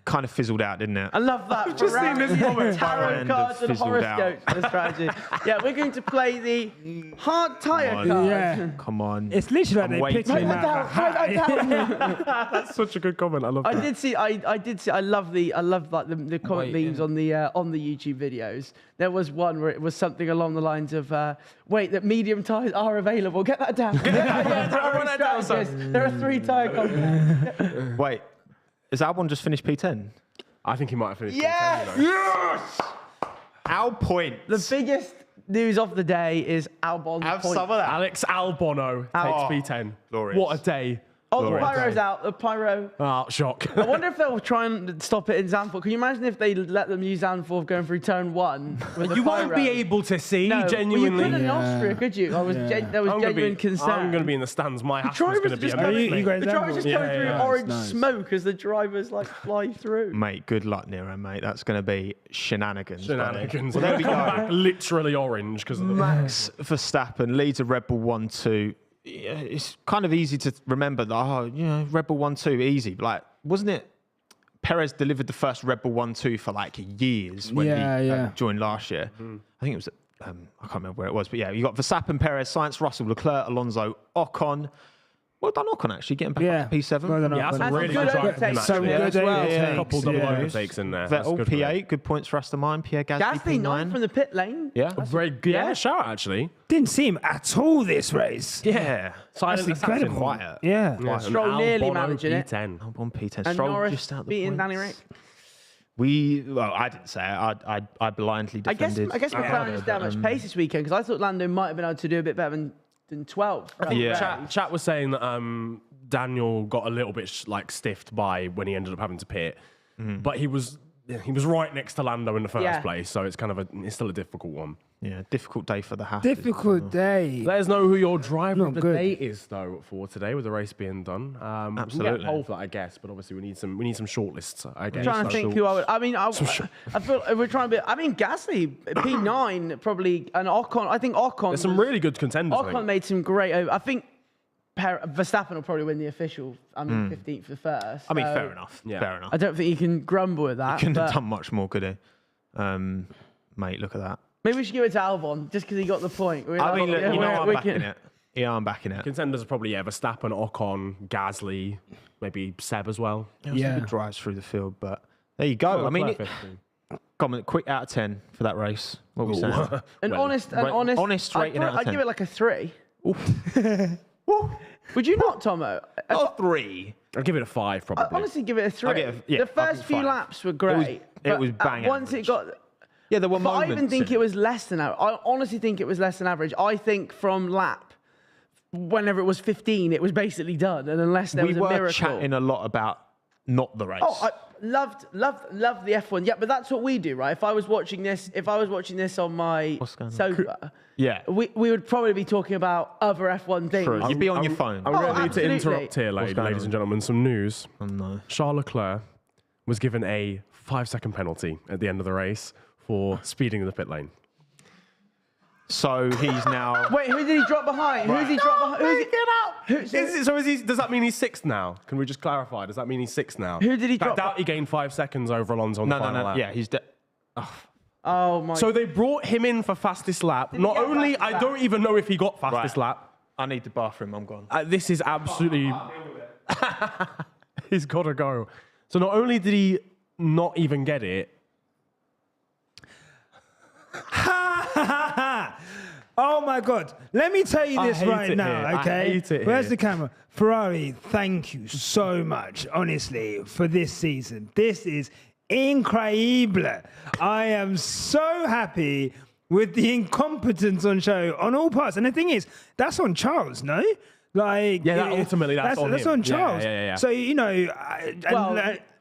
Kind of fizzled out, didn't it? I love that. just seen this comment. Tarot Kind cards of and fizzled out. horoscopes for the strategy. Yeah, we're going to play the hard tyre on. card. Yeah. Come on. It's literally like I'm they picked waiting. him Write out. that down, write that down. That's such a good comment. I love that. I did see. I love like the comment Wait, memes on the YouTube videos. There was one where it was something along the lines of, "Wait, that medium tyres are available. Get that down." that down, son. There are 3 tyre combinations. Wait, has Albon just finished P10? I think he might have finished. Yes! P10, you know. Al point. The biggest news of the day is Albon. Have point. some of that. Alex Albono takes P10. glorious. What a day. Oh, the Glorious. pyro's out. The pyro. Oh, shock. I wonder if they'll try and stop it in Zandvoort. Can you imagine if they let them use Zandvoort going through turn 1? With the You won't pyro? be able to see, No, genuinely. Well, you couldn't in Yeah. Austria, could you? There was I'm genuine concern. I'm going to be in the stands. My house is driver's going to be just a going- mess, you mate. guys The driver's just Yeah, going through yeah, orange nice. smoke as the drivers like fly through. Mate, good luck, Niran, mate. That's going to be shenanigans. Shenanigans. Well, there we Come go. back literally orange because of the Max Verstappen leads a Red Bull 1-2. Yeah, it's kind of easy to remember that, Red Bull 1-2, easy. But like, wasn't it? Perez delivered the first Red Bull 1-2 for like years when he joined last year. I think it was, I can't remember where it was, but yeah, you got Verstappen, Perez, Sainz, Russell, Leclerc, Alonso, Ocon. Well done, Ocon, actually, getting back up to P7. Well done, Yeah, that's Ocon. a really That's good a drive good from him, overtake. Some actually. good as well. overtakes, A couple double yeah. overtakes in there. That's Vettel, good for him. P8, good points for Aston Martin. Pierre Gasly, Gasly, 9 P9. from the pit lane. Yeah. Very good. Yeah, shout actually. Didn't see him at all this race. Yeah. Silent That's assassin. incredible. Quiet. Yeah. Yeah, Stroll and nearly Albon managing it. P10. Albon P10. And Stroll Norris just out the beating points. Danny Rick. Well, I didn't say it. I blindly I guess defended. McLaren just damaged pace this weekend because I thought Lando might have been able to do a bit better than than 12th. I think Yeah. chat was saying that Daniel got a little bit stiffed by when he ended up having to pit, but he was right next to Lando in the first place, so it's it's still a difficult one. Yeah, difficult day for the Haas. Difficult day. Let us know who your driver of the good. day is, though, for today with the race being done. Absolutely. We can get a poll for that, I guess, but obviously we need some shortlists. I guess. I'm trying to think who I would. I mean, I feel we're trying to be. I mean, Gasly, P9 probably, and Ocon. I think Ocon. There's some really good contenders. Ocon made some great. I think Verstappen will probably win the official. 15th for first. I mean, so fair enough. Yeah. Fair enough. I don't think you can grumble at that. Couldn't have but done much more, could he? Mate, look at that. maybe we should give it to Albon just because he got the point. I mean, look, I'm backing it. Yeah, I'm backing it. Contenders are probably Verstappen, Ocon, Gasly, maybe Seb as well. Good drives through the field, but there you go. I mean, comment quick out of 10 for that race. What were we saying? An honest rating out of 10. I'd give it like a 3. Would you not, Tommo? Not 3. I'd give it a 5, probably. I honestly give it a 3. The first few laps were great. It was bang once average. it got. Yeah, there were But moments. I even think it was less than average. I honestly think it was less than average. I think from lap, whenever it was 15, it was basically done. And unless there was a miracle. We were chatting a lot about not the race. Oh, I loved the F1. Yeah, but that's what we do, right? If I was watching this on my sofa, Yeah. we would probably be talking about other F1 things. True. You'd be on your phone. I'm going to need to absolutely. interrupt here, ladies and gentlemen. Some news. Oh, no. Charles Leclerc was given a 5-second penalty at the end of the race for speeding in the pit lane. So he's now... Wait, who did he drop behind? Who did he drop behind? Does that mean he's 6th now? Can we just clarify? Does that mean he's 6th now? Who did he I drop? doubt he gained 5 seconds over Alonso on the final lap. Yeah, he's... Oh my! So they brought him in for fastest lap. Not get only, fastest I lap? don't even know if he got fastest lap. I need the bathroom. I'm gone. This is absolutely... He's got to go. So not only did he not even get it... Oh my God. Let me tell you this right now, okay? I hate it Where's here. the camera? Ferrari, thank you so much, honestly, for this season. This is incredible. I am so happy with the incompetence on show on all parts. And the thing is, that's on Charles, no? Like, ultimately that's on him. That's on Charles. Yeah. So, you know...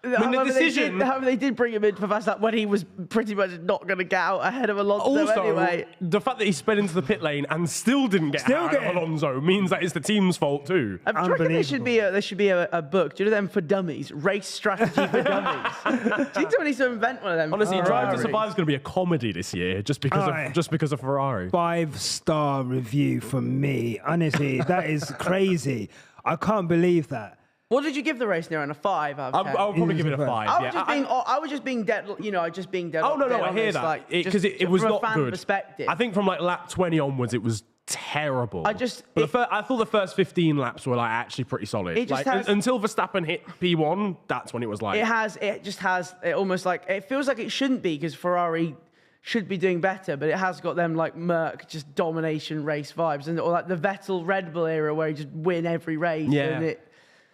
the decision. They did bring him in for fast lap when he was pretty much not going to get out ahead of Alonso Also, anyway. the fact that he sped into the pit lane and still didn't get out of Alonso means that it's the team's fault too. I reckon there should be a book. Do you know them for dummies? Race strategy for dummies. Do you think somebody should invent one of them? Honestly, Drive to Ferraris? Survive is going to be a comedy this year just because of Ferrari. 5-star review from me. Honestly, that is crazy. I can't believe that. What did you give the race, Niran? A 5 out of 10? I'll probably give it a 5. I was just being dead. You know, just being dead. Oh no, dead I hear honest, that like, because just it was from not a fan good. Perspective. I think from like lap 20 onwards, it was terrible. I thought the first 15 laps were like actually pretty solid. It just until Verstappen hit P1, that's when it was like. It almost like it feels like it shouldn't be because Ferrari should be doing better, but it has got them like Merc, just domination race vibes, or like the Vettel Red Bull era where he just win every race. Yeah.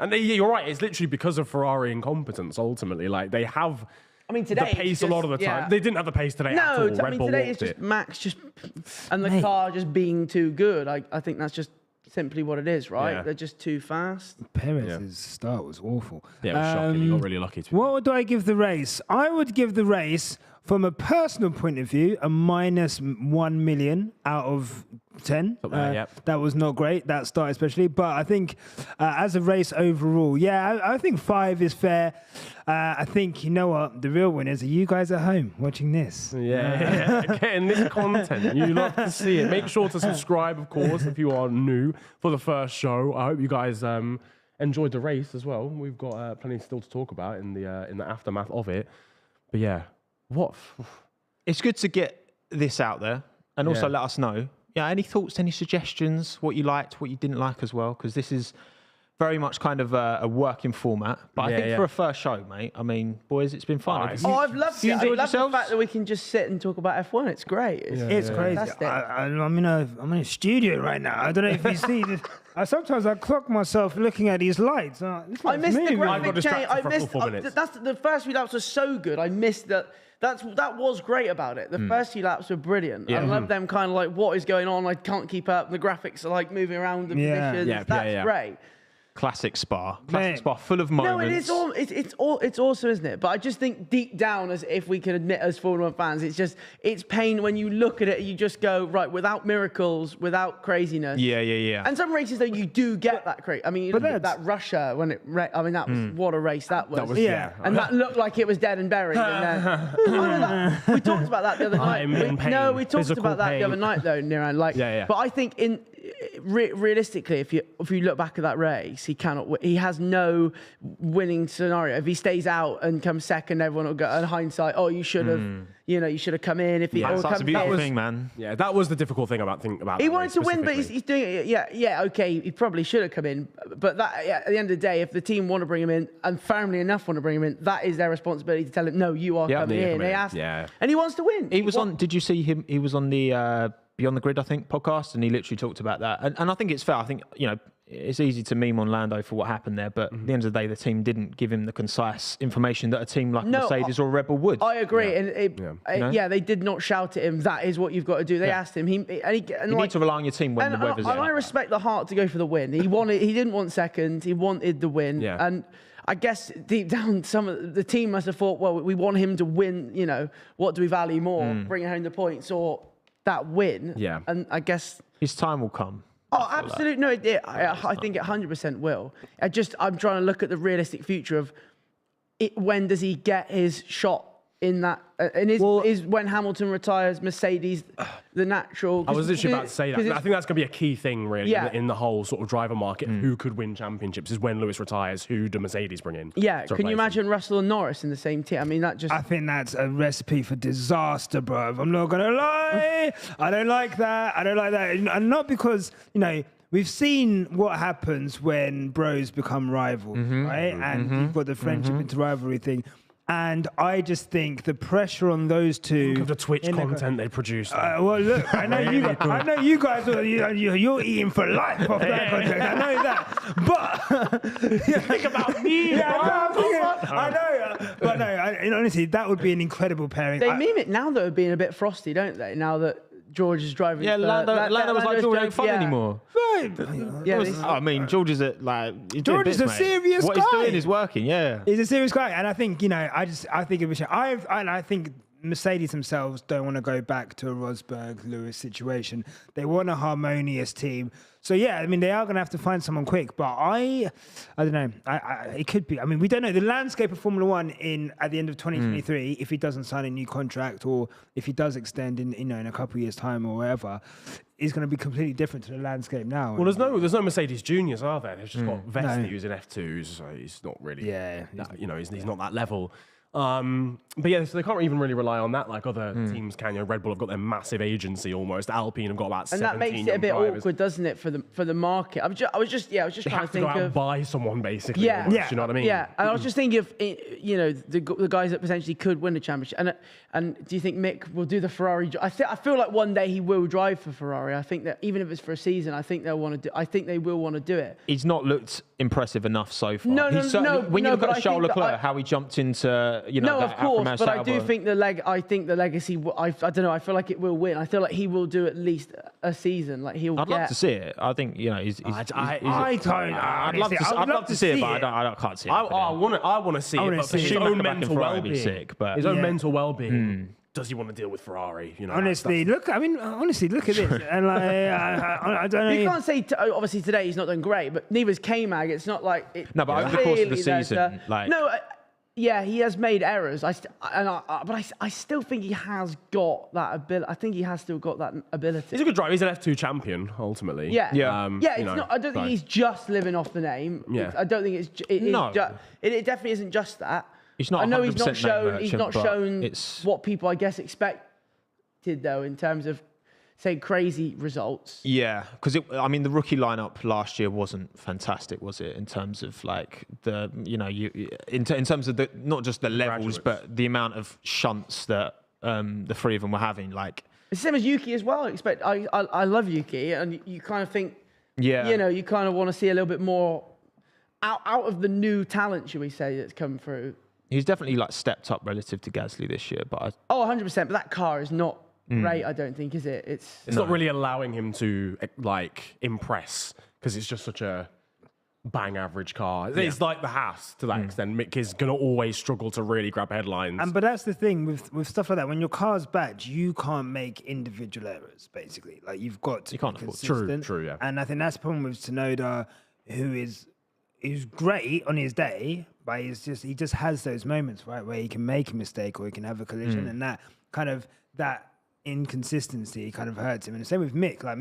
And you're right. It's literally because of Ferrari incompetence. Ultimately, like they have. I mean, today the pace a lot of the time. They didn't have the pace today at all. Red Bull today walked it's just it. Max and the car just being too good. I think that's just simply what it is, right? Yeah. They're just too fast. Perez's start was awful. Yeah, it was shocking. He got really lucky. What would I give the race? I would give the race, from a personal point of view, a -1 million out of 10. That was not great, that start especially. But I think as a race overall, I think 5 is fair. I think, you know what, the real winners are you guys at home watching this. Yeah. Getting this content. You love to see it. Make sure to subscribe, of course, if you are new for the first show. I hope you guys enjoyed the race as well. We've got plenty still to talk about in the aftermath of it. But yeah, It's good to get this out there and also let us know. Yeah, any thoughts, any suggestions, what you liked, what you didn't like as well, because this is very much kind of a working format. But I think for a first show, mate, I mean, boys, it's been fun. I've loved it. I love the fact that we can just sit and talk about F1. It's great. It's crazy. I'm in a studio right now. I don't know if you see this. Sometimes I clock myself looking at these lights. I missed the graphic change. I missed 4 minutes. That's the first few laps were so good. I missed that. That was great about it. The first few laps were brilliant. I love them kind of like, what is going on? I can't keep up. The graphics are like moving around the positions. That's great. Classic Spa. Classic Spa, full of moments. No, it's awesome, isn't it? But I just think deep down, as if we can admit as Formula 1 fans, it's pain when you look at it. You just go, right, without miracles, without craziness. Yeah. And some races though, you do get that crazy. I mean, you look at that Russia when that was what a race that was. And that looked like it was dead and buried. And then, we talked about that the other night. We talked about that the other night though, Niran. But I think realistically, if you look back at that race, he cannot. He has no winning scenario. If he stays out and comes second, everyone will go. In hindsight, you should have. You should have come in. If he that's a beautiful thing, man. Yeah, that was the difficult thing about He wanted to win, but he's doing it. Yeah. Okay, he probably should have come in. But at the end of the day, if the team want to bring him in and firmly enough want to bring him in, that is their responsibility to tell him, no, you are coming in. They asked, and he wants to win. He was on. Did you see him? He was on the Beyond the Grid, I think, podcast, and he literally talked about that. And I think it's fair. I think, it's easy to meme on Lando for what happened there, but at the end of the day, the team didn't give him the concise information that a team like Mercedes or Red Bull would. I agree. And they did not shout at him, that is what you've got to do. They asked him. You need to rely on your team when the weather's And I respect the heart to go for the win. He didn't want second. He wanted the win. Yeah. And I guess deep down, some of the team must have thought, well, we want him to win. What do we value more? Bringing home the points or that win? Yeah. And I guess his time will come. Oh, absolutely. No, I think it 100% will. I'm trying to look at the realistic future of it. When does he get his shot in that? And is when Hamilton retires, Mercedes the natural? I was literally about to say that. I think that's going to be a key thing, really, in the whole sort of driver market. Who could win championships is when Lewis retires. Who do Mercedes bring in? Yeah. Can you imagine Russell and Norris in the same team? I mean, I think that's a recipe for disaster, bro. I'm not gonna lie. I don't like that. And not because we've seen what happens when bros become rivals, right? And you've got the friendship into rivalry thing. And I just think the pressure on those two. Look at the Twitch content they produce. Well, look, I know you guys are you're eating for life off that content. I know that, but think about me. I know, but no. Honestly, that would be an incredible pairing. They meme it now, though, being a bit frosty, don't they? Now that George is driving. Yeah, Lando was like, George ain't fun anymore. Right. I mean, George is George is a serious guy. What he's doing is working. Yeah, he's a serious guy, and I think I think it was. I think Mercedes themselves don't want to go back to a Rosberg-Lewis situation. They want a harmonious team. So yeah, I mean, they are going to have to find someone quick. But I don't know. It could be. I mean, we don't know the landscape of Formula One at the end of 2023. If he doesn't sign a new contract, or if he does extend in a couple of years' time or whatever, is going to be completely different to the landscape now. Well, there's no Mercedes Juniors, are there? They've just got Vesti, who's in F2s, so he's not really. Yeah. He's not that level. But yeah, so they can't even really rely on that like other teams can. Red Bull have got their massive agency almost. Alpine have got about 17 and that makes it a bit awkward, doesn't it, for the market? I was just trying to think of buy someone basically. Yeah, almost, you know what I mean? Yeah, and I was just thinking of the guys that potentially could win the championship. And do you think Mick will do the Ferrari? I feel like one day he will drive for Ferrari. I think that even if it's for a season, I think they'll want to do. I think they will want to do it. He's not looked impressive enough so far. No. When you look at Charles Leclerc, how he jumped into no, of course, but I do think the legacy. I don't know. I feel like it will win. I feel like he will do at least a season. Like he'll. I'd love to see it. I think he's. I'd love to see it, but I can't see it. I want to see it, but for his own mental well-being. His own mental well-being. Does he want to deal with Ferrari? Honestly, look at this. And I don't know. You can't say obviously today he's not done great, but neither's K-Mag. It's not like no, but over the course of the season, yeah, he has made errors. But I still think he has got that ability. I think he has still got that ability. He's a good driver. He's an F2 champion ultimately. Yeah. It's not. I don't think he's just living off the name. Yeah. I don't think it definitely isn't just that. He's not. I know he's not shown. Merchant, he's not shown what people, I guess, expected though in terms of say crazy results. Yeah, because I mean, the rookie lineup last year wasn't fantastic, was it? In terms of like the, in terms of the not just the levels, but the amount of shunts that the three of them were having. Like It's the same as Yuki as well. I love Yuki, and you kind of think, you kind of want to see a little bit more out of the new talent, should we say, that's come through. He's definitely like stepped up relative to Gasly this year, but 100%. But that car is not great, I don't think, is it? It's not really allowing him to like impress because it's just such a bang average car. It's like the Haas to that extent. Mick is going to always struggle to really grab headlines. But that's the thing with stuff like that. When your car's bad, you can't make individual errors. Basically, like you've got to be consistent. True, yeah. And I think that's the problem with Tsunoda, who is great on his day, but he just has those moments, right, where he can make a mistake or he can have a collision, and that inconsistency kind of hurts him. And the same with Mick. Like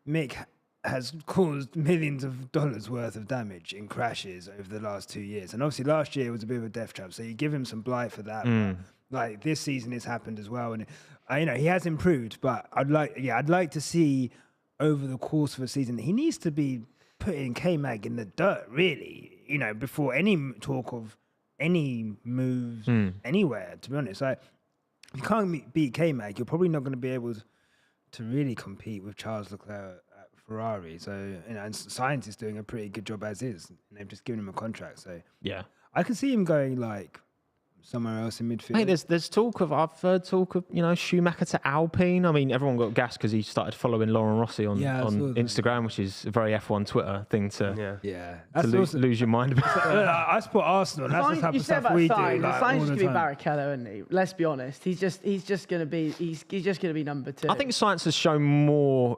Mick has caused millions of dollars worth of damage in crashes over the last 2 years. And obviously last year was a bit of a death trap. So you give him some blight for that. But like this season it's happened as well. And he has improved, but I'd like to see over the course of a season, he needs to be putting K-Mag in the dirt, really, before any talk of any moves anywhere, to be honest. Like, if you can't beat K-Mag, you're probably not going to be able to really compete with Charles Leclerc at Ferrari. So, and Sainz is doing a pretty good job as is. And they've just given him a contract. So, yeah, I can see him going like somewhere else in midfield. I think there's I've heard talk of Schumacher to Alpine. I mean, everyone got gas because he started following Lauren Rossi on Instagram, which is a very F1 Twitter thing to lose your mind about. I support Arsenal. That's the type of stuff we do. Sainz should be Barrichello, isn't he? Let's be honest. He's just gonna be number 2. I think Sainz has shown more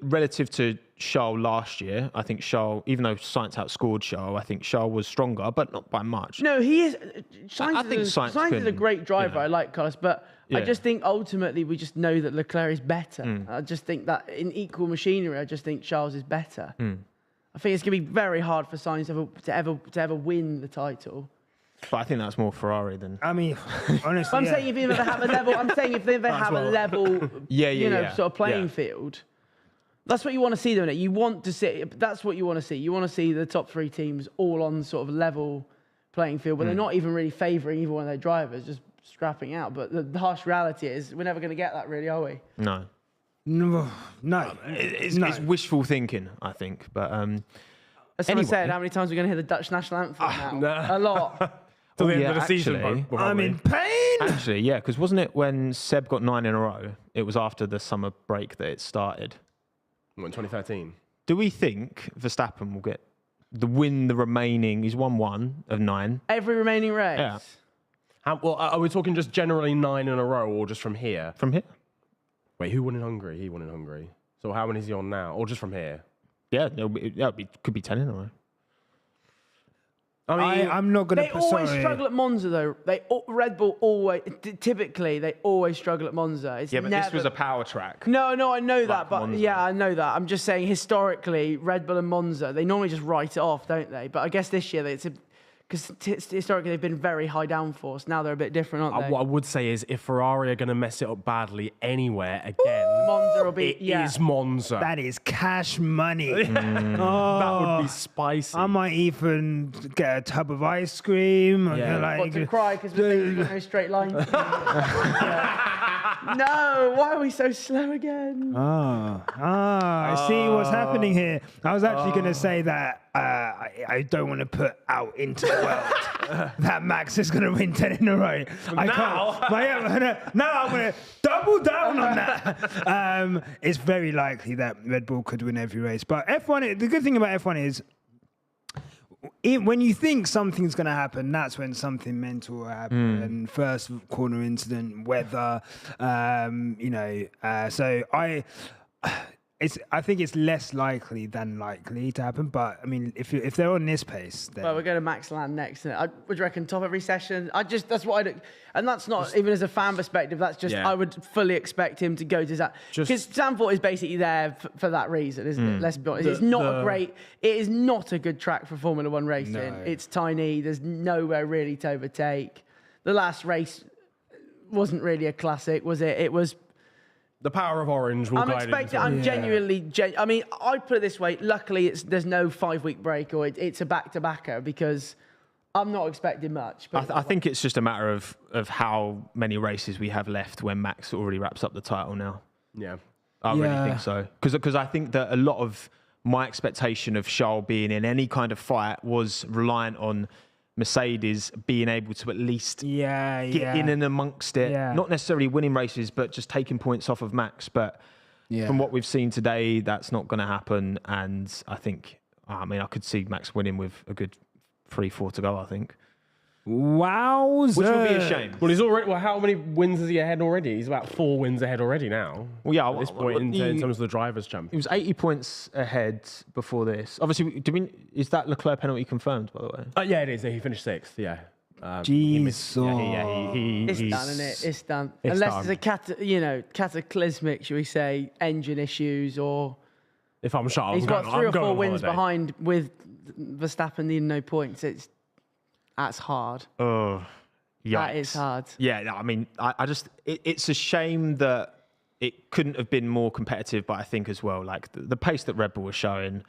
relative to Charles last year. I think Charles, even though Sainz outscored Charles, I think Charles was stronger, but not by much. No, he is. Sainz is a great driver. I like Carlos, but I just think ultimately we just know that Leclerc is better. I just think that in equal machinery, I just think Charles is better. I think it's going to be very hard for Sainz to ever win the title. But I think that's more Ferrari than. I mean, honestly, I'm saying if they ever have a level. I'm saying if they ever have a level, sort of playing field. That's what you want to see, don't it? You want to see. That's what you want to see. You want to see the top 3 teams all on sort of level playing field, but they're not even really favouring either one of their drivers, just scrapping out. But the harsh reality is, we're never going to get that, really, are we? No. It's wishful thinking, I think. But as someone said, how many times are we going to hear the Dutch national anthem now? A lot. Till the end of the season. I'm in pain. Actually, yeah, because wasn't it when Seb got 9 in a row? It was after the summer break that it started. In 2013. Do we think Verstappen will get the remaining? He's won 1 of 9. Every remaining race. Yeah. Are we talking just generally 9 in a row, or just from here? From here. Wait, who won in Hungary? He won in Hungary. So how many is he on now, or just from here? Yeah, could be 10 in a row. I mean, I'm not going to. They always struggle at Monza, though. Red Bull always struggle at Monza. It's but this was a power track. No, I know that, but Monza. I know that. I'm just saying, historically, Red Bull and Monza, they normally just write it off, don't they? But I guess this year, because historically they've been very high downforce. Now they're a bit different, aren't they? What I would say is, if Ferrari are going to mess it up badly anywhere again, Monza will be. It is Monza. That is cash money. That would be spicy. I might even get a tub of ice cream. What, to cry because we're no straight line. No, why are we so slow again? I see what's happening here. I was actually going to say that I don't want to put out into the world that Max is going to win 10 in a row. Now I'm going to double down on that. It's very likely that Red Bull could win every race. But F1, the good thing about F1 is, when you think something's going to happen, that's when something mental will happen. First corner incident, weather, so I think it's less likely than likely to happen. But I mean, if they're on this pace, then well, we're going to Max Land next. I would reckon top every session. That's what I do, and that's not even as a fan perspective. That's just I would fully expect him to go to that because Zandvoort is basically there for that reason, isn't it? Let's be honest. It is not a good track for Formula One racing. No. It's tiny. There's nowhere really to overtake. The last race wasn't really a classic, was it? It was. The power of orange will I'm guide expecting. him. I'm genuinely. I mean, I put it this way. Luckily, there's no 5-week break or it's a back-to-backer because I'm not expecting much. But I think it's just a matter of how many races we have left when Max already wraps up the title now. Yeah. I really think so. Because I think that a lot of my expectation of Charles being in any kind of fight was reliant on Mercedes being able to at least get in and amongst it. Yeah. Not necessarily winning races, but just taking points off of Max. But from what we've seen today, that's not going to happen. And I think, I could see Max winning with a good 3-4 to go, I think. Wowza. Which would be a shame. Well, he's already. Well, how many wins is he ahead already? He's about 4 wins ahead already now. Well, yeah, At this point, in terms of the drivers' He champion. was 80 points ahead before this. Obviously, is that Leclerc penalty confirmed, by the way? Yeah, it is. He finished 6th. Yeah. Jesus. it's he's done, isn't it? It's done. it's Unless done. there's a cataclysmic, should we say, engine issues or If I'm Charles, he's got 3 or 4 wins behind with Verstappen needing no points. That's hard. Oh, yikes. That is hard. Yeah, I mean, I just, it's a shame that it couldn't have been more competitive, but I think as well, like the pace that Red Bull was showing,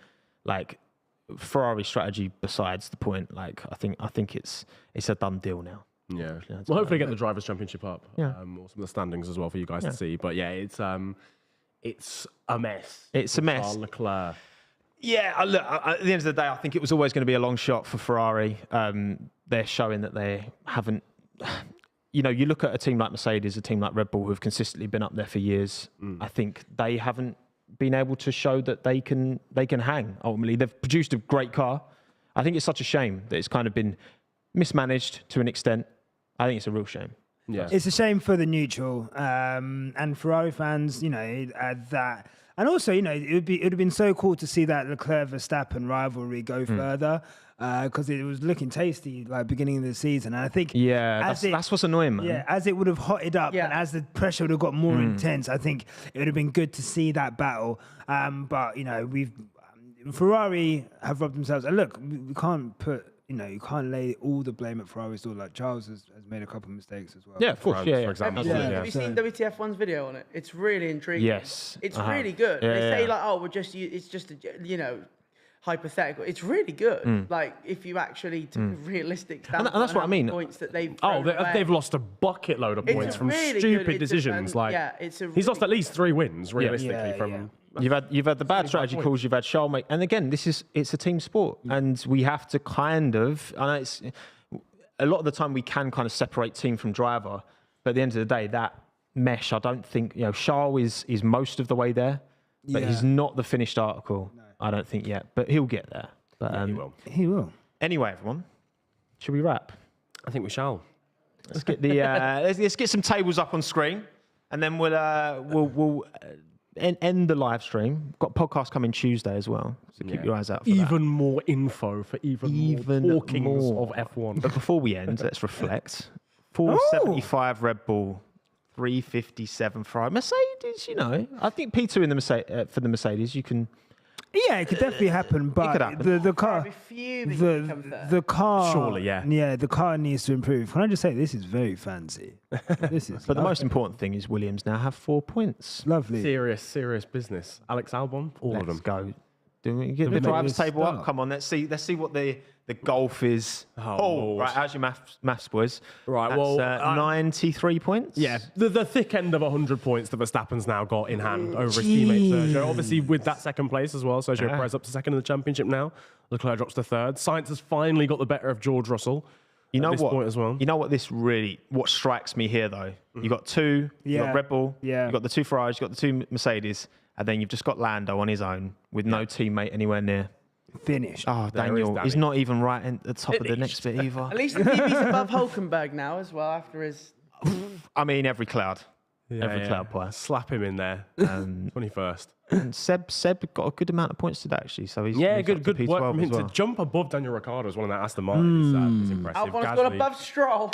like Ferrari strategy besides the point, like I think it's a done deal now. Yeah. Well, hopefully get the drivers' championship up. Yeah. Or some of the standings as well for you guys to see. But yeah, it's a mess. It's a mess. Charles Leclerc. Yeah, look, at the end of the day, I think it was always going to be a long shot for Ferrari. They're showing that they haven't. You look at a team like Mercedes, a team like Red Bull, who've consistently been up there for years. I think they haven't been able to show that they can hang. Ultimately, they've produced a great car. I think it's such a shame that it's kind of been mismanaged to an extent. I think it's a real shame. Yeah. It's a shame for the neutral and Ferrari fans, that. And also, it would have been so cool to see that Leclerc-Verstappen rivalry go further because it was looking tasty like beginning of the season. And I think that's what's annoying, man. Yeah, as it would have hotted up and as the pressure would have got more intense, I think it would have been good to see that battle. But Ferrari have robbed themselves. And look, we can't put. You can't lay all the blame at Ferrari's door. Like Charles has made a couple of mistakes as well. Yeah, of course. For Yeah. example. Have you seen WTF1's video on it? It's really intriguing. Yes, It's I have. really good. Yeah, They say yeah. it's just hypothetical. It's really good. Like if you actually took a realistic And standpoint that's what on I mean. points that they've They've lost a bucket load of It's points from really stupid good. decisions. It's a he's lost really- at least 3 wins realistically Yeah, from. You've had the bad strategy points. calls. You've had Charles make, and again, it's a team sport, and we have to kind of. I know it's a lot of the time we can kind of separate team from driver, but at the end of the day, that mesh, I don't think Charles is most of the way there, but he's not the finished article. No. I don't think yet, but he'll get there. But He will. He will. Anyway, everyone, should we wrap? I think we shall. Let's get the let's get some tables up on screen, and then we'll end the live stream. Got a podcast coming Tuesday as well, so keep your eyes out for that. Even more info for even more talkings of F1. But before we end, let's reflect. 475 Red Bull, 357 Ferrari. Mercedes, I think P2 in the for the Mercedes, you can. Yeah, it could definitely happen, but could happen. the car, I'd be fuming if it comes there. the car, Surely, yeah. yeah, the car needs to improve. Can I just say this is very fancy? This is But the most important thing is Williams now have 4 points. lovely. Serious business. Alex Albon, all of Let's them. go. Do we get the make drivers' this table up? start. Come on, let's see what the golf is. Oh, right, how's your maths, boys? Right, That's, well, 93 points. Yeah, the thick end of 100 points that Verstappen's now got in hand over his teammate Sergio. Obviously, with that second place as well, Sergio Perez up to second in the championship now. Leclerc drops to third. Sainz has finally got the better of George Russell. You know at this what? point as well. You know what strikes me here though? You got two. You got Yeah. Red Bull. Yeah. You got the 2 Ferraris. You got the 2 Mercedes, and then you've just got Lando on his own with no teammate anywhere near. Finish. Oh, There is Daniel, he's Danny. not even right at the top of the next bit either. At least the PB's above Hulkenberg now as well after his. I mean, every cloud. Yeah, Every cloud player. Slap him in there. 21st. And Seb got a good amount of points today actually, so he's Yeah, he's up good to work P12 from him as well. to jump above Daniel Ricciardo as one of that Aston Martin is impressive. Albon's Gasly- got above Stroll.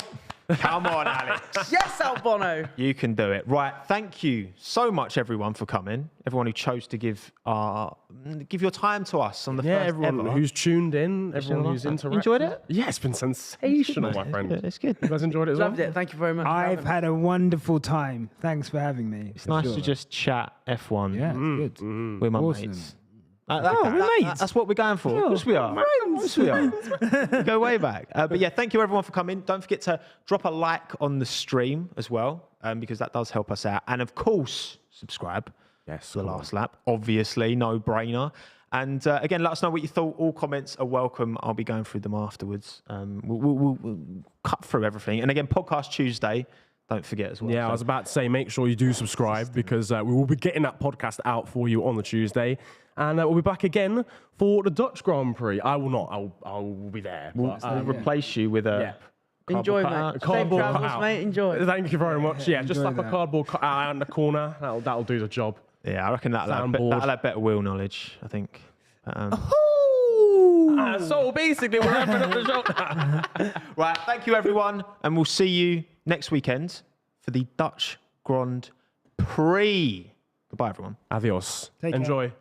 Come on, Alex. Yes, Albono. You can do it. Right. Thank you so much, everyone, for coming. Everyone who chose to give your time to us on the first everyone ever. who's tuned in, everyone who's interacted. Enjoyed it? Yeah, it's been sensational, my friend. It's good. You guys enjoyed it as well? Loved it. Thank you very much. for I've having me. had a wonderful time. Thanks for having me. It's nice to just chat F1 Yeah, it's good. with my Awesome. mates. we're mates. That's what we're going for. Of course we are. Of course we are. We go way back. But yeah, thank you everyone for coming. Don't forget to drop a like on the stream as well, because that does help us out. And of course, subscribe. Yes. To the last lap. Obviously, no brainer. And again, let us know what you thought. All comments are welcome. I'll be going through them afterwards. We'll cut through everything. And again, Podcast Tuesday. Don't forget as well. Yeah, I was about to say, make sure you do subscribe because we will be getting that podcast out for you on the Tuesday. And we'll be back again for the Dutch Grand Prix. I will not. I'll be there. We'll replace you with a... Enjoy, cardboard mate. cutout. Safe Cardboard travels, cutout. mate. Enjoy. Thank you very much. Yeah, just Enjoy slap a that. cardboard cutout in the corner. That'll do the job. Yeah, I reckon that'll Soundboard. have better wheel knowledge, I think. So basically, we're wrapping up the show. Right, thank you everyone, and we'll see you next weekend for the Dutch Grand Prix. Goodbye, everyone. Adios. Take care. Enjoy.